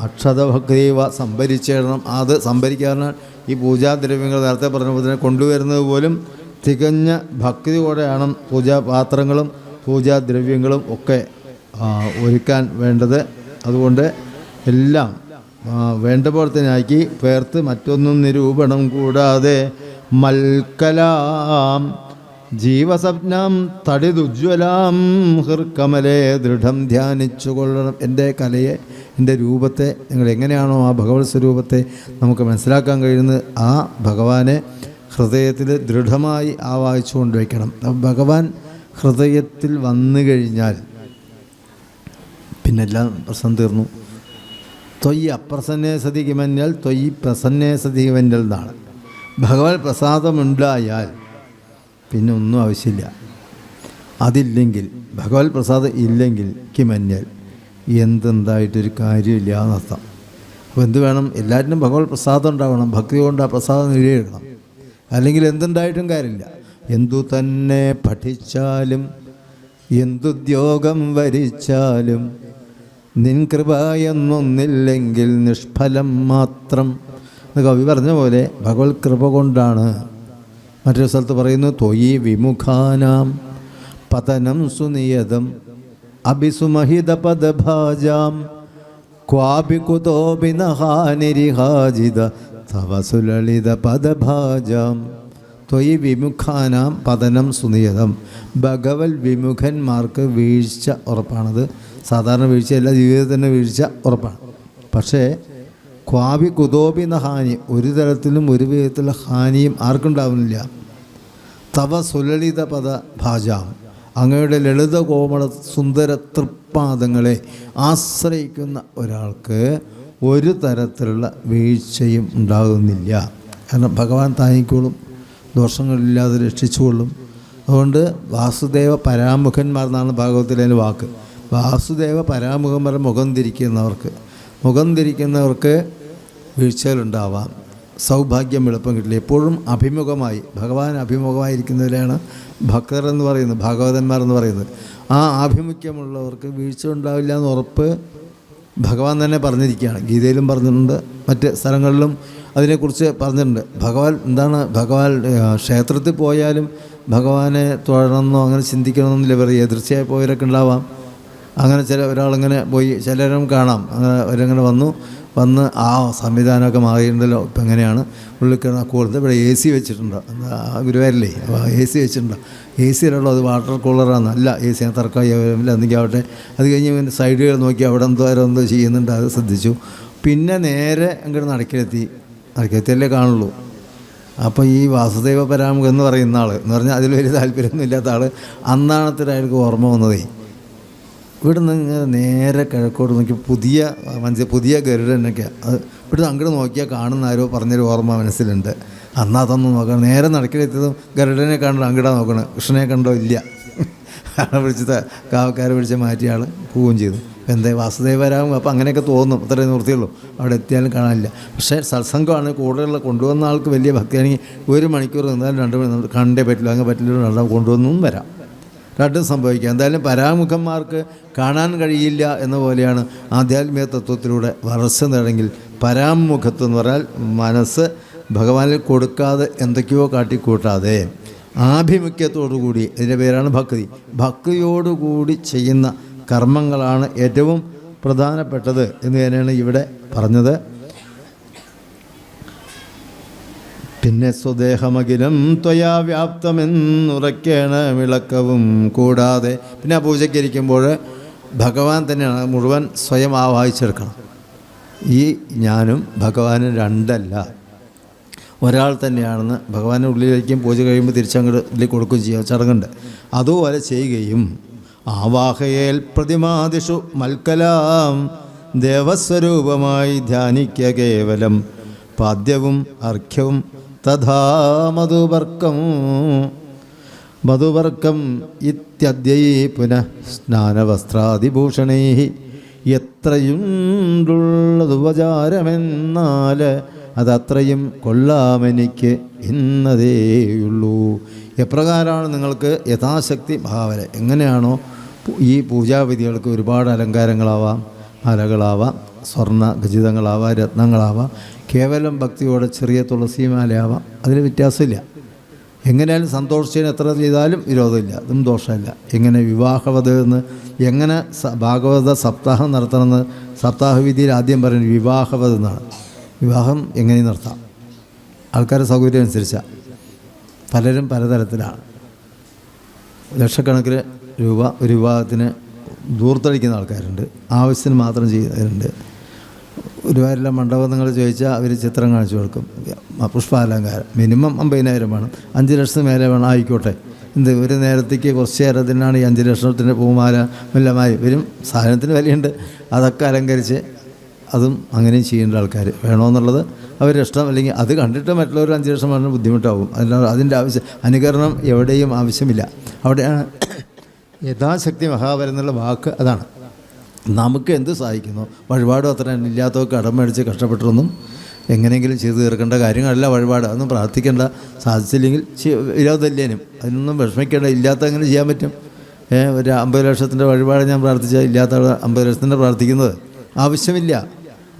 അക്ഷതഭക്തിവ സംഭരിച്ചിടണം. അത് സംഭരിക്കാറിനാൽ ഈ പൂജാദ്രവ്യങ്ങൾ നേരത്തെ പറഞ്ഞ പോലെ കൊണ്ടുവരുന്നത് പോലും തികഞ്ഞ ഭക്തിയോടെയാണ് പൂജാപാത്രങ്ങളും പൂജാദ്രവ്യങ്ങളും ഒക്കെ ഒരുക്കാൻ വേണ്ടത്. അതുകൊണ്ട് എല്ലാം വേണ്ട പോലെ തന്നെ ആക്കി പേർത്ത് മറ്റൊന്നും നിരൂപണം കൂടാതെ മൽക്കലാം ജീവസ്വപ്നം തടിതുജ്വലാം ഹൃക്കമലെ ദൃഢം ധ്യാനിച്ചു കൊള്ളണം. എൻ്റെ കലയെ, എൻ്റെ രൂപത്തെ, നിങ്ങൾ എങ്ങനെയാണോ ആ ഭഗവത് സ്വരൂപത്തെ നമുക്ക് മനസ്സിലാക്കാൻ കഴിയുന്നത്, ആ ഭഗവാനെ ഹൃദയത്തിൽ ദൃഢമായി ആവാഹിച്ചു കൊണ്ടുവയ്ക്കണം. ഭഗവാൻ ഹൃദയത്തിൽ വന്നു കഴിഞ്ഞാൽ പിന്നെല്ലാം പ്രശ്നം തീർന്നു. തൊയ് അപ്രസന്നേ സതി കിമഞ്ഞാൽ തൊയ് പ്രസന്നേ സതി കിമഞ്ഞൽ എന്നാണ്. ഭഗവത് പ്രസാദമുണ്ടായാൽ പിന്നെ ഒന്നും ആവശ്യമില്ല. അതില്ലെങ്കിൽ, ഭഗവത് പ്രസാദം ഇല്ലെങ്കിൽ കിമഞ്ഞൽ എന്തെന്തായിട്ടൊരു കാര്യമില്ല എന്നർത്ഥം. അപ്പോൾ എന്ത് വേണം? എല്ലാറ്റിനും ഭഗവത് പ്രസാദം ഉണ്ടാവണം. ഭക്തി കൊണ്ട് ആ പ്രസാദം നേടിയെടുക്കണം. അല്ലെങ്കിൽ എന്തുണ്ടായിട്ടും കാര്യമില്ല. എന്തു തന്നെ പഠിച്ചാലും എന്തുദ്യോഗം വരിച്ചാലും നിൻ കൃപ എന്നൊന്നില്ലെങ്കിൽ നിഷ്ഫലം മാത്രം എന്ന് കവി പറഞ്ഞ പോലെ ഭഗവത് കൃപ കൊണ്ടാണ്. മറ്റൊരു സ്ഥലത്ത് പറയുന്നു ത്വയി വിമുഖാനാം പതനം സുനിയതം അഭിസുമഹിത പദഭാജാം ക്വാപി കുതോപി നഹാനിരിഹാജിത തവ സുലളിത പദഭാജാം. ത്വയി വിമുഖാനാം പതനം സുനിയതം. ഭഗവത് വിമുഖന്മാർക്ക് വീഴ്ച ഉറപ്പാണത്. സാധാരണ വീഴ്ചയല്ല, ജീവിതത്തിൻ്റെ വീഴ്ച ഉറപ്പാണ്. പക്ഷേ ക്വാപി കുതോപി ഹാനി, ഒരു തരത്തിലും ഒരു വിധത്തിലുള്ള ഹാനിയും ആർക്കുണ്ടാവുന്നില്ല. തവ സുലളിത പദ ഭാജാം, അങ്ങയുടെ ലളിത കോമള സുന്ദര തൃപ്പാദങ്ങളെ ആശ്രയിക്കുന്ന ഒരാൾക്ക് ഒരു തരത്തിലുള്ള വീഴ്ചയും ഉണ്ടാകുന്നില്ല. കാരണം ഭഗവാൻ താങ്ങിക്കോളും, ദോഷങ്ങളില്ലാതെ രക്ഷിച്ചുകൊള്ളും. അതുകൊണ്ട് വാസുദേവ പരാമുഖന്മാർ എന്നാണ് ഭാഗവത്തിലെ വാക്ക്. വാസുദേവ പരാമുഖന്മാർ മുഖം തിരിക്കുന്നവർക്ക് വീഴ്ചകളുണ്ടാവാം, സൗഭാഗ്യം എളുപ്പം കിട്ടില്ല. എപ്പോഴും അഭിമുഖമായി, ഭഗവാൻ അഭിമുഖമായിരിക്കുന്നവരാണ് ഭക്തർ എന്ന് പറയുന്നത്, ഭാഗവതന്മാർ എന്ന് പറയുന്നത്. ആ ആഭിമുഖ്യമുള്ളവർക്ക് വീഴ്ച ഉണ്ടാവില്ല എന്ന് ഉറപ്പ് ഭഗവാൻ തന്നെ പറഞ്ഞിരിക്കുകയാണ്. ഗീതയിലും പറഞ്ഞിട്ടുണ്ട്, മറ്റ് സ്ഥലങ്ങളിലും അതിനെക്കുറിച്ച് പറഞ്ഞിട്ടുണ്ട്. ഭഗവാൻ ക്ഷേത്രത്തിൽ പോയാലും ഭഗവാനെ തൊഴണമെന്നോ അങ്ങനെ ചിന്തിക്കണമെന്നില്ല പറയുക. തീർച്ചയായും പോയവരൊക്കെ ഉണ്ടാവാം. അങ്ങനെ ഒരാളിങ്ങനെ പോയി, ചിലരും കാണാം അങ്ങനെ അവരങ്ങനെ വന്ന് ആ സംവിധാനമൊക്കെ മാറിയിട്ടുണ്ടല്ലോ, ഇപ്പം എങ്ങനെയാണ് ഉള്ളിൽ കൂടുതൽ ഇവിടെ AC വെച്ചിട്ടുണ്ടോ, ഗുരുവായൂരില്ലേ AC വെച്ചിട്ടുണ്ടോ? AC-ലുള്ളൂ, അത് വാട്ടർ കൂളറാണ്. അല്ല, AC തർക്കമില്ല, എന്തെങ്കിലും ആവട്ടെ. അത് കഴിഞ്ഞ് സൈഡുകൾ നോക്കി അവിടെ എന്തോ ചെയ്യുന്നുണ്ട്, അത് ശ്രദ്ധിച്ചു. പിന്നെ നേരെ അങ്ങോട്ട് നടക്കിലെത്തിയല്ലേ കാണുള്ളൂ. അപ്പോൾ ഈ വാസുദേവ പരാമുഖം എന്ന് പറയുന്ന ആൾ എന്ന് പറഞ്ഞാൽ അതിൽ വലിയ താല്പര്യമൊന്നും ഇല്ലാത്ത ആൾ അന്നാണത്തിൽ അയാൾക്ക് ഓർമ്മ വന്നതേ. ഇവിടെ നിന്ന് നേരെ കിഴക്കോട്ട് നോക്കി പുതിയ ഗരുഡനൊക്കെ, അത് ഇവിടുന്ന് അങ്ങോട്ട് നോക്കിയാൽ കാണുന്ന ആരോ പറഞ്ഞൊരു ഓർമ്മ മനസ്സിലുണ്ട്. അന്ന് അതൊന്നും നോക്കണം. നേരെ നടക്കിലെത്തിയതും ഗരുഡനെ കണ്ടോ അങ്ങോട്ടാ നോക്കണം, കൃഷ്ണനെ കണ്ടോ ഇല്ല. ആളെ വിളിച്ച് കാവക്കാരെ വിളിച്ച് മാറ്റിയ ആൾ പോവുകയും ചെയ്തു. എന്തേ വാസുദേവരാകും. അപ്പോൾ അങ്ങനെയൊക്കെ തോന്നും, അത്രയും നിവൃത്തിയുള്ളൂ. അവിടെ എത്തിയാലും കാണാനില്ല. പക്ഷേ സത്സംഗമാണ് കൂടുതലുള്ള കൊണ്ടുവന്ന ആൾക്ക് വലിയ ഭക്തിയാണെങ്കിൽ 1 മണിക്കൂർ നിന്നാലും 2 മണി കണ്ടേ പറ്റില്ല, അങ്ങനെ പറ്റില്ല, കൊണ്ടുവന്നും വരാം. രണ്ടും സംഭവിക്കാം. എന്തായാലും പരാമുഖന്മാർക്ക് കാണാൻ കഴിയില്ല എന്ന പോലെയാണ് ആധ്യാത്മിക തത്വത്തിലൂടെ വളർച്ച നേടെങ്കിൽ പരാമുഖത്വം എന്ന് പറഞ്ഞാൽ മനസ്സ് ഭഗവാനിൽ കൊടുക്കാതെ എന്തൊക്കെയോ കാട്ടിക്കൂട്ടാതെ ആഭിമുഖ്യത്തോടുകൂടി, ഇതിൻ്റെ പേരാണ് ഭക്തി. ഭക്തിയോടുകൂടി ചെയ്യുന്ന കർമ്മങ്ങളാണ് ഏറ്റവും പ്രധാനപ്പെട്ടത് എന്ന് തന്നെയാണ് ഇവിടെ പറഞ്ഞത്. പിന്നെ സ്വദേഹമഖിലം ത്വയാ വ്യാപ്തമെന്നുറയ്ക്കണ വിളക്കവും കൂടാതെ, പിന്നെ ആ പൂജയ്ക്കിരിക്കുമ്പോൾ ഭഗവാൻ തന്നെയാണ്, മുഴുവൻ സ്വയം ആവാഹിച്ചെടുക്കണം. ഈ ഞാനും ഭഗവാനും രണ്ടല്ല, ഒരാൾ തന്നെയാണെന്ന് ഭഗവാന്റെ ഉള്ളിലേക്കും പൂജ കഴിയുമ്പോൾ തിരിച്ചങ്ങോട്ട് ഇതിൽ കൊടുക്കുകയും ചെയ്യാം, ചടങ്ങുണ്ട്. അതുപോലെ ചെയ്യുകയും ആവാഹയേൽ പ്രതിമാദിഷു മൽക്കലാം ദേവസ്വരൂപമായി ധ്യാനിക്ക കേവലം പാദ്യവും അർഘ്യവും തഥാ മധുവർക്കം ഇത്യദ്യൈ പുനഃ സ്നാനവസ്ത്രാദിഭൂഷണൈ എത്രയുണ്ടുള്ളതുപചാരമെന്നാൽ അതത്രയും കൊള്ളാമെനിക്ക് ഇന്നതേയുള്ളൂ. എപ്രകാരമാണ് നിങ്ങൾക്ക് യഥാശക്തി ഭാവന എങ്ങനെയാണോ ഈ പൂജാവിധികൾക്ക് ഒരുപാട് അലങ്കാരങ്ങളാവാം, മാലകളാവാം, സ്വർണ്ണ ഖചിതങ്ങളാവാം, രത്നങ്ങളാവാം, കേവലം ഭക്തിയോടെ ചെറിയ തുളസിമാലയാവാം, അതിന് വ്യത്യാസമില്ല. എങ്ങനെയാലും സന്തോഷിച്ചതിന് എത്ര ചെയ്താലും വിരോധമില്ല, അതും ദോഷമില്ല. എങ്ങനെ വിവാഹവത് എന്ന് എങ്ങനെ ഭാഗവത സപ്താഹം നടത്തണമെന്ന് സപ്താഹവിധിയിൽ ആദ്യം പറയുന്നത് വിവാഹവത് എന്നാണ്. വിവാഹം എങ്ങനെ നടത്താം, ആൾക്കാരുടെ സൗകര്യം അനുസരിച്ചാണ്. പലരും പലതരത്തിലാണ്. ലക്ഷക്കണക്കിന് രൂപ ഒരു വിവാഹത്തിന് ദൂർത്തടിക്കുന്ന ആൾക്കാരുണ്ട്, ആവശ്യത്തിന് മാത്രം ചെയ്യുന്നവരുണ്ട്. ഒരുപാരെല്ലാം മണ്ഡപം നിങ്ങൾ ചോദിച്ചാൽ അവർ ചിത്രം കാണിച്ചു കൊടുക്കും. പുഷ്പാലങ്കാരം മിനിമം 50,000 വേണം, 5 ലക്ഷത്തിന് മേലെ വേണം, ആയിക്കോട്ടെ. ഒരു നേരത്തേക്ക് കുറച്ച് നേരത്തിനാണ് ഈ 5 ലക്ഷത്തിൻ്റെ പൂമാല മുല്ലമായി വരും. സാധനത്തിന് വിലയുണ്ട്, അതൊക്കെ അലങ്കരിച്ച് അതും അങ്ങനെയും ചെയ്യേണ്ട ആൾക്കാർ വേണമെന്നുള്ളത് അവരുടെ ഇഷ്ടം. അല്ലെങ്കിൽ അത് കണ്ടിട്ട് മറ്റുള്ളവർ 5 ലക്ഷം പറഞ്ഞാൽ ബുദ്ധിമുട്ടാവും. അതിൻ്റെ ആവശ്യം അനുകരണം എവിടെയും ആവശ്യമില്ല. അവിടെയാണ് യഥാശക്തി മഹാബലം എന്നുള്ള വാക്ക്. അതാണ് നമുക്ക് എന്ത് സഹായിക്കുന്നു. വഴിപാടും അത്ര ഇല്ലാത്തവർക്ക് കടം മേടിച്ച് കഷ്ടപ്പെട്ടൊന്നും എങ്ങനെയെങ്കിലും ചെയ്തു തീർക്കേണ്ട കാര്യങ്ങളല്ല വഴിപാട്. അതൊന്നും പ്രാർത്ഥിക്കേണ്ട, സാധിച്ചില്ലെങ്കിൽ വിരോധമില്ലേനും അതിനൊന്നും വിഷമിക്കേണ്ട. ഇല്ലാത്ത എങ്ങനെ ചെയ്യാൻ പറ്റും? ഒരു 50 ലക്ഷത്തിൻ്റെ വഴിപാട് ഞാൻ പ്രാർത്ഥിച്ചാൽ ഇല്ലാത്ത 50 ലക്ഷത്തിൻ്റെ പ്രാർത്ഥിക്കുന്നത് ആവശ്യമില്ല.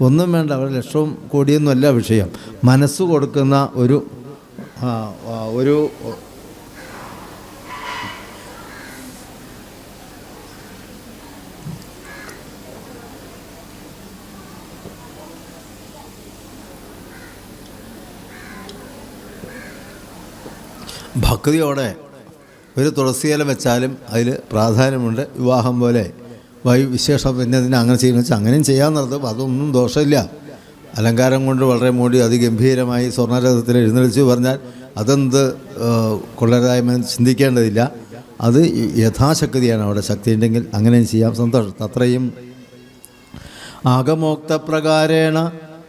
ഒന്നും വേണ്ട. അവിടെ ലക്ഷവും കോടിയൊന്നുമല്ല വിഷയം. മനസ്സ് കൊടുക്കുന്ന ഒരു ഭക്തിയോടെ ഒരു തുളസിയില വെച്ചാലും അതിൽ പ്രാധാന്യമുണ്ട്. വിവാഹം പോലെ വിശേഷം പിന്നെ അതിനെ അങ്ങനെ ചെയ്യുന്ന വെച്ചാൽ അങ്ങനെയും ചെയ്യാമെന്നുള്ളത് അതൊന്നും ദോഷമില്ല. അലങ്കാരം കൊണ്ട് വളരെ മൂടി അതിഗംഭീരമായി സ്വർണ്ണരഥത്തിൽ എഴുന്നള്ളിച്ച് പറഞ്ഞാൽ അതെന്ത് കൊള്ളരായ്മ ചിന്തിക്കേണ്ടതില്ല. അത് യഥാശക്തിയാണ്. അവിടെ ശക്തി ഉണ്ടെങ്കിൽ അങ്ങനെയും ചെയ്യാം, സന്തോഷം. അത്രയും ആഗമോക്തപ്രകാരേണ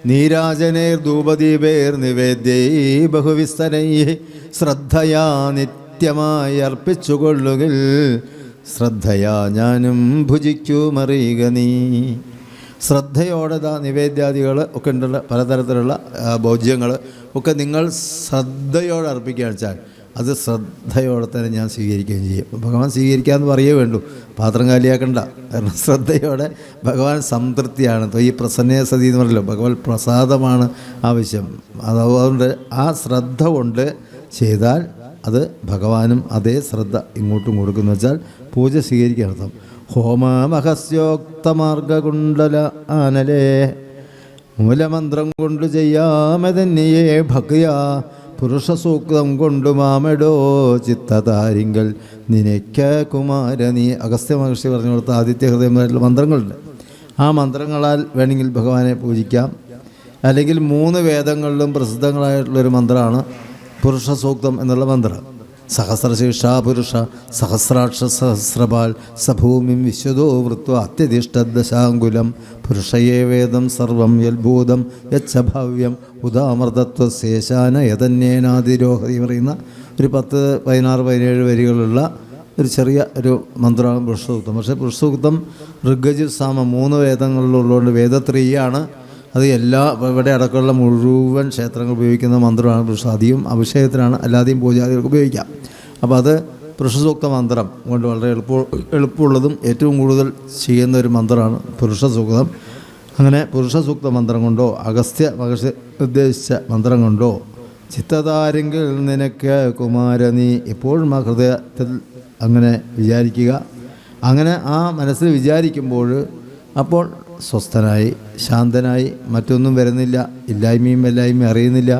നീരാജനേർ ധൂപദീപേർ നിവേദ്യൈ ബഹുവിസ്തരൈ ശ്രദ്ധയാ നിത്യമായി അർപ്പിച്ചുകൊള്ളുകിൽ ശ്രദ്ധയാ ഞാനും ഭുജിക്കുമറിയുക നീ. ശ്രദ്ധയോടെ നിവേദ്യാദികൾ ഒക്കെ ഉണ്ടല്ലോ, പലതരത്തിലുള്ള ഭോജ്യങ്ങൾ ഒക്കെ നിങ്ങൾ ശ്രദ്ധയോടെ അർപ്പിക്കുകയാണെന്ന് വെച്ചാൽ അത് ശ്രദ്ധയോടെ തന്നെ ഞാൻ സ്വീകരിക്കുകയും ചെയ്യും. ഭഗവാൻ സ്വീകരിക്കാമെന്ന് പറയേ വേണ്ടൂ, പാത്രം കാലിയാക്കണ്ട. കാരണം ശ്രദ്ധയോടെ ഭഗവാൻ സംതൃപ്തിയാണ്. ഈ പ്രസന്നേ സതി എന്ന് പറയല്ലോ, ഭഗവാൻ പ്രസാദമാണ് ആവശ്യം. അതുകൊണ്ട് ആ ശ്രദ്ധ കൊണ്ട് ചെയ്താൽ അത് ഭഗവാനും അതേ ശ്രദ്ധ ഇങ്ങോട്ടും കൊടുക്കുന്നു വെച്ചാൽ പൂജ സ്വീകരിക്കുക അർത്ഥം. ഹോമമഹസ്യോക്തമാർഗകുണ്ടല ആനലേ മൂലമന്ത്രം കൊണ്ടു ചെയ്യാമെതന്നെയേ ഭക്തിയാ പുരുഷസൂക്തം കൊണ്ടു മാമെടോ ചിത്തതാരിങ്കൽ നിനയ്ക്ക കുമാര നീ. അഗസ്ത്യ മഹർഷി പറഞ്ഞു കൊടുത്ത ആദിത്യ ഹൃദയമായിട്ടുള്ള മന്ത്രങ്ങളുണ്ട്. ആ മന്ത്രങ്ങളാൽ വേണമെങ്കിൽ ഭഗവാനെ പൂജിക്കാം. അല്ലെങ്കിൽ 3 വേദങ്ങളിലും പ്രസിദ്ധങ്ങളായിട്ടുള്ളൊരു മന്ത്രമാണ് പുരുഷസൂക്തം എന്നുള്ള മന്ത്രം. സഹസ്രശീർഷ പുരുഷ സഹസ്രാക്ഷ സഹസ്രപാൽ സഭൂമിം വിശ്വതോ വൃത്വ അത്യധിഷ്ഠദശാങ്കുലം പുരുഷയേ വേദം സർവം യൽഭൂതം യച്ഛഭവ്യം ഉദാമൃതത്വ ശേഷാന യതന്യേനാതിരോഹതി പറയുന്ന ഒരു 10, 16, 17 വരികളുള്ള ഒരു ചെറിയ ഒരു മന്ത്രമാണ് പുരുഷസൂക്തം. പക്ഷേ പുരുഷസൂക്തം ഋഗ്യജുർ സാമ 3 വേദങ്ങളിലുള്ളതുകൊണ്ട് വേദത്രീയാണ്. അത് ഇവിടെ അടക്കമുള്ള മുഴുവൻ ക്ഷേത്രങ്ങൾ ഉപയോഗിക്കുന്ന മന്ത്രമാണ് പുരുഷ. അധികം അഭിഷേകത്തിനാണ്, അല്ലാതെയും പൂജാദികൾക്ക് ഉപയോഗിക്കാം. അപ്പോൾ അത് പുരുഷസൂക്ത മന്ത്രം കൊണ്ട് വളരെ എളുപ്പമുള്ളതും ഏറ്റവും കൂടുതൽ ചെയ്യുന്ന ഒരു മന്ത്രമാണ് പുരുഷസൂക്തം. അങ്ങനെ പുരുഷസൂക്ത മന്ത്രം കൊണ്ടോ അഗസ്ത്യ മഹർഷി ഉദ്ദേശിച്ച മന്ത്രം കൊണ്ടോ ചിത്തതാരെങ്കിൽ നിനക്ക് കുമാര നീ എപ്പോഴും ആ ഹൃദയത്തിൽ അങ്ങനെ വിചാരിക്കുക. അങ്ങനെ ആ മനസ്സിൽ വിചാരിക്കുമ്പോൾ അപ്പോൾ സ്വസ്ഥനായി ശാന്തനായി, മറ്റൊന്നും വരുന്നില്ല, ഇല്ലായ്മയും എല്ലായ്മയും അറിയുന്നില്ല,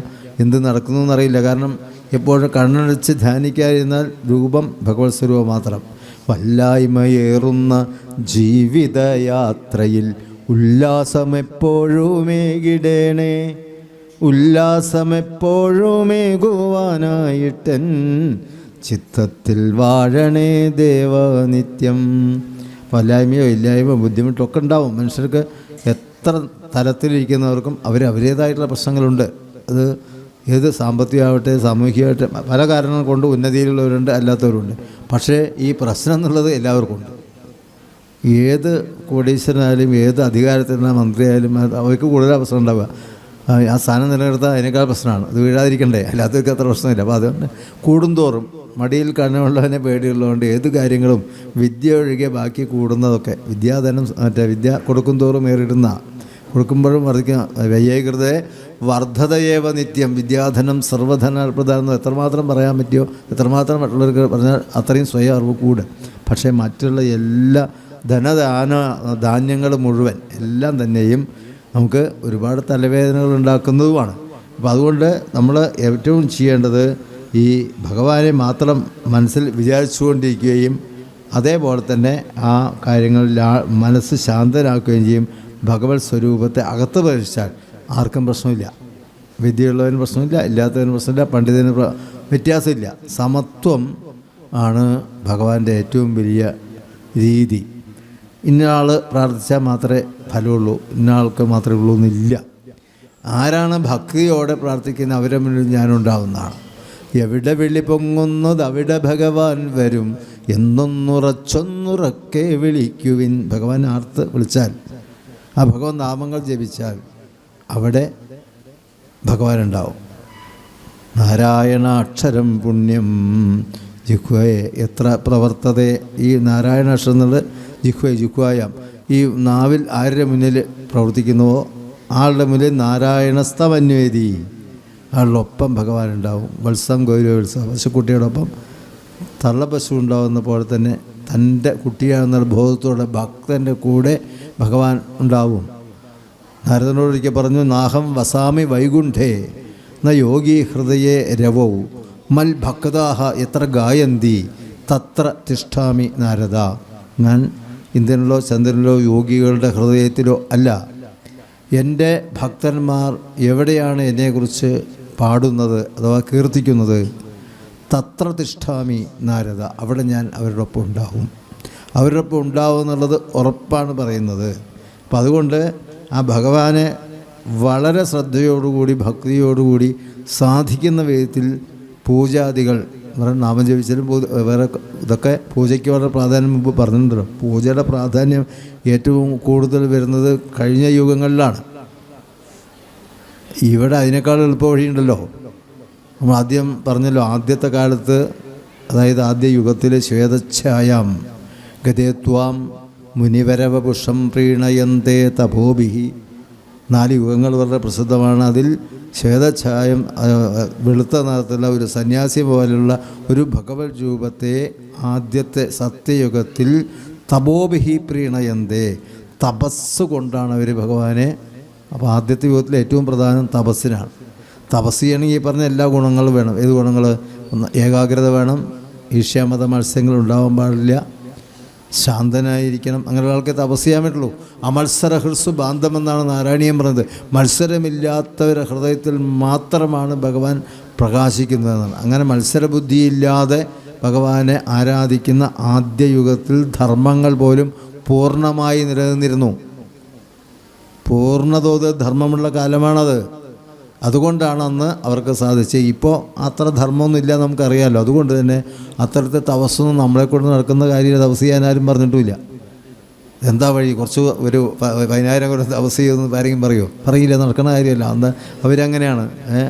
എന്ത് നടക്കുന്നു എന്നറിയില്ല. കാരണം എപ്പോഴും കണ്ണടച്ച് ധ്യാനിക്കാതിരുന്നാൽ രൂപം ഭഗവത് സ്വരൂപം മാത്രം. വല്ലായ്മയേറുന്ന ജീവിതയാത്രയിൽ ഉല്ലാസമെപ്പോഴുമേകിടേണേ, ഉല്ലാസമെപ്പോഴുമേകുവാനായിട്ടൻ ചിത്തത്തിൽ വാഴണേ ദേവനിത്യം. വല്ലായ്മയോ ഇല്ലായ്മയോ ബുദ്ധിമുട്ടൊക്കെ ഉണ്ടാവും മനുഷ്യർക്ക്. എത്ര തലത്തിലിരിക്കുന്നവർക്കും അവരേതായിട്ടുള്ള പ്രശ്നങ്ങളുണ്ട്. അത് ഏത് സാമ്പത്തികമാവട്ടെ സാമൂഹികമാവട്ടെ പല കാരണങ്ങൾ കൊണ്ട് ഉന്നതിയിലുള്ളവരുണ്ട്, അല്ലാത്തവരുണ്ട്. പക്ഷേ ഈ പ്രശ്നം എന്നുള്ളത് എല്ലാവർക്കും ഉണ്ട്. ഏത് കോടീശ്വരനായാലും ഏത് അധികാരത്തിലുള്ള മന്ത്രിയായാലും അവർക്ക് കൂടുതൽ പ്രശ്നം ഉണ്ടാവുക. ആ സ്ഥാനം നിലനിർത്താൻ അതിനേക്കാൾ പ്രശ്നമാണ്. അത് വീഴാതിരിക്കണ്ടേ, അല്ലാത്തവർക്ക് അത്ര പ്രശ്നമില്ല. അപ്പോൾ അതുകൊണ്ട് കൂടുന്തോറും മടിയിൽ കണ്ണുള്ളവനെ പേടിയുള്ളതുകൊണ്ട് ഏത് കാര്യങ്ങളും വിദ്യ ഒഴികെ ബാക്കി കൂടുന്നതൊക്കെ വിദ്യാധനം വിദ്യ കൊടുക്കും തോറും ഏറിടുന്ന കൊടുക്കുമ്പോഴും വർദ്ധിക്കുക. വ്യയീകൃതേ വർദ്ധതയേവ നിത്യം വിദ്യാധനം സർവ്വധനപ്രധാനം എത്രമാത്രം പറയാൻ പറ്റിയോ എത്രമാത്രം മറ്റുള്ളവർക്ക് പറഞ്ഞാൽ അത്രയും സ്വയം അറിവ് കൂടും. പക്ഷേ മറ്റുള്ള എല്ലാ ധാന്യങ്ങൾ മുഴുവൻ എല്ലാം തന്നെയും നമുക്ക് ഒരുപാട് തലവേദനകൾ ഉണ്ടാക്കുന്നതുമാണ്. അപ്പോൾ അതുകൊണ്ട് നമ്മൾ ഏറ്റവും ചെയ്യേണ്ടത് ഈ ഭഗവാനെ മാത്രം മനസ്സിൽ വിചാരിച്ചുകൊണ്ടിരിക്കുകയും അതേപോലെ തന്നെ ആ കാര്യങ്ങളിൽ മനസ്സ് ശാന്തനാക്കുകയും ചെയ്യും. ഭഗവത് സ്വരൂപത്തെ അകത്ത് പ്രവേശിച്ചാൽ ആർക്കും പ്രശ്നമില്ല. വിദ്യയുള്ളവന് പ്രശ്നമില്ല, ഇല്ലാത്തവന് പ്രശ്നമില്ല, പണ്ഡിതന് വ്യത്യാസമില്ല. സമത്വം ആണ് ഭഗവാന്റെ ഏറ്റവും വലിയ രീതി. ഇന്നയാൾ പ്രാർത്ഥിച്ചാൽ മാത്രമേ ഫലമുള്ളൂ, ഇന്നയാൾക്ക് മാത്രമേ ഉള്ളൂ എന്നില്ല. ആരാണ് ഭക്തിയോടെ പ്രാർത്ഥിക്കുന്നത് അവരെ മുന്നിൽ ഞാനുണ്ടാവുന്നതാണ്. എവിടെ വിളി പൊങ്ങുന്നത് അവിടെ ഭഗവാൻ വരും, എന്നൊന്നുറച്ചൊന്നുറക്കെ വിളിക്കുവിൻ. ഭഗവാൻ ആർത്ത് വിളിച്ചാൽ, ആ ഭഗവാൻ നാമങ്ങൾ ജപിച്ചാൽ അവിടെ ഭഗവാൻ ഉണ്ടാവും. നാരായണ അക്ഷരം പുണ്യം ജിഹ്വയെ എത്ര പ്രവർത്തതേ. ഈ നാരായണ അക്ഷരം എന്നുള്ളത് ജിഹ്വായാം. ഈ നാവിൽ ആരുടെ മുന്നിൽ പ്രവർത്തിക്കുന്നുവോ ആളുടെ മുന്നിൽ നാരായണസ്തമന്വേദി, ആളുടെ ഒപ്പം ഭഗവാൻ ഉണ്ടാവും. വത്സം ഗൗരവത്സം പശുക്കുട്ടിയോടൊപ്പം തള്ളപ്പശു ഉണ്ടാവുന്ന പോലെ തന്നെ തൻ്റെ കുട്ടിയാണെന്നുള്ള ബോധത്തോടെ ഭക്തൻ്റെ കൂടെ ഭഗവാൻ ഉണ്ടാവും. നാരദനോടൊരിക്കൽ പറഞ്ഞു, നാഹം വസാമി വൈകുണ്ഠേ ന യോഗി ഹൃദയേ രവൗ മൽ ഭക്താഹ എത്ര ഗായന്തി തത്ര തിഷ്ഠാമി നാരദ. ഞാൻ ഇന്ദ്രനിലോ ചന്ദ്രനിലോ യോഗികളുടെ ഹൃദയത്തിലോ അല്ല. എൻ്റെ ഭക്തന്മാർ എവിടെയാണ് എന്നെക്കുറിച്ച് പാടുന്നത് അഥവാ കീർത്തിക്കുന്നത്, തത്ര തിഷ്ഠാമി നാരദ, അവിടെ ഞാൻ അവരുടെ ഒപ്പം ഉണ്ടാവും. അവരുടെ ഒപ്പം ഉണ്ടാവും എന്നുള്ളത് ഉറപ്പാണ് പറയുന്നത്. അപ്പം അതുകൊണ്ട് ആ ഭഗവാനെ വളരെ ശ്രദ്ധയോടുകൂടി ഭക്തിയോടുകൂടി സാധിക്കുന്ന വിധത്തിൽ പൂജാദികൾ നാമം ജപിച്ചാലും വേറെ ഇതൊക്കെ പൂജയ്ക്ക് വളരെ പ്രാധാന്യം മുമ്പ് പറഞ്ഞിട്ടുണ്ടല്ലോ. പൂജയുടെ പ്രാധാന്യം ഏറ്റവും കൂടുതൽ വരുന്നത് കഴിഞ്ഞ യുഗങ്ങളിലാണ്. ഇവിടെ അതിനേക്കാൾ എളുപ്പ വഴിയുണ്ടല്ലോ. നമ്മൾ ആദ്യം പറഞ്ഞല്ലോ, ആദ്യത്തെ കാലത്ത് അതായത് ആദ്യ യുഗത്തിൽ ശ്വേതഛായാം ഗതേത്വാം മുനിവരവപുഷം പ്രീണയന്തേ തപോഭിഹി. 4 യുഗങ്ങൾ വളരെ പ്രസിദ്ധമാണ്. അതിൽ ശ്വേതഛായം വെളുത്ത നിറത്തുള്ള ഒരു സന്യാസി പോലുള്ള ഒരു ഭഗവത് രൂപത്തെ ആദ്യത്തെ സത്യയുഗത്തിൽ തപോഭിഹി പ്രീണയന്തേ, തപസ് കൊണ്ടാണ് അവർ ഭഗവാനെ. അപ്പോൾ ആദ്യത്തെ യുഗത്തിൽ ഏറ്റവും പ്രധാനം തപസ്സിനാണ്. തപസ് ചെയ്യണമെങ്കിൽ ഈ പറഞ്ഞ എല്ലാ ഗുണങ്ങളും വേണം. ഏത് ഗുണങ്ങൾ? ഒന്ന് ഏകാഗ്രത വേണം, ഈർഷ്യാമത മത്സ്യങ്ങൾ ഉണ്ടാവാൻ പാടില്ല, ശാന്തനായിരിക്കണം. അങ്ങനെയുള്ള ആൾക്ക് തപസ് ചെയ്യാൻ പറ്റുള്ളൂ. അമത്സര ഹൃസ്വ ബാന്ധമെന്നാണ് നാരായണീയം പറഞ്ഞത്. മത്സരമില്ലാത്തവരുടെ ഹൃദയത്തിൽ മാത്രമാണ് ഭഗവാൻ പ്രകാശിക്കുന്നതെന്നാണ്. അങ്ങനെ മത്സരബുദ്ധിയില്ലാതെ ഭഗവാനെ ആരാധിക്കുന്ന ആദ്യ യുഗത്തിൽ ധർമ്മങ്ങൾ പോലും പൂർണ്ണമായി നിലനിന്നിരുന്നു. പൂർണ്ണതോതിൽ ധർമ്മമുള്ള കാലമാണത്. അതുകൊണ്ടാണ് അന്ന് അവർക്ക് സാധിച്ചത്. ഇപ്പോൾ അത്ര ധർമ്മമൊന്നും ഇല്ല, നമുക്കറിയാമല്ലോ. അതുകൊണ്ട് തന്നെ അത്തരത്തെ തപസ്സൊന്നും നമ്മളെക്കൊണ്ട് നടക്കുന്ന കാര്യം തപസ് ചെയ്യാനാരും പറഞ്ഞിട്ടുമില്ല. എന്താ വഴി? കുറച്ച് ഒരു 10,000 കൊല്ലം തപസ് ചെയ്തെന്ന് ആരെങ്കിലും പറയുമോ? പറയില്ല, നടക്കുന്ന കാര്യമല്ല. അന്ന് അവരങ്ങനെയാണ്.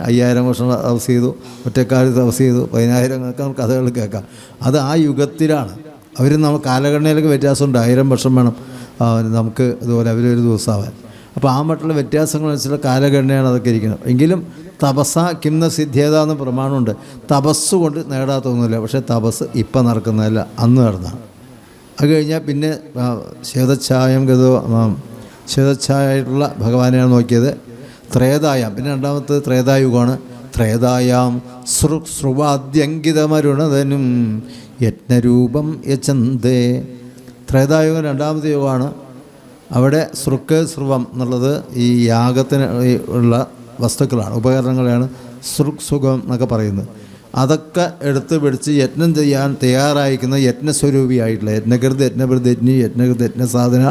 5000 വർഷം തപസ് ചെയ്തു, ഒറ്റക്കാലത്ത് തപസ് ചെയ്തു, 10,000 കഥകൾ കേൾക്കാം. അത് ആ യുഗത്തിലാണ്. അവർ നമ്മൾ കാലഗണനയിലൊക്കെ വ്യത്യാസമുണ്ട്. 1000 വർഷം വേണം നമുക്ക് ഇതുപോലെ അവരൊരു ദിവസമാവാൻ. അപ്പോൾ ആ മറ്റുള്ള വ്യത്യാസങ്ങൾ വെച്ചുള്ള കാലഗണനയാണ് അതൊക്കെ ഇരിക്കുന്നത്. എങ്കിലും തപസ്സ കിംന സിദ്ധ്യത എന്ന് പ്രമാണമുണ്ട്. തപസ് കൊണ്ട് നേടാത്തൊന്നുമില്ല. പക്ഷേ തപസ് ഇപ്പം നടക്കുന്നതല്ല, അന്ന് നടന്നതാണ്. അത് കഴിഞ്ഞാൽ പിന്നെ ശ്വേതച്ഛായായിട്ടുള്ള ഭഗവാനെയാണ് നോക്കിയത്. ത്രേതായം, പിന്നെ രണ്ടാമത്തെ ത്രേതായുഗമാണ്. ത്രേതായാം ശ്രുവാദ്യങ്കിതമരുണതനും യജ്ഞരൂപം യചന്തേ. ത്രേതായുഗം രണ്ടാമത്തെ യുഗമാണ്. അവിടെ സൃക്ക് ശ്രുവം എന്നുള്ളത് ഈ യാഗത്തിന് ഉള്ള വസ്തുക്കളാണ്, ഉപകരണങ്ങളെയാണ് സുഖം എന്നൊക്കെ പറയുന്നത്. അതൊക്കെ എടുത്ത് പിടിച്ച് യജ്ഞം ചെയ്യാൻ തയ്യാറായിരിക്കുന്ന യജ്ഞസ്വരൂപിയായിട്ടുള്ള യജ്ഞകൃത് യജ്ഞഭൃത് യജ്ഞി യജ്ഞകൃത് യജ്ഞസാധന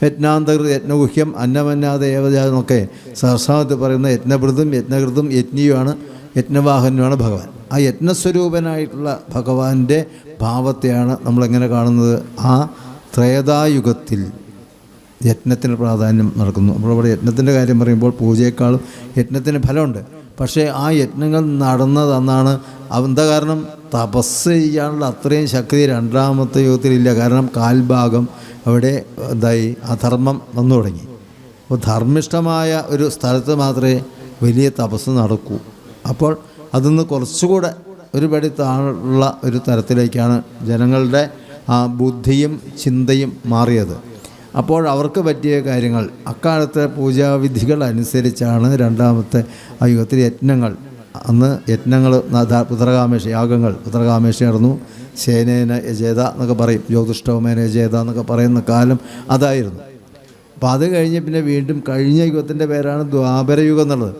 യജ്ഞാന്തകൃത് യജ്ഞഗുഹ്യം അന്നമന്നാദേവജ എന്നൊക്കെ സഹസ്രാമത്തിൽ പറയുന്ന യജ്ഞഭൃതും യജ്ഞകൃതും യജ്ഞിയുമാണ്, യജ്ഞവാഹനുമാണ് ഭഗവാൻ. ആ യജ്ഞസ്വരൂപനായിട്ടുള്ള ഭഗവാന്റെ ഭാവത്തെയാണ് നമ്മളെങ്ങനെ കാണുന്നത്? ആ ത്രേതായുഗത്തിൽ യജ്ഞത്തിന് പ്രാധാന്യം നടക്കുന്നു. അപ്പോൾ ഇവിടെ യജ്ഞത്തിൻ്റെ കാര്യം പറയുമ്പോൾ പൂജയെക്കാളും യജ്ഞത്തിന് ഫലമുണ്ട്. പക്ഷേ ആ യജ്ഞങ്ങൾ നടന്നതെന്നാണ്. എന്താ കാരണം? തപസ് ചെയ്യാനുള്ള അത്രയും ശക്തി രണ്ടാമത്തെ യുഗത്തിലില്ല. കാരണം കാൽഭാഗം അവിടെ എന്തായി? അധർമ്മം വന്നു തുടങ്ങി. അപ്പോൾ ധർമ്മിഷ്ഠമായ ഒരു സ്ഥലത്ത് മാത്രമേ വലിയ തപസ് നടക്കൂ. അപ്പോൾ അതിന്ന് കുറച്ചുകൂടെ ഒരു പടി താഴെയുള്ള ഒരു തരത്തിലേക്കാണ് ജനങ്ങളുടെ ആ ബുദ്ധിയും ചിന്തയും മാറിയത്. അപ്പോൾ അവർക്ക് പറ്റിയ കാര്യങ്ങൾ അക്കാലത്തെ പൂജാവിധികൾ അനുസരിച്ചാണ് രണ്ടാമത്തെ ആ യുഗത്തിൽ യജ്ഞങ്ങൾ. അന്ന് യജ്ഞങ്ങൾ പുത്രകാമേഷ യാഗങ്ങൾ, പുത്രകാമേഷ നടന്നു. ശേനേന യജേത എന്നൊക്കെ പറയും, ജ്യോതിഷ്ഠോമേന യജേത എന്നൊക്കെ പറയുന്ന കാലം അതായിരുന്നു. അപ്പോൾ അത് കഴിഞ്ഞ് പിന്നെ വീണ്ടും കഴിഞ്ഞ യുഗത്തിൻ്റെ പേരാണ് ദ്വാപരയുഗം എന്നുള്ളത്.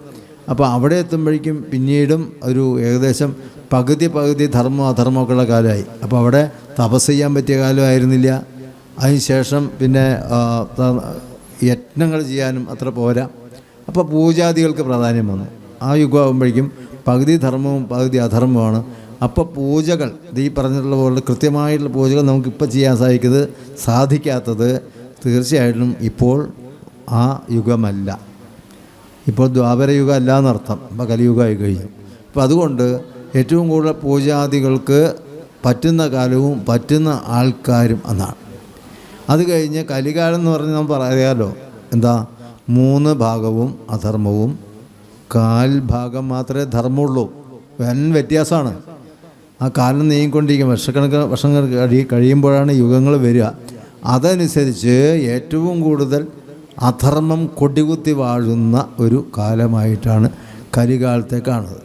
അപ്പോൾ അവിടെ എത്തുമ്പോഴേക്കും പിന്നീടും ഒരു ഏകദേശം പകുതി ധർമ്മം അധർമ്മമൊക്കെയുള്ള കാലമായി. അപ്പോൾ അവിടെ തപസ് ചെയ്യാൻ പറ്റിയ കാലമായിരുന്നില്ല. അതിനുശേഷം പിന്നെ യജ്ഞങ്ങൾ ചെയ്യാനും അത്ര പോരാ. അപ്പോൾ പൂജാദികൾക്ക് പ്രാധാന്യം വന്നു. ആ യുഗമാകുമ്പോഴേക്കും പകുതി ധർമ്മവും പകുതി അധർമ്മമാണ്. അപ്പോൾ പൂജകൾ ഈ പറഞ്ഞിട്ടുള്ള പോലെ കൃത്യമായിട്ടുള്ള പൂജകൾ നമുക്കിപ്പോൾ ചെയ്യാൻ സാധിക്കാത്തത് തീർച്ചയായിട്ടും ഇപ്പോൾ ആ യുഗമല്ല. ഇപ്പോൾ ദ്വാപരയുഗം അല്ല എന്നർത്ഥം. അപ്പോൾ കലിയുഗമായി കഴിഞ്ഞു. അപ്പോൾ അതുകൊണ്ട് ഏറ്റവും കൂടുതൽ പൂജാദികൾക്ക് പറ്റുന്ന കാലവും പറ്റുന്ന ആൾക്കാരും എന്നാണ്. അത് കഴിഞ്ഞ് കലികാലം എന്ന് പറഞ്ഞാൽ നമ്മൾ പറയാമല്ലോ, എന്താ? 3 ഭാഗവും അധർമ്മവും 1/4 ഭാഗം മാത്രമേ ധർമ്മമുള്ളൂ. വൻ വ്യത്യാസമാണ്. ആ കാലം നീങ്ങിക്കൊണ്ടിരിക്കും. വർഷങ്ങൾ കഴിയുമ്പോഴാണ് യുഗങ്ങൾ വരിക. അതനുസരിച്ച് ഏറ്റവും കൂടുതൽ അധർമ്മം കൊടികുത്തി വാഴുന്ന ഒരു കാലമായിട്ടാണ് കലികാലത്തെ കാണുന്നത്.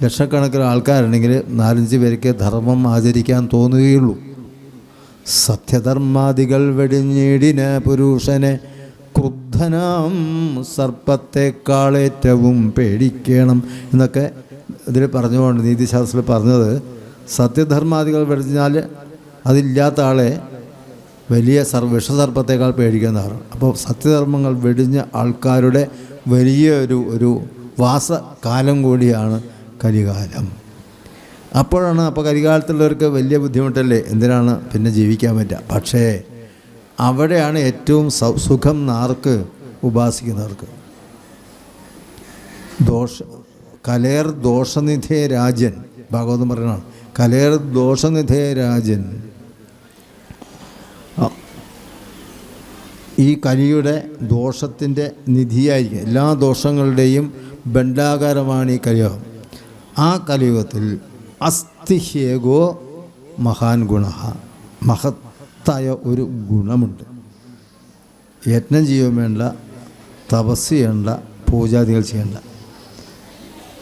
ലക്ഷക്കണക്കിന് ആൾക്കാരുണ്ടെങ്കിൽ 4-5 പേർക്ക് ധർമ്മം ആചരിക്കാൻ തോന്നുകയുള്ളൂ. സത്യധർമാദികൾ വെടിഞ്ഞിടിന പുരുഷനെ ക്രുദ്ധനാം സർപ്പത്തെക്കാളേറ്റവും പേടിക്കണം എന്നൊക്കെ ഇതിൽ പറഞ്ഞുകൊണ്ട് നീതിശാസ്ത്രത്തിൽ പറഞ്ഞത്. സത്യധർമാദികൾ വെടിഞ്ഞാൽ അതില്ലാത്ത ആളെ വലിയ വിഷസർപ്പത്തേക്കാൾ പേടിക്കുന്നതാണ്. അപ്പോൾ സത്യധർമ്മങ്ങൾ വെടിഞ്ഞ ആൾക്കാരുടെ വലിയ ഒരു വാസകാലം കൂടിയാണ് കലികാലം. അപ്പോഴാണ് കലികാലത്തുള്ളവർക്ക് വലിയ ബുദ്ധിമുട്ടല്ലേ, എന്തിനാണ് പിന്നെ ജീവിക്കാൻ പറ്റുക. പക്ഷേ അവിടെയാണ് ഏറ്റവും സുഖം ആർക്ക്? ഉപാസിക്കുന്നവർക്ക്. കലേർ ദോഷനിധേ രാജൻ, ഭാഗവതം പറയുന്നതാണ്. കലേർ ദോഷനിധേ രാജൻ. ഈ കലിയുടെ ദോഷത്തിൻ്റെ നിധിയായിരിക്കും. എല്ലാ ദോഷങ്ങളുടെയും ഭണ്ഡാകാരമാണ് ഈ കലിയുഗം. ആ കലിയുഗത്തിൽ അസ്തിഹേഗോ മഹാൻ ഗുണ, മഹത്തായ ഒരു ഗുണമുണ്ട്. യജ്ഞം ചെയ്യുകയും വേണ്ട, തപസ് ചെയ്യേണ്ട, പൂജാദികൾ ചെയ്യേണ്ട.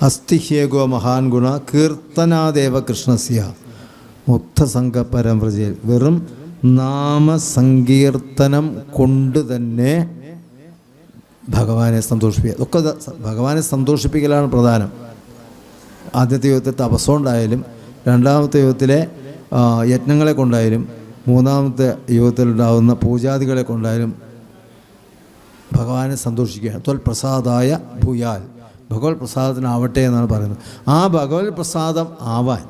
അസ്തിഹേഗോ മഹാൻ ഗുണ കീർത്തനാദേവ കൃഷ്ണസ്യ മുക്തസംഘ പരംവ്രജയിൽ. വെറും നാമസങ്കീർത്തനം കൊണ്ട് തന്നെ ഭഗവാനെ സന്തോഷിപ്പിക്കുക. ഒക്കെ ഭഗവാനെ സന്തോഷിപ്പിക്കലാണ് പ്രധാനം. ആദ്യത്തെ യുഗത്തിൽ തപസ്സുകൊണ്ടായാലും, രണ്ടാമത്തെ യുഗത്തിലെ യജ്ഞങ്ങളെ കൊണ്ടായാലും, മൂന്നാമത്തെ യുഗത്തിലുണ്ടാകുന്ന പൂജാദികളെ കൊണ്ടായാലും ഭഗവാനെ സന്തോഷിക്കുകയാണ്. ത്വൽ പ്രസാദായ ഭൂയാൽ, ഭഗവത് പ്രസാദത്തിനാവട്ടെ എന്നാണ് പറയുന്നത്. ആ ഭഗവത് പ്രസാദം ആവാൻ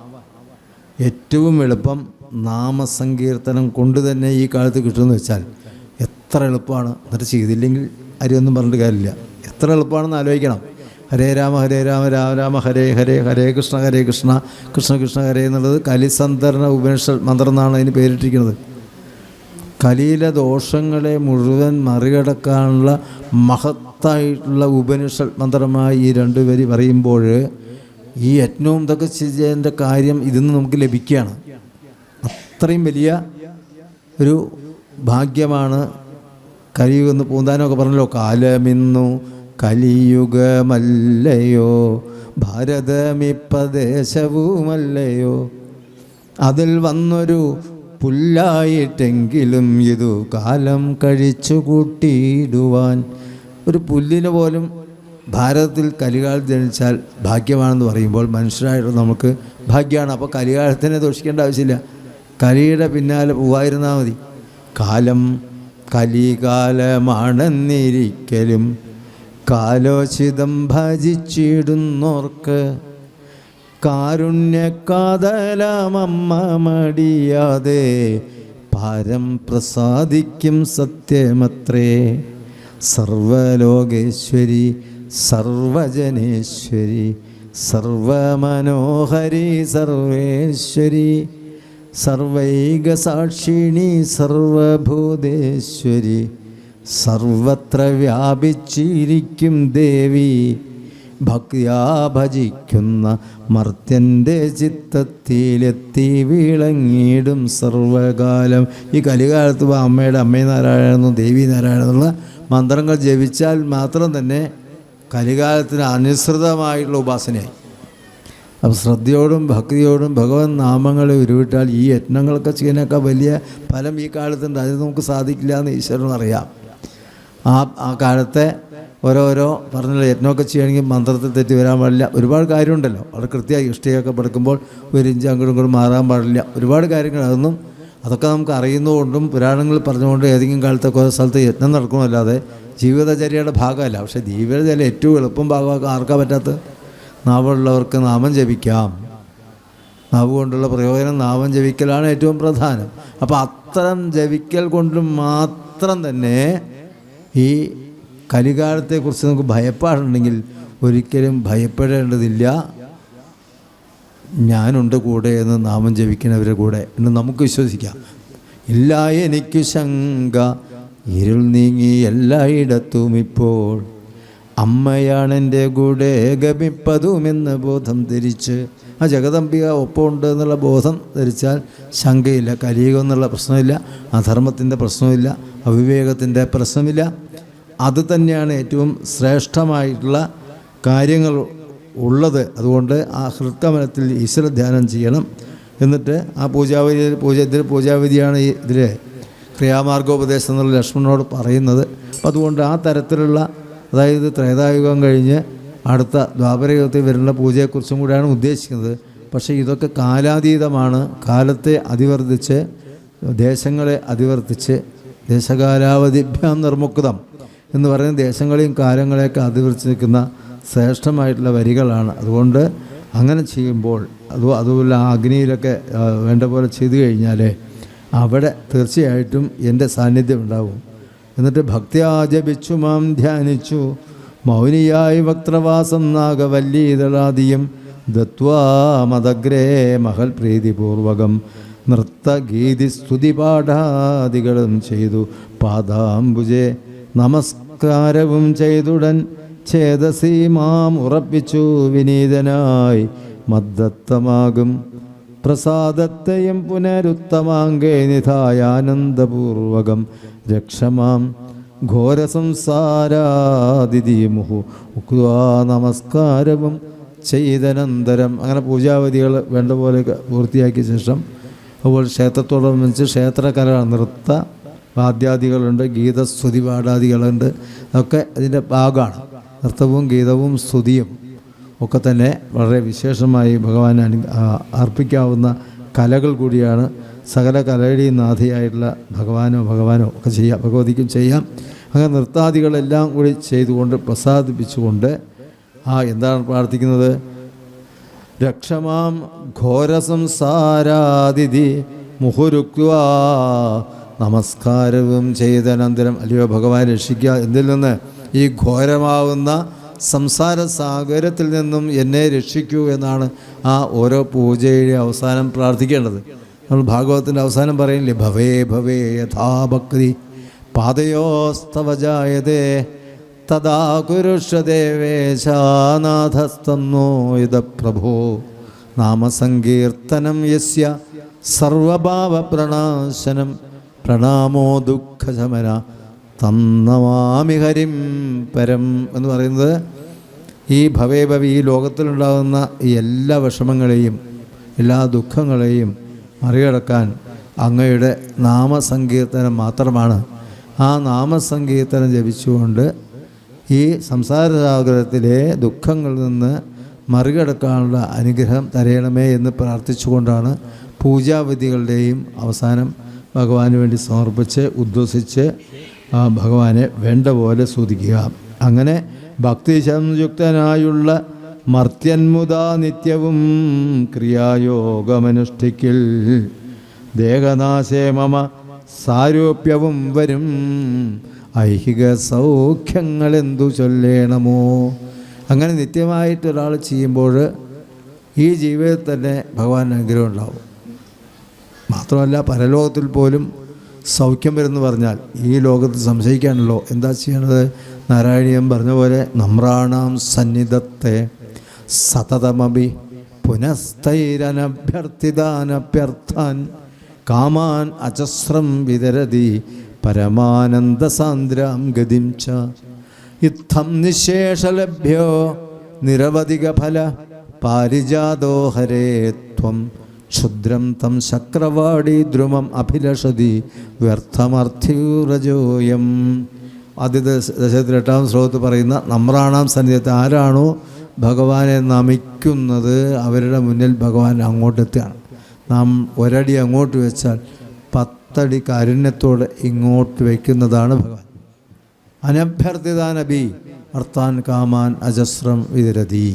ഏറ്റവും എളുപ്പം നാമസങ്കീർത്തനം കൊണ്ട് തന്നെ ഈ കാലത്ത് കിട്ടുമെന്ന് വെച്ചാൽ എത്ര എളുപ്പമാണ്. എന്നിട്ട് ചെയ്തില്ലെങ്കിൽ ആരെയൊന്നും പറഞ്ഞിട്ട് കാര്യമില്ല. എത്ര എളുപ്പമാണെന്ന് ആലോചിക്കണം. ഹരേ രാമ രാമ രാമ ഹരേ ഹരേ, ഹരേ കൃഷ്ണ കൃഷ്ണ കൃഷ്ണ ഹരേ എന്നുള്ളത് കലിസന്ധരണ ഉപനിഷത്ത് മന്ത്രം എന്നാണ് അതിന് പേരിട്ടിരിക്കുന്നത്. കലിയിലെ ദോഷങ്ങളെ മുഴുവൻ മറികടക്കാനുള്ള മഹത്തായിട്ടുള്ള ഉപനിഷത്ത് മന്ത്രമായി ഈ 2 വരി പറയുമ്പോൾ ഈ യജ്ഞവും ഇതൊക്കെ ചെയ്തതിൻ്റെ കാര്യം ഇതിന്ന് നമുക്ക് ലഭിക്കുകയാണ്. അത്രയും വലിയ ഒരു ഭാഗ്യമാണ് കലിയുഗം എന്ന് പൂന്താനമൊക്കെ പറഞ്ഞല്ലോ. കാലമിന്നു കലിയുഗമല്ലയോ ഭാരതമിപ്പദേശവുമല്ലയോ, അതിൽ വന്നൊരു പുല്ലായിട്ടെങ്കിലും ഇതു കാലം കഴിച്ചു കൂട്ടിയിടുവാൻ. ഒരു പുല്ലിന് പോലും ഭാരതത്തിൽ കലികാലത്ത് ജനിച്ചാൽ ഭാഗ്യമാണെന്ന് പറയുമ്പോൾ മനുഷ്യരായിട്ട് നമുക്ക് ഭാഗ്യമാണ്. അപ്പോൾ കലികാലത്തിനെ ദോഷിക്കേണ്ട ആവശ്യമില്ല, കലിയുടെ പിന്നാലെ പോവായിരുന്നാൽ മതി. കാലം കലികാലമാണെന്നിരിക്കലും കാലോചിതം ഭജിച്ചിടുന്നോർക്ക് കാരുണ്യക്കാതലമമ്മ മടിയാതെ പാരം പ്രസാദിക്കും സത്യമത്രേ. സർവലോകേശ്വരി സർവജനേശ്വരി സർവമനോഹരി സർവേശ്വരി സർവൈകസാക്ഷിണി സർവഭൂതേശ്വരി സർവത്ര വ്യാപിച്ചിരിക്കും ദേവി. ഭക്തിയാ ഭജിക്കുന്ന മർത്യൻ്റെ ചിത്തത്തിലെത്തി വിളങ്ങിയിടും സർവകാലം. ഈ കലികാലത്ത് അമ്മയുടെ അമ്മേ നാരായണെന്നും ദേവി നാരായണ എന്നുള്ള മന്ത്രങ്ങൾ ജപിച്ചാൽ മാത്രം തന്നെ കലികാലത്തിന് അനുസൃതമായിട്ടുള്ള ഉപാസനയായി. അപ്പോൾ ശ്രദ്ധയോടും ഭക്തിയോടും ഭഗവൻ നാമങ്ങളെ ഉരുവിട്ടാൽ ഈ യത്നങ്ങളൊക്കെ ചെയ്യാനൊക്കെ വലിയ ഫലം ഈ കാലത്തുണ്ട്. അത് നമുക്ക് സാധിക്കില്ല എന്ന് ഈശ്വരനറിയാം. ആ കാലത്തെ ഓരോരോ പറഞ്ഞ യത്നമൊക്കെ ചെയ്യണമെങ്കിൽ മന്ത്രത്തിൽ തെറ്റി വരാൻ പാടില്ല. ഒരുപാട് കാര്യമുണ്ടല്ലോ, അവിടെ കൃത്യമായി ഇഷ്ടിയൊക്കെ പടുക്കുമ്പോൾ ഒരു ഇഞ്ച് അങ്ങോട്ടും ഇങ്ങോട്ടും മാറാൻ പാടില്ല. ഒരുപാട് കാര്യങ്ങൾ അതൊക്കെ നമുക്ക് അറിയുന്നതുകൊണ്ടും പുരാണങ്ങൾ പറഞ്ഞുകൊണ്ട് ഏതെങ്കിലും കാലത്തൊക്കെ ഓരോ സ്ഥലത്ത് യത്നം നടക്കണമല്ലാതെ ജീവിതചര്യയുടെ ഭാഗമല്ല. പക്ഷേ ജീവിതചര്യ ഏറ്റവും എളുപ്പം ഭാഗമാക്കാൻ ആർക്കാ പറ്റാത്തത്? നാവുള്ളവർക്ക് നാമം ജപിക്കാം. നാവ് കൊണ്ടുള്ള പ്രയോജനം നാമം ജപിക്കലാണ് ഏറ്റവും പ്രധാനം. അപ്പോൾ അത്തരം ജപിക്കൽ കൊണ്ട് മാത്രം തന്നെ ഈ കലികാലത്തെക്കുറിച്ച് നമുക്ക് ഭയപ്പാടുണ്ടെങ്കിൽ ഒരിക്കലും ഭയപ്പെടേണ്ടതില്ല. ഞാനുണ്ട് കൂടെ എന്ന് നാമം ജപിക്കുന്നവരെ കൂടെ എന്ന് നമുക്ക് വിശ്വസിക്കാം. ഇല്ല എനിക്ക് ശങ്ക, ഇരുൾ നീങ്ങി എല്ലായിടത്തും ഇപ്പോൾ അമ്മയാണെൻ്റെ കൂടെ ഗമിപ്പതുമെന്ന ബോധം ധരിച്ച്, ആ ജഗദംബിക ഒപ്പമുണ്ട് എന്നുള്ള ബോധം ധരിച്ചാൽ ശങ്കയില്ല, കലിയുഗം എന്നുള്ള പ്രശ്നമില്ല, അധർമ്മത്തിൻ്റെ പ്രശ്നമില്ല, അവിവേകത്തിൻ്റെ പ്രശ്നമില്ല. അത് തന്നെയാണ് ഏറ്റവും ശ്രേഷ്ഠമായിട്ടുള്ള കാര്യങ്ങൾ ഉള്ളത്. അതുകൊണ്ട് ആ ഹൃത്കമലത്തിൽ ഈശ്വര ധ്യാനം ചെയ്യണം. എന്നിട്ട് ആ പൂജാവിധിയാണ് ഇതിൽ ക്രിയാമാർഗോപദേശം എന്നുള്ള ലക്ഷ്മണനോട് പറയുന്നത്. അപ്പം അതുകൊണ്ട് ആ തരത്തിലുള്ള, അതായത് ത്രേതായുഗം കഴിഞ്ഞ് അടുത്ത ദ്വാപരയുഗത്തിൽ വരുന്ന പൂജയെക്കുറിച്ചും കൂടിയാണ് ഉദ്ദേശിക്കുന്നത്. പക്ഷേ ഇതൊക്കെ കാലാതീതമാണ്. കാലത്തെ അതിവർത്തിച്ച്, ദേശങ്ങളെ അതിവർത്തിച്ച്, ദേശകാലാവധിഭ്യാം നിർമുക്തം എന്ന് പറയുന്ന ദേശങ്ങളെയും കാലങ്ങളെയൊക്കെ അതിവർത്തിച്ച് നിൽക്കുന്ന ശ്രേഷ്ഠമായിട്ടുള്ള വരികളാണ്. അതുകൊണ്ട് അങ്ങനെ ചെയ്യുമ്പോൾ അതുപോലെ ആ അഗ്നിയിലൊക്കെ വേണ്ട പോലെ ചെയ്തു കഴിഞ്ഞാൽ അവിടെ തീർച്ചയായിട്ടും എൻ്റെ സാന്നിധ്യം ഉണ്ടാവും. എന്നിട്ട് ഭക്തിയാ ജപിച്ചു മാം ധ്യാനിച്ചു മൗനിയായി വക്രവാസം നാഗവല്ലീതളാദിയും ദത്വാ മദഗ്രേ മഹൽ പ്രീതിപൂർവകം നൃത്തഗീതി സ്തുതിപാഠാദികളും ചെയ്തു പാദാംബുജെ നമസ്കാരവും ചെയ്തുടൻ ഛേദസി മാം ഉറപ്പിച്ചു വിനീതനായി മദ്ദത്തമാകും പ്രസാദത്തെയും പുനരുത്തമാങ്കേ നിധായാനന്ദപൂർവകം രക്ഷമാം ഘോരസംസാരാദിമുഹു ഉക്വാ നമസ്കാരവും ചെയ്തനന്തരം. അങ്ങനെ പൂജാവിധികൾ വേണ്ട പോലെ പൂർത്തിയാക്കിയ ശേഷം അതുപോലെ ക്ഷേത്രത്തോടനുബന്ധിച്ച് ക്ഷേത്രകല, നൃത്ത വാദ്യാദികളുണ്ട്, ഗീതസ്തുതി പാഠാദികളുണ്ട്. അതൊക്കെ ഇതിൻ്റെ ഭാഗമാണ്. നൃത്തവും ഗീതവും സ്തുതിയും ഒക്കെ തന്നെ വളരെ വിശേഷമായി ഭഗവാൻ അർപ്പിക്കാവുന്ന കലകൾ കൂടിയാണ്. സകല കലയുടെയും നാഥിയായിട്ടുള്ള ഭഗവാനോ ഒക്കെ ചെയ്യാം, ഭഗവതിക്കും ചെയ്യാം. അങ്ങനെ നൃത്താദികളെല്ലാം കൂടി ചെയ്തുകൊണ്ട് പ്രസാദിപ്പിച്ചുകൊണ്ട് എന്താണ് പ്രാർത്ഥിക്കുന്നത്? രക്ഷമാം ഘോരസംസാരാദിതി മുഹുരുക്വാ നമസ്കാരവും ചെയ്തനന്തരം. അല്ലയോ ഭഗവാൻ രക്ഷിക്കുക, എന്തിൽ നിന്ന്? ഈ ഘോരമാവുന്ന സംസാര സാഗരത്തിൽ നിന്നും എന്നെ രക്ഷിക്കൂ എന്നാണ് ആ ഓരോ പൂജയുടെ അവസാനം പ്രാർത്ഥിക്കേണ്ടത്. നമ്മൾ ഭാഗവതത്തിൻ്റെ അവസാനം പറയില്ലേ, ഭവേ ഭവേ യഥാഭക്തി പാദയോസ്തവജായതേ തഥാ കുരുഷദേവേശാനാഥസ്തന്നോ യദ പ്രഭോ നാമസങ്കീർത്തനം യസ്യ സർവഭാവപ്രണാശനം പ്രണാമോ ദുഃഖശമന തം നമാമി ഹരിം പരം എന്ന് പറയുന്നത് ഈ ഭവേഭവി ഈ ലോകത്തിലുണ്ടാകുന്ന ഈ എല്ലാ വിഷമങ്ങളെയും എല്ലാ ദുഃഖങ്ങളെയും മറികടക്കാൻ അങ്ങയുടെ നാമസങ്കീർത്തനം മാത്രമാണ്. ആ നാമസങ്കീർത്തനം ജപിച്ചുകൊണ്ട് ഈ സംസാരസാഗരത്തിലെ ദുഃഖങ്ങളിൽ നിന്ന് മറികടക്കാനുള്ള അനുഗ്രഹം തരയണമേ എന്ന് പ്രാർത്ഥിച്ചുകൊണ്ടാണ് പൂജാവിധികളുടെയും അവസാനം ഭഗവാന് വേണ്ടി സമർപ്പിച്ച് ഉദ്വസിച്ച് ഭഗവാനെ വേണ്ട പോലെ സ്തുതിക്കുക. അങ്ങനെ ഭക്തി സംയുക്തനായുള്ള മർത്യന്മുതാ നിത്യവും ക്രിയായോഗമനുഷ്ഠിക്കിൽ ദേഹനാശേ മമ സാരൂപ്യവും വരും ഐഹിക സൗഖ്യങ്ങളെന്തു ചൊല്ലേണമോ. അങ്ങനെ നിത്യമായിട്ടൊരാൾ ചെയ്യുമ്പോൾ ഈ ജീവിതത്തിൽ തന്നെ ഭഗവാൻ അനുഗ്രഹം ഉണ്ടാവും. മാത്രമല്ല പരലോകത്തിൽ പോലും സൗഖ്യം വരുമെന്ന് പറഞ്ഞാൽ ഈ ലോകത്ത് സംശയിക്കാണല്ലോ. എന്താ ചെയ്യണത്? നാരായണീയം പറഞ്ഞ പോലെ നമ്രാണാം സന്നിധത്തെ സതതമഭി പുനഃസ്ഥൈരനഭ്യർത്ഥിതാനഭ്യർത്ഥാൻ കാമാൻ അജസ്രം വിതരതി പരമാനന്ദസാന്ദ്രാം ഗതിം ച ഇത്തം നിശേഷലഭ്യോ നിരവധിക ഫല പാരിജാതോ ഹരേ ത്വം ക്ഷുദ്രം തം ശക്രവാടി ദ്രുമം അഭിലഷതി വ്യർത്ഥമർത്ഥ്യൂരജോയം. ആദ്യ ദശത്തിൽ 8-ാം ശ്ലോകത്ത് പറയുന്ന നമ്രാണാം സന്നിധത്തെ ആരാണോ ഭഗവാനെ നമിക്കുന്നത് അവരുടെ മുന്നിൽ ഭഗവാൻ അങ്ങോട്ടെത്തുകയാണ്. നാം ഒരടി അങ്ങോട്ട് വെച്ചാൽ 10 അടി കാരുണ്യത്തോടെ ഇങ്ങോട്ട് വയ്ക്കുന്നതാണ് ഭഗവാൻ. അനഭ്യർത്ഥിതാനബി അർത്ഥാൻ കാമാൻ അജസ്രം വിതരതി.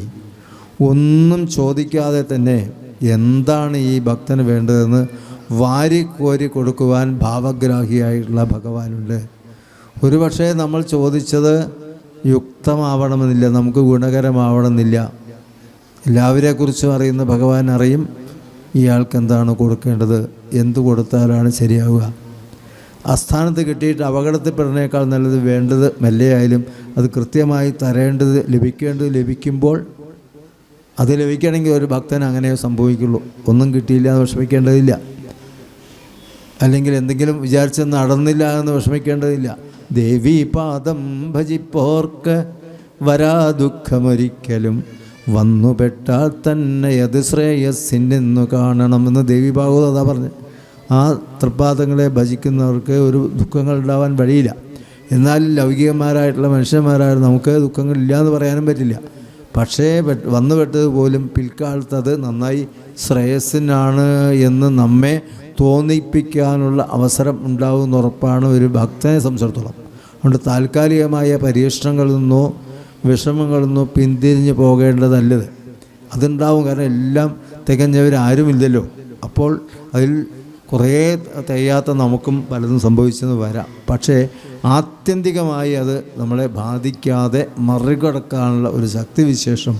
ഒന്നും ചോദിക്കാതെ തന്നെ എന്താണ് ഈ ഭക്തന് വേണ്ടതെന്ന് വാരിക്കോരി കൊടുക്കുവാൻ ഭാവഗ്രാഹിയായിട്ടുള്ള ഭഗവാനുണ്ട്. ഒരുപക്ഷെ നമ്മൾ ചോദിച്ചത് യുക്തമാവണമെന്നില്ല, നമുക്ക് ഗുണകരമാവണമെന്നില്ല. എല്ലാവരെക്കുറിച്ചും അറിയുന്ന ഭഗവാൻ അറിയും ഇയാൾക്ക് എന്താണ് കൊടുക്കേണ്ടത്, എന്തു കൊടുത്താലാണ് ശരിയാവുക. അസ്ഥാനത്ത് കിട്ടിയിട്ട് അപകടത്തിൽപ്പെടുന്നേക്കാൾ നല്ലത് വേണ്ടത് മെല്ലെയായാലും അത് കൃത്യമായി തരേണ്ടത് ലഭിക്കേണ്ടത് ലഭിക്കുമ്പോൾ അത് ലഭിക്കണമെങ്കിൽ ഒരു ഭക്തൻ അങ്ങനെ സംഭവിക്കുള്ളൂ. ഒന്നും കിട്ടിയില്ല എന്ന് വിഷമിക്കേണ്ടതില്ല, അല്ലെങ്കിൽ എന്തെങ്കിലും വിചാരിച്ച് നടന്നില്ല എന്ന് വിഷമിക്കേണ്ടതില്ല. ദേവീ പാദം ഭജിപ്പോർക്ക് വരാ ദുഃഖമൊരിക്കലും വന്നുപെട്ടാൽ തന്നെ അത് ശ്രേയസ്സിനെന്നു കാണണമെന്ന് ദേവി ഭാഗവത പറഞ്ഞു. ആ തൃപ്പാദങ്ങളെ ഭജിക്കുന്നവർക്ക് ഒരു ദുഃഖങ്ങൾ ഉണ്ടാവാൻ വഴിയില്ല. എന്നാൽ ലൗകികന്മാരായിട്ടുള്ള മനുഷ്യന്മാരായ നമുക്ക് ദുഃഖങ്ങളില്ല എന്ന് പറയാനും പറ്റില്ല. പക്ഷേ വന്നുപെട്ടത് പോലും പിൽക്കാലത്ത് അത് നന്നായി ശ്രേയസ്സിനാണ് എന്ന് നമ്മെ തോന്നിപ്പിക്കാനുള്ള അവസരം ഉണ്ടാകുമെന്ന് ഉറപ്പാണ് ഒരു ഭക്തനെ സംബന്ധിച്ചിടത്തോളം. അതുകൊണ്ട് താൽക്കാലികമായ പരീക്ഷണങ്ങളിൽ നിന്നോ വിഷമങ്ങളിൽ നിന്നോ പിന്തിരിഞ്ഞ് പോകേണ്ടതല്ലത്. അതുണ്ടാവും, കാരണം എല്ലാം തികഞ്ഞവരാരുമില്ലല്ലോ. അപ്പോൾ അതിൽ കുറേ തികയാത്ത നമുക്കും പലതും സംഭവിച്ചെന്ന് വരാം. പക്ഷേ ആത്യന്തികമായി അത് നമ്മളെ ബാധിക്കാതെ മറികടക്കാനുള്ള ഒരു ശക്തിവിശേഷം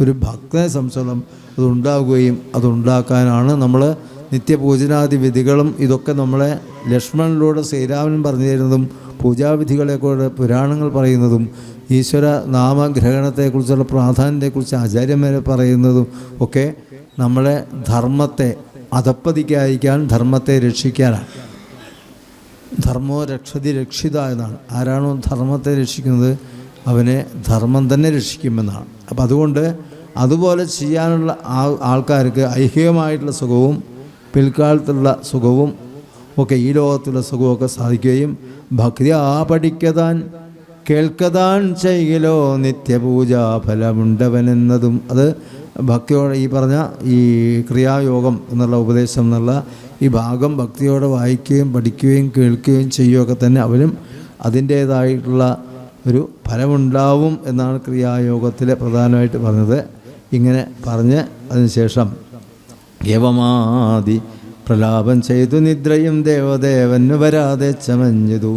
ഒരു ഭക്തനെ സംബന്ധിച്ചിടത്തോളം അതുണ്ടാവുകയും അതുണ്ടാക്കാനാണ് നമ്മൾ നിത്യപൂജനാദി വിധികളും ഇതൊക്കെ നമ്മളെ ലക്ഷ്മണനിലൂടെ ശ്രീരാമനും പറഞ്ഞു തരുന്നതും പൂജാവിധികളെക്കൂടെ പുരാണങ്ങൾ പറയുന്നതും ഈശ്വര നാമഗ്രഹണത്തെക്കുറിച്ചുള്ള പ്രാധാന്യത്തെക്കുറിച്ച് ആചാര്യന്മാരെ പറയുന്നതും ഒക്കെ നമ്മളെ ധർമ്മത്തെ അധപ്പതിക്കാതിരിക്കാൻ, ധർമ്മത്തെ രക്ഷിക്കാനാണ്. ധർമ്മോ രക്ഷതി രക്ഷിത എന്നാണ്. ആരാണോ ധർമ്മത്തെ രക്ഷിക്കുന്നത് അവനെ ധർമ്മം തന്നെ രക്ഷിക്കുമെന്നാണ്. അപ്പം അതുകൊണ്ട് അതുപോലെ ചെയ്യാനുള്ള ആൾക്കാർക്ക് ഐഹികമായിട്ടുള്ള സുഖവും പിൽക്കാലത്തുള്ള സുഖവും ഒക്കെ ഈ ലോകത്തുള്ള സുഖമൊക്കെ സാധിക്കുകയും ഭക്തിയാ പഠിക്കതാൻ കേൾക്കതാൻ ചെയ്യലോ നിത്യപൂജാ ഫലമുണ്ടവനെന്നതും അത് ഭക്തിയോടെ ഈ പറഞ്ഞ ഈ ക്രിയായോഗം എന്നുള്ള ഉപദേശം എന്നുള്ള ഈ ഭാഗം ഭക്തിയോടെ വായിക്കുകയും പഠിക്കുകയും കേൾക്കുകയും ചെയ്യുകയൊക്കെ തന്നെ അവരും അതിൻ്റേതായിട്ടുള്ള ഒരു ഫലമുണ്ടാവും എന്നാണ് ക്രിയായോഗത്തിൽ പ്രധാനമായിട്ട് പറഞ്ഞത്. ഇങ്ങനെ പറഞ്ഞ് അതിനുശേഷം ഏവമാതി പ്രലാപം ചെയ്തു നിദ്രയും ദേവദേവന് വരാതെ ചമഞ്ഞതു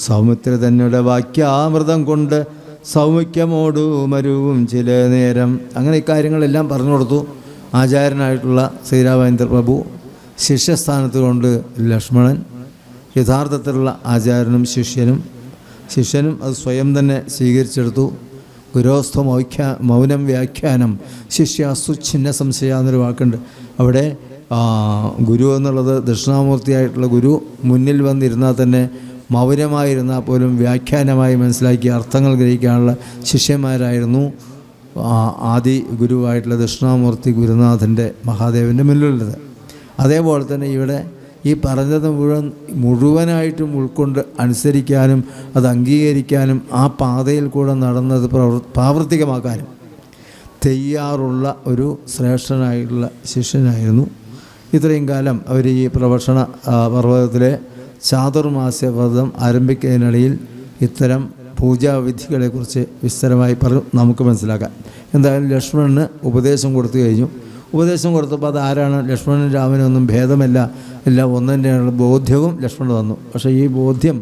സൗമിത്ര തന്നെ വാക്യാമൃതം കൊണ്ട് സൗമിക്യമോടു മരുവും ചില നേരം. അങ്ങനെ ഇക്കാര്യങ്ങളെല്ലാം പറഞ്ഞു കൊടുത്തു. ആചാര്യനായിട്ടുള്ള ശ്രീരാമചന്ദ്ര പ്രഭു, ശിഷ്യസ്ഥാനത്ത് കൊണ്ട് ലക്ഷ്മണൻ, യഥാർത്ഥത്തിലുള്ള ആചാര്യനും ശിഷ്യനും അത് സ്വയം തന്നെ സ്വീകരിച്ചെടുത്തു. ഗുരോസ്ഥ മൗനം വ്യാഖ്യാനം ശിഷ്യാസ്തു ഛിന്ന സംശയ എന്നൊരു വാക്കുണ്ട്. അവിടെ ഗുരു എന്നുള്ളത് ദക്ഷിണാമൂർത്തിയായിട്ടുള്ള ഗുരു മുന്നിൽ വന്നിരുന്നാൽ തന്നെ മൗനമായിരുന്നാൽ പോലും വ്യാഖ്യാനമായി മനസ്സിലാക്കി അർത്ഥങ്ങൾ ഗ്രഹിക്കാനുള്ള ശിഷ്യന്മാരായിരുന്നു ആദി ഗുരുവായിട്ടുള്ള ദക്ഷിണാമൂർത്തി ഗുരുനാഥൻ്റെ മഹാദേവൻ്റെ മുന്നിലുള്ളത്. അതേപോലെ തന്നെ ഇവിടെ ഈ പറഞ്ഞത് മുഴുവനായിട്ടും ഉൾക്കൊണ്ട് അനുസരിക്കാനും അത് അംഗീകരിക്കാനും ആ പാതയിൽ കൂടെ നടന്നത് പ്രാവർത്തികമാക്കാനും തയ്യാറുള്ള ഒരു ശ്രേഷ്ഠനായിട്ടുള്ള ശിഷ്യനായിരുന്നു. ഇത്രയും കാലം അവർ ഈ പ്രഭാഷണ പർവ്വതത്തിലെ ചാതുർമാസ്യ വ്രതം ആരംഭിക്കുന്നതിനിടയിൽ ഇത്തരം പൂജാവിധികളെക്കുറിച്ച് വിസ്തരമായി നമുക്ക് മനസ്സിലാക്കാം. എന്തായാലും ലക്ഷ്മണന് ഉപദേശം കൊടുത്തു കഴിഞ്ഞു. ഉപദേശം കൊടുത്തപ്പോൾ അത് ആരാണ്? ലക്ഷ്മണനും രാമനൊന്നും ഭേദമല്ല, എല്ലാം ഒന്ന് തന്നെയാണ് ബോധ്യവും ലക്ഷ്മണൻ തന്നു. പക്ഷേ ഈ ബോധ്യം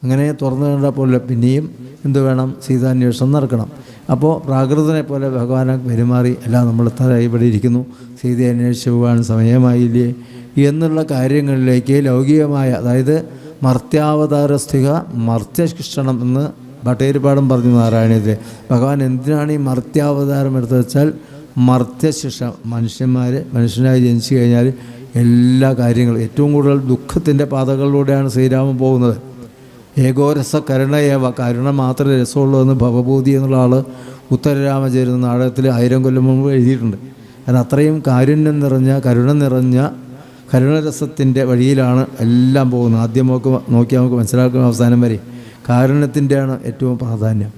അങ്ങനെ തുറന്നു കണ്ടപ്പോൾ പിന്നെയും എന്ത് വേണം? സീതാന്വേഷണം നടക്കണം. അപ്പോൾ പ്രാകൃതനെ പോലെ ഭഗവാനെ പെരുമാറി എല്ലാം നമ്മൾ ഇവിടെ ഇരിക്കുന്നു, സീതയെ അന്വേഷിച്ച് പോകാൻ സമയമായില്ലേ എന്നുള്ള കാര്യങ്ങളിലേക്ക് ലൗകികമായ, അതായത് മർത്യാവതാരസ്ഥിക മർത്യശിക്ഷണം എന്ന് ഭട്ടേരിപ്പാടം പറഞ്ഞു നാരായണീയത്തിൽ. ഭഗവാൻ എന്തിനാണ് ഈ മർത്യാവതാരം എടുത്തു വെച്ചാൽ മർത്യശിക്ഷ, മനുഷ്യനായി ജനിച്ചു കഴിഞ്ഞാൽ എല്ലാ കാര്യങ്ങളും ഏറ്റവും കൂടുതൽ ദുഃഖത്തിൻ്റെ പാതകളിലൂടെയാണ് ശ്രീരാമൻ പോകുന്നത്. ഏകോരസ കരുണയേവ, കരുണ മാത്രമേ രസമുള്ളൂ എന്ന് ഭവഭൂതി എന്നുള്ള ആൾ ഉത്തരരാമചരിത നാടകത്തിൽ 1000 കൊല്ലം മുമ്പ് എഴുതിയിട്ടുണ്ട്. കാരണം അത്രയും കാരുണ്യം നിറഞ്ഞ കരുണ നിറഞ്ഞ കരുണരസത്തിൻ്റെ വഴിയിലാണ് എല്ലാം പോകുന്നത്. ആദ്യം നോക്കിയാൽ നമുക്ക് മനസ്സിലാക്കുന്ന അവസാനം വരെ കാരുണ്യത്തിൻ്റെയാണ് ഏറ്റവും പ്രാധാന്യം.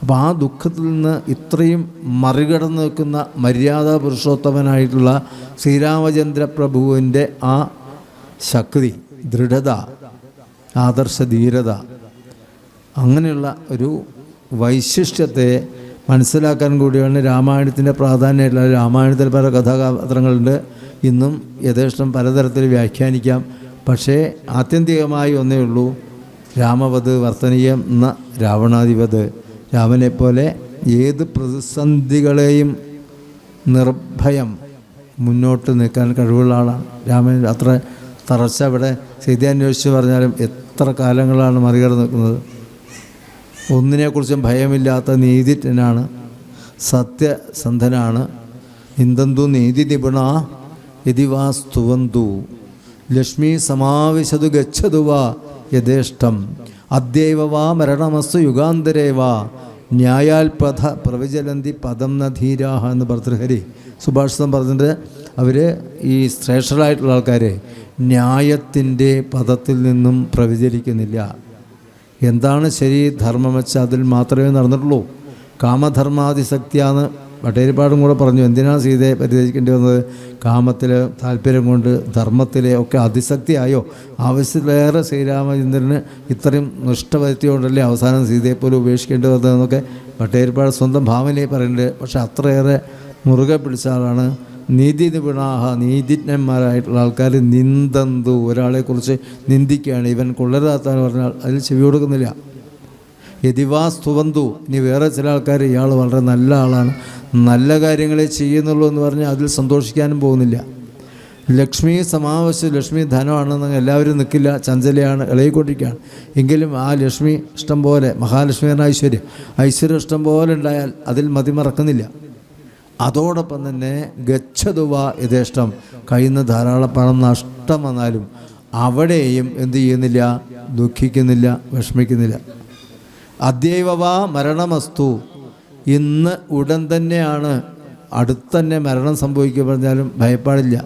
അപ്പോൾ ആ ദുഃഖത്തിൽ നിന്ന് ഇത്രയും മറികടന്ന് നിൽക്കുന്ന മര്യാദാ പുരുഷോത്തമനായിട്ടുള്ള ശ്രീരാമചന്ദ്ര പ്രഭുവിൻ്റെ ആ ശക്തി, ദൃഢത, ആദർശധീരത, അങ്ങനെയുള്ള ഒരു വൈശിഷ്ട്യത്തെ മനസ്സിലാക്കാൻ കൂടിയാണ് രാമായണത്തിൻ്റെ പ്രാധാന്യമായിട്ടുള്ള. രാമായണത്തിൽ പല കഥാപാത്രങ്ങളുണ്ട്, ഇന്നും യഥേഷ്ടം പലതരത്തിൽ വ്യാഖ്യാനിക്കാം. പക്ഷേ ആത്യന്തികമായി ഒന്നേ ഉള്ളൂ, രാമവധ് വർത്തനീയം എന്ന രാവണാധിപത്. രാമനെപ്പോലെ ഏത് പ്രതിസന്ധികളെയും നിർഭയം മുന്നോട്ട് നിൽക്കാൻ കഴിവുള്ള ആളാണ് രാമൻ. അത്ര തറച്ച ഇവിടെ സീതയന്വേഷിച്ച് പറഞ്ഞാലും എത്ര കാലങ്ങളാണ് മറികടന്ന് നിൽക്കുന്നത്. ഒന്നിനെക്കുറിച്ചും ഭയമില്ലാത്ത നീതിജ്ഞനാണ്, സത്യസന്ധനാണ്. ഇന്ദന്തു നീതി നിപുണ യതിവാ സ്തുവന്തു ലക്ഷ്മി സമാവിശതു ഗച്ഛതു വാ യഥേഷ്ടം അദ്യൈവ വാ മരണമസ്തു യുഗാന്തരേവാ ന്യായാൽപഥ പ്രവിചലന്തി പദം ന ധീരാഹ എന്ന് ഭർതൃഹരി സുഭാഷിതം പറഞ്ഞിട്ട് അവർ ഈ ശ്രേഷ്ഠരായിട്ടുള്ള ആൾക്കാർ ന്യായത്തിൻ്റെ പദത്തിൽ നിന്നും പ്രവിചരിക്കുന്നില്ല. എന്താണ് ശരി ധർമ്മം വെച്ചാൽ അതിൽ മാത്രമേ നടന്നിട്ടുള്ളൂ. കാമധർമാതിശക്തിയാന്ന് ഭട്ടേരിപ്പാടും കൂടെ പറഞ്ഞു. എന്തിനാണ് സീതയെ പരിചരിക്കേണ്ടി വന്നത്? കാമത്തിൽ താല്പര്യം കൊണ്ട് ധർമ്മത്തിലെ ഒക്കെ അതിശക്തിയായോ? ആവശ്യത്തിലേറെ ശ്രീരാമചന്ദ്രന് ഇത്രയും നിഷ്ഠ വരുത്തിയോണ്ടല്ലേ അവസാനം സീതയെപ്പോലെ ഉപേക്ഷിക്കേണ്ടി വന്നതെന്നൊക്കെ ഭട്ടേരിപ്പാട് സ്വന്തം ഭാവനയിൽ പറയുന്നുണ്ട്. പക്ഷെ അത്രയേറെ മുറുകെ പിടിച്ച ആളാണ്. നീതി നിപുണാഹ, നീതിജ്ഞന്മാരായിട്ടുള്ള ആൾക്കാർ നിന്ദന്തു, ഒരാളെക്കുറിച്ച് നിന്ദിക്കുകയാണ്, ഇവൻ കൊള്ളരുതാത്തവൻ പറഞ്ഞാൽ അതിൽ ചെവി കൊടുക്കുന്നില്ല. യതിവാ സ്തുവന്തു, ഇനി വേറെ ചില ആൾക്കാർ ഇയാൾ വളരെ നല്ല ആളാണ്, നല്ല കാര്യങ്ങളെ ചെയ്യുന്നുള്ളൂ എന്ന് പറഞ്ഞാൽ അതിൽ സന്തോഷിക്കാനും പോകുന്നില്ല. ലക്ഷ്മി സമാവശ്യം, ലക്ഷ്മി ധനമാണെന്ന് എല്ലാവരും നിൽക്കില്ല, ചഞ്ചലയാണ്, ഇളകിക്കൊണ്ടിരിക്കുകയാണ്. എങ്കിലും ആ ലക്ഷ്മി ഇഷ്ടം പോലെ, മഹാലക്ഷ്മി എന്ന ഐശ്വര്യം ഇഷ്ടം പോലെ ഉണ്ടായാൽ അതിൽ മതിമറക്കുന്നില്ല. അതോടൊപ്പം തന്നെ ഗച്ഛതുവ യഥേഷ്ടം, കയ്യിൽ നിന്ന് ധാരാളം പണം നഷ്ടം വന്നാലും അവിടെയും എന്ത് ചെയ്യുന്നില്ല? ദുഃഖിക്കുന്നില്ല, വിഷമിക്കുന്നില്ല. അദ്യൈവ മരണമസ്തു, ഇന്ന് ഉടൻ തന്നെയാണ്, അടുത്തന്നെ മരണം സംഭവിക്കുക പറഞ്ഞാലും ഭയപ്പാടില്ല.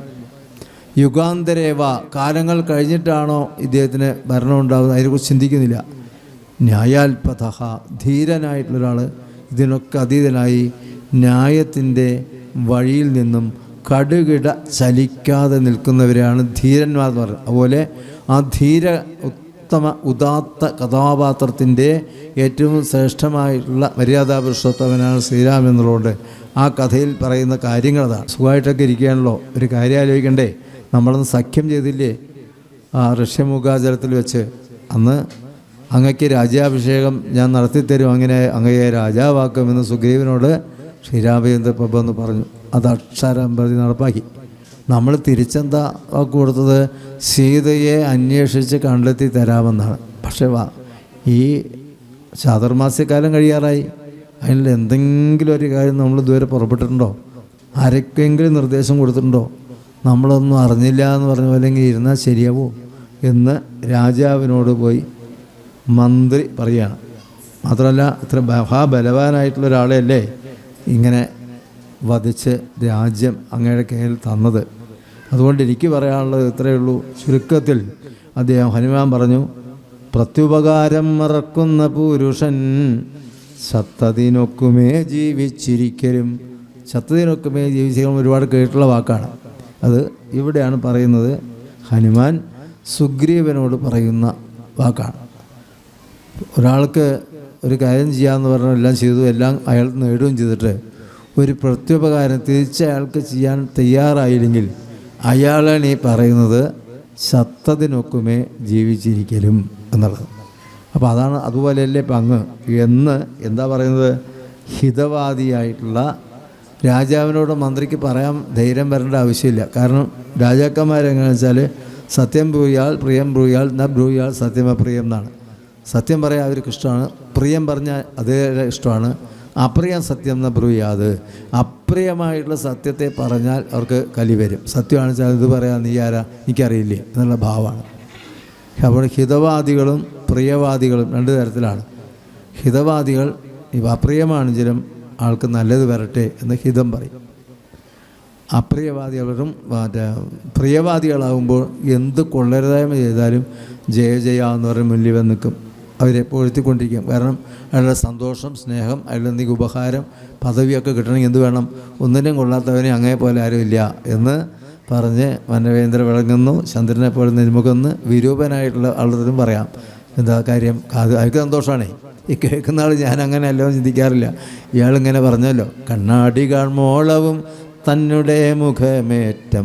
യുഗാന്തരേവ, കാലങ്ങൾ കഴിഞ്ഞിട്ടാണോ ഇദ്ദേഹത്തിന് മരണം ഉണ്ടാകുന്നത് അതിനെക്കുറിച്ച് ചിന്തിക്കുന്നില്ല. ന്യായാൽപഥ, ധീരനായിട്ടുള്ളൊരാൾ, ഇതിനൊക്കെ അതീതനായി ന്യായത്തിൻ്റെ വഴിയിൽ നിന്നും കടുകിട ചലിക്കാതെ നിൽക്കുന്നവരെയാണ് ധീരന്മാർ എന്ന് പറയുന്നത്. അതുപോലെ ആ ധീര ഉത്തമ ഉദാത്ത കഥാപാത്രത്തിൻ്റെ ഏറ്റവും ശ്രേഷ്ഠമായിട്ടുള്ള മര്യാദാ പുരുഷോത്തമനാണ് ശ്രീരാമൻ എന്നുള്ളതുകൊണ്ട് ആ കഥയിൽ പറയുന്ന കാര്യങ്ങൾ അതാണ്. സുഖമായിട്ടൊക്കെ ഇരിക്കുകയാണല്ലോ, ഒരു കാര്യം ആലോചിക്കണ്ടേ? നമ്മളൊന്ന് സഖ്യം ചെയ്തില്ലേ ആ ഋഷ്യമുഖാചലത്തിൽ വെച്ച്? അന്ന് അങ്ങയ്ക്ക് രാജ്യാഭിഷേകം ഞാൻ നടത്തിത്തരും, അങ്ങനെ അങ്ങയെ രാജാവാക്കുമെന്ന് സുഗ്രീവനോട് ശ്രീരാമചന്ദ്ര പ്രഭു എന്ന് പറഞ്ഞു. അത് അക്ഷരം പ്രതി നടപ്പാക്കി. നമ്മൾ തിരിച്ചെന്താ വാക്ക് കൊടുത്തത്? സീതയെ അന്വേഷിച്ച് കണ്ടെത്തി തരാമെന്നാണ്. പക്ഷേ ഈ ചാതുർമാസ്യക്കാലം കഴിയാറായി, അതിൽ എന്തെങ്കിലും ഒരു കാര്യം നമ്മൾ ഇതുവരെ പുറപ്പെട്ടിട്ടുണ്ടോ? ആരൊക്കെങ്കിലും നിർദ്ദേശം കൊടുത്തിട്ടുണ്ടോ? നമ്മളൊന്നും അറിഞ്ഞില്ല എന്ന് പറഞ്ഞ പോലെങ്കിൽ ഇരുന്നാൽ ശരിയാവോ എന്ന് രാജാവിനോട് പോയി മന്ത്രി പറയുകയാണ്. മാത്രമല്ല ഇത്ര മഹാബലവാനായിട്ടുള്ള ഒരാളെയല്ലേ ഇങ്ങനെ വധിച്ച് രാജ്യം അങ്ങയുടെ കയ്യിൽ തന്നത്. അതുകൊണ്ട് എനിക്ക് പറയാനുള്ളത് ഇത്രയേ ഉള്ളൂ. ചുരുക്കത്തിൽ അദ്ദേഹം ഹനുമാൻ പറഞ്ഞു, പ്രത്യുപകാരം മറക്കുന്ന പുരുഷൻ സത്തതിനൊക്കുമേ ജീവിച്ചിരിക്കലും. സത്തതിനൊക്കുമേ ജീവിച്ചിരിക്കണം ഒരുപാട് കേട്ടുള്ള വാക്കാണ്. അത് ഇവിടെയാണ് പറയുന്നത്. ഹനുമാൻ സുഗ്രീവനോട് പറയുന്ന വാക്കാണ്. ഒരാൾക്ക് ഒരു കാര്യം ചെയ്യാമെന്ന് പറഞ്ഞാൽ എല്ലാം ചെയ്തു, എല്ലാം അയാൾ നേടുകയും ചെയ്തിട്ട് ഒരു പ്രത്യുപകാരം തിരിച്ച് അയാൾക്ക് ചെയ്യാൻ തയ്യാറായില്ലെങ്കിൽ അയാളാണ് ഈ പറയുന്നത് സത്തതിനൊക്കുമേ ജീവിച്ചിരിക്കലും എന്നുള്ളത്. അപ്പോൾ അതാണ് അതുപോലെയല്ലേ ഇപ്പം അങ്ങ് എന്ന് എന്താ പറയുന്നത്? ഹിതവാദിയായിട്ടുള്ള രാജാവിനോട് മന്ത്രിക്ക് പറയാൻ ധൈര്യം വരേണ്ട ആവശ്യമില്ല. കാരണം രാജാക്കന്മാരെങ്ങനെയാണെന്ന് വെച്ചാൽ സത്യം ബ്രൂയാൽ പ്രിയം ബ്രൂയാൽ ന ബ്രൂയാൽ സത്യമപ്രിയം എന്നാണ്. സത്യം പറയാൻ അവർക്ക് ഇഷ്ടമാണ്, പ്രിയം പറഞ്ഞാൽ അതേ ഇഷ്ടമാണ്. അപ്രിയം സത്യം എന്ന ബ്രൂയാത്, അപ്രിയമായിട്ടുള്ള സത്യത്തെ പറഞ്ഞാൽ അവർക്ക് കലി വരും. സത്യമാണെന്ന് വെച്ചാൽ ഇത് പറയാൻ നീ ആരാ, എനിക്കറിയില്ലേ എന്നുള്ള ഭാവമാണ്. അപ്പോൾ ഹിതവാദികളും പ്രിയവാദികളും രണ്ട് തരത്തിലാണ്. ഹിതവാദികൾ ഇവ അപ്രിയമാണെങ്കിലും ആൾക്ക് നല്ലത് വരട്ടെ എന്ന് ഹിതം പറയും. അപ്രിയവാദികളും പ്രിയവാദികളാകുമ്പോൾ എന്ത് കൊള്ളരുതായ്മ ചെയ്താലും ജയ ജയ എന്ന് പറഞ്ഞ് മുന്നിൽ വന്ന് നിൽക്കും. അവരെ പൊഴുത്തിക്കൊണ്ടിരിക്കും. കാരണം അയാളുടെ സന്തോഷം, സ്നേഹം, അയാളുടെ എന്തെങ്കിലും ഉപകാരം, പദവിയൊക്കെ കിട്ടണമെങ്കിൽ എന്ത് വേണം? ഒന്നിനും കൊള്ളാത്തവനെ അങ്ങേ പോലെ ആരുമില്ല എന്ന് പറഞ്ഞ് വനവേന്ദ്ര വിളങ്ങുന്നു, ചന്ദ്രനെ പോലെ നിരുമുഖന്ന് വിരൂപനായിട്ടുള്ള ആളുകളും പറയാം. എന്താ കാര്യം? അത് അയാൾക്ക് സന്തോഷമാണേ. ഈ കേൾക്കുന്ന ആൾ ഞാൻ അങ്ങനെ അല്ലോ ചിന്തിക്കാറില്ല. ഇയാളിങ്ങനെ പറഞ്ഞല്ലോ, കണ്ണാടി കാൺമോളവും തന്നെ മുഖമേറ്റം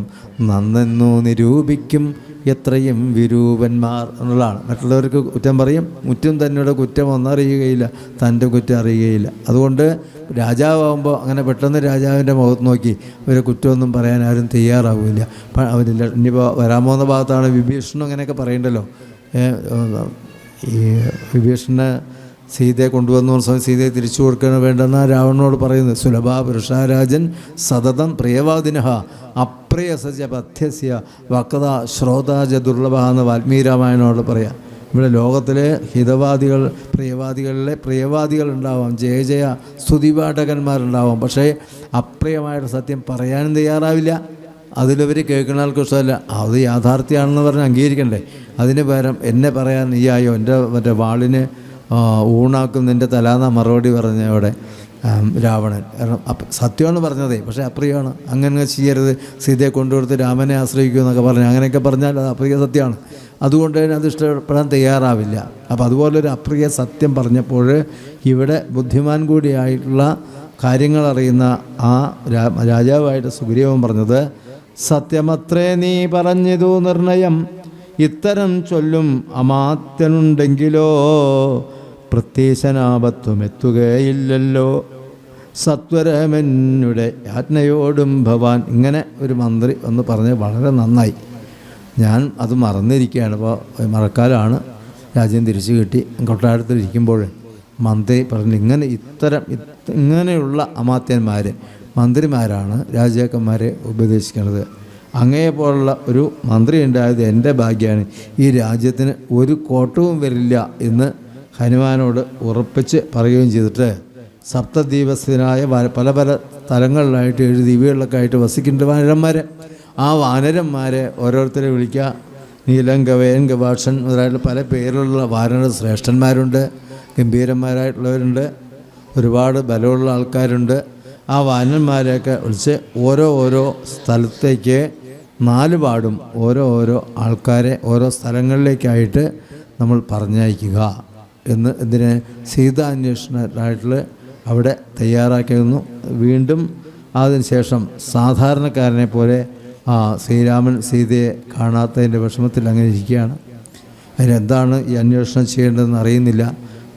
നന്നെന്നു നിരൂപിക്കും എത്രയും വിരൂപന്മാർ എന്നുള്ളതാണ്. മറ്റുള്ളവർക്ക് കുറ്റം പറയും, മുറ്റും തന്നോട് കുറ്റം ഒന്നറിയുകയില്ല, തൻ്റെ കുറ്റം അറിയുകയില്ല. അതുകൊണ്ട് രാജാവാകുമ്പോൾ അങ്ങനെ പെട്ടെന്ന് രാജാവിൻ്റെ മുഖത്ത് നോക്കി ഒരു കുറ്റമൊന്നും പറയാൻ ആരും തയ്യാറാവില്ല. അവരില്ല. ഇനിയിപ്പോൾ വരാൻ പോകുന്ന ഭാഗത്താണ് വിഭീഷണൻ അങ്ങനെയൊക്കെ പറയണ്ടല്ലോ. ഈ വിഭീഷണനെ സീതയെ കൊണ്ടുവന്നു സമയം സീതയെ തിരിച്ചു കൊടുക്കണം വേണ്ടെന്ന രാവണനോട് പറയുന്നത്. സുലഭ പുരുഷാരാജൻ സതതം പ്രിയവാദിനഹ അപ്രിയ സജ പഥ്യസ്യ വക്ത ശ്രോതാജ ദുർലഭ എന്ന് വാൽമീകി രാമായണനോട് പറയാം. ഇവിടെ ലോകത്തിലെ ഹിതവാദികൾ, പ്രിയവാദികളിലെ പ്രിയവാദികൾ ഉണ്ടാവാം, ജയ ജയ സ്തുതിപാഠകന്മാരുണ്ടാവാം. പക്ഷേ അപ്രിയമായിട്ട് സത്യം പറയാനും തയ്യാറാവില്ല. അതിലവർ കേൾക്കുന്ന ആൾക്ക് ഇഷ്ടമല്ല. അത് യാഥാർത്ഥ്യമാണെന്ന് പറഞ്ഞ് അംഗീകരിക്കണ്ടേ? അതിന് പകരം എന്നെ പറയാൻ നീയായോ, എൻ്റെ മറ്റേ വാളിന് ഊണാക്കും നിൻ്റെ തലാന്ന മറുപടി പറഞ്ഞവിടെ രാവണൻ. കാരണം സത്യമാണ് പറഞ്ഞതേ, പക്ഷേ അപ്രിയമാണ്. അങ്ങനെ ചെയ്യരുത്, സീതയെ കൊണ്ടുകൊടുത്ത് രാമനെ ആശ്രയിക്കൂ എന്നൊക്കെ പറഞ്ഞു. അങ്ങനെയൊക്കെ പറഞ്ഞാൽ അത് അപ്രിയ സത്യമാണ്. അതുകൊണ്ട് തന്നെ അത് ഇഷ്ടപ്പെടാൻ തയ്യാറാവില്ല. അപ്പോൾ അതുപോലൊരു അപ്രിയ സത്യം പറഞ്ഞപ്പോൾ ഇവിടെ ബുദ്ധിമാൻ കൂടിയായിട്ടുള്ള കാര്യങ്ങളറിയുന്ന ആ രാജാവായിട്ട് സുഗ്രീവൻ പറഞ്ഞത്, സത്യമത്രേ നീ പറഞ്ഞതു നിർണയം, ഇത്തരം ചൊല്ലും അമാത്യനുണ്ടെങ്കിലോ പ്രത്യശനാപത്വം എത്തുകയില്ലല്ലോ, സത്വരമെന്നുടെ യാജ്ഞയോടും ഭവാൻ. ഇങ്ങനെ ഒരു മന്ത്രി ഒന്ന് പറഞ്ഞ് വളരെ നന്നായി. ഞാൻ അത് മറന്നിരിക്കുകയാണ്. അപ്പോൾ മറക്കാലാണ്. രാജ്യം തിരിച്ചു കിട്ടി. കൊട്ടാരത്തിലിരിക്കുമ്പോൾ മന്ത്രി പറഞ്ഞു, ഇങ്ങനെയുള്ള അമാത്യന്മാർ, മന്ത്രിമാരാണ് രാജാക്കന്മാരെ ഉപദേശിക്കുന്നത്. അങ്ങയെപ്പോലുള്ള ഒരു മന്ത്രി ഉണ്ടായത് എൻ്റെ ഭാഗ്യമാണ്. ഈ രാജ്യത്തിന് ഒരു കോട്ടവും വരില്ല എന്ന് ഹനുമാനോട് ഉറപ്പിച്ച് പറയുകയും ചെയ്തിട്ട് സപ്തദ്വീപസ്ഥനായ പല പല സ്ഥലങ്ങളിലായിട്ട് 7 ദ്വീപുകളിലൊക്കെ ആയിട്ട് വസിക്കേണ്ട വാനരന്മാർ, ആ വാനരന്മാരെ ഓരോരുത്തരെ വിളിക്കുക. നീലം, ഗവയൻ, ഗവാക്ഷൻ മുതലായിട്ടുള്ള പല പേരിലുള്ള വാനര ശ്രേഷ്ഠന്മാരുണ്ട്, ഗംഭീരന്മാരായിട്ടുള്ളവരുണ്ട്, ഒരുപാട് ബലമുള്ള ആൾക്കാരുണ്ട്. ആ വാനന്മാരെയൊക്കെ വിളിച്ച് ഓരോ സ്ഥലത്തേക്ക് 4 പാടും ഓരോ ആൾക്കാരെ ഓരോ സ്ഥലങ്ങളിലേക്കായിട്ട് നമ്മൾ പറഞ്ഞയക്കുക എന്ന് ഇതിനെ സീതാന്വേഷണമായിട്ടുള്ള അവിടെ തയ്യാറാക്കിയിരുന്നു. വീണ്ടും അതിനുശേഷം സാധാരണക്കാരനെ പോലെ ശ്രീരാമൻ സീതയെ കാണാത്തതിൻ്റെ വിഷമത്തിൽ അങ്ങനെ ഇരിക്കുകയാണ്. അതിനെന്താണ് ഈ അന്വേഷണം ചെയ്യേണ്ടതെന്ന് അറിയുന്നില്ല.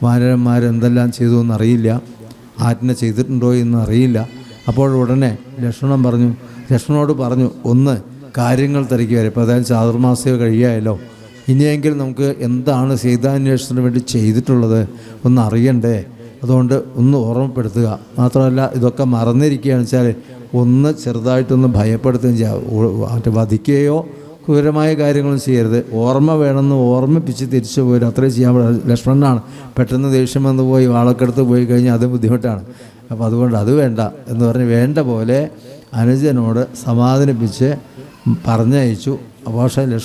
വാനരന്മാരെന്തെല്ലാം ചെയ്തു എന്നറിയില്ല, ആജ്ഞ ചെയ്തിട്ടുണ്ടോ എന്ന് അറിയില്ല. അപ്പോൾ ഉടനെ ലക്ഷ്മണനോട് പറഞ്ഞു, ഒന്ന് കാര്യങ്ങൾ തിരക്കി വരെ. ഇപ്പോൾ അതായത് ചാതുർമാസം കഴിയായല്ലോ, ഇനിയെങ്കിലും നമുക്ക് എന്താണ് സീതാന്വേഷണത്തിന് വേണ്ടി ചെയ്തിട്ടുള്ളത് ഒന്ന് അറിയണ്ടേ. അതുകൊണ്ട് ഒന്ന് ഓർമ്മപ്പെടുത്തുക. മാത്രമല്ല ഇതൊക്കെ മറന്നിരിക്കുകയാണെന്ന് വെച്ചാൽ ഒന്ന് ചെറുതായിട്ടൊന്ന് ഭയപ്പെടുത്തുകയും ചെയ്യുക. വധിക്കുകയോ ക്രൂരമായ കാര്യങ്ങളും ചെയ്യരുത്. ഓർമ്മ വേണമെന്ന് ഓർമ്മിപ്പിച്ച് തിരിച്ചു പോരും, അത്രയും ചെയ്യാൻ പാടില്ല. ലക്ഷ്മണനാണ് പെട്ടെന്ന് ദേഷ്യം വന്ന് പോയി വാളൊക്കെ എടുത്ത് പോയി കഴിഞ്ഞാൽ അത് ബുദ്ധിമുട്ടാണ്. അപ്പോൾ അതുകൊണ്ട് അത് വേണ്ട എന്ന് പറഞ്ഞ് വേണ്ട പോലെ അനുജനോട് സമാധാനിപ്പിച്ച് പറഞ്ഞയച്ചു. അപ്പോൾ പക്ഷേ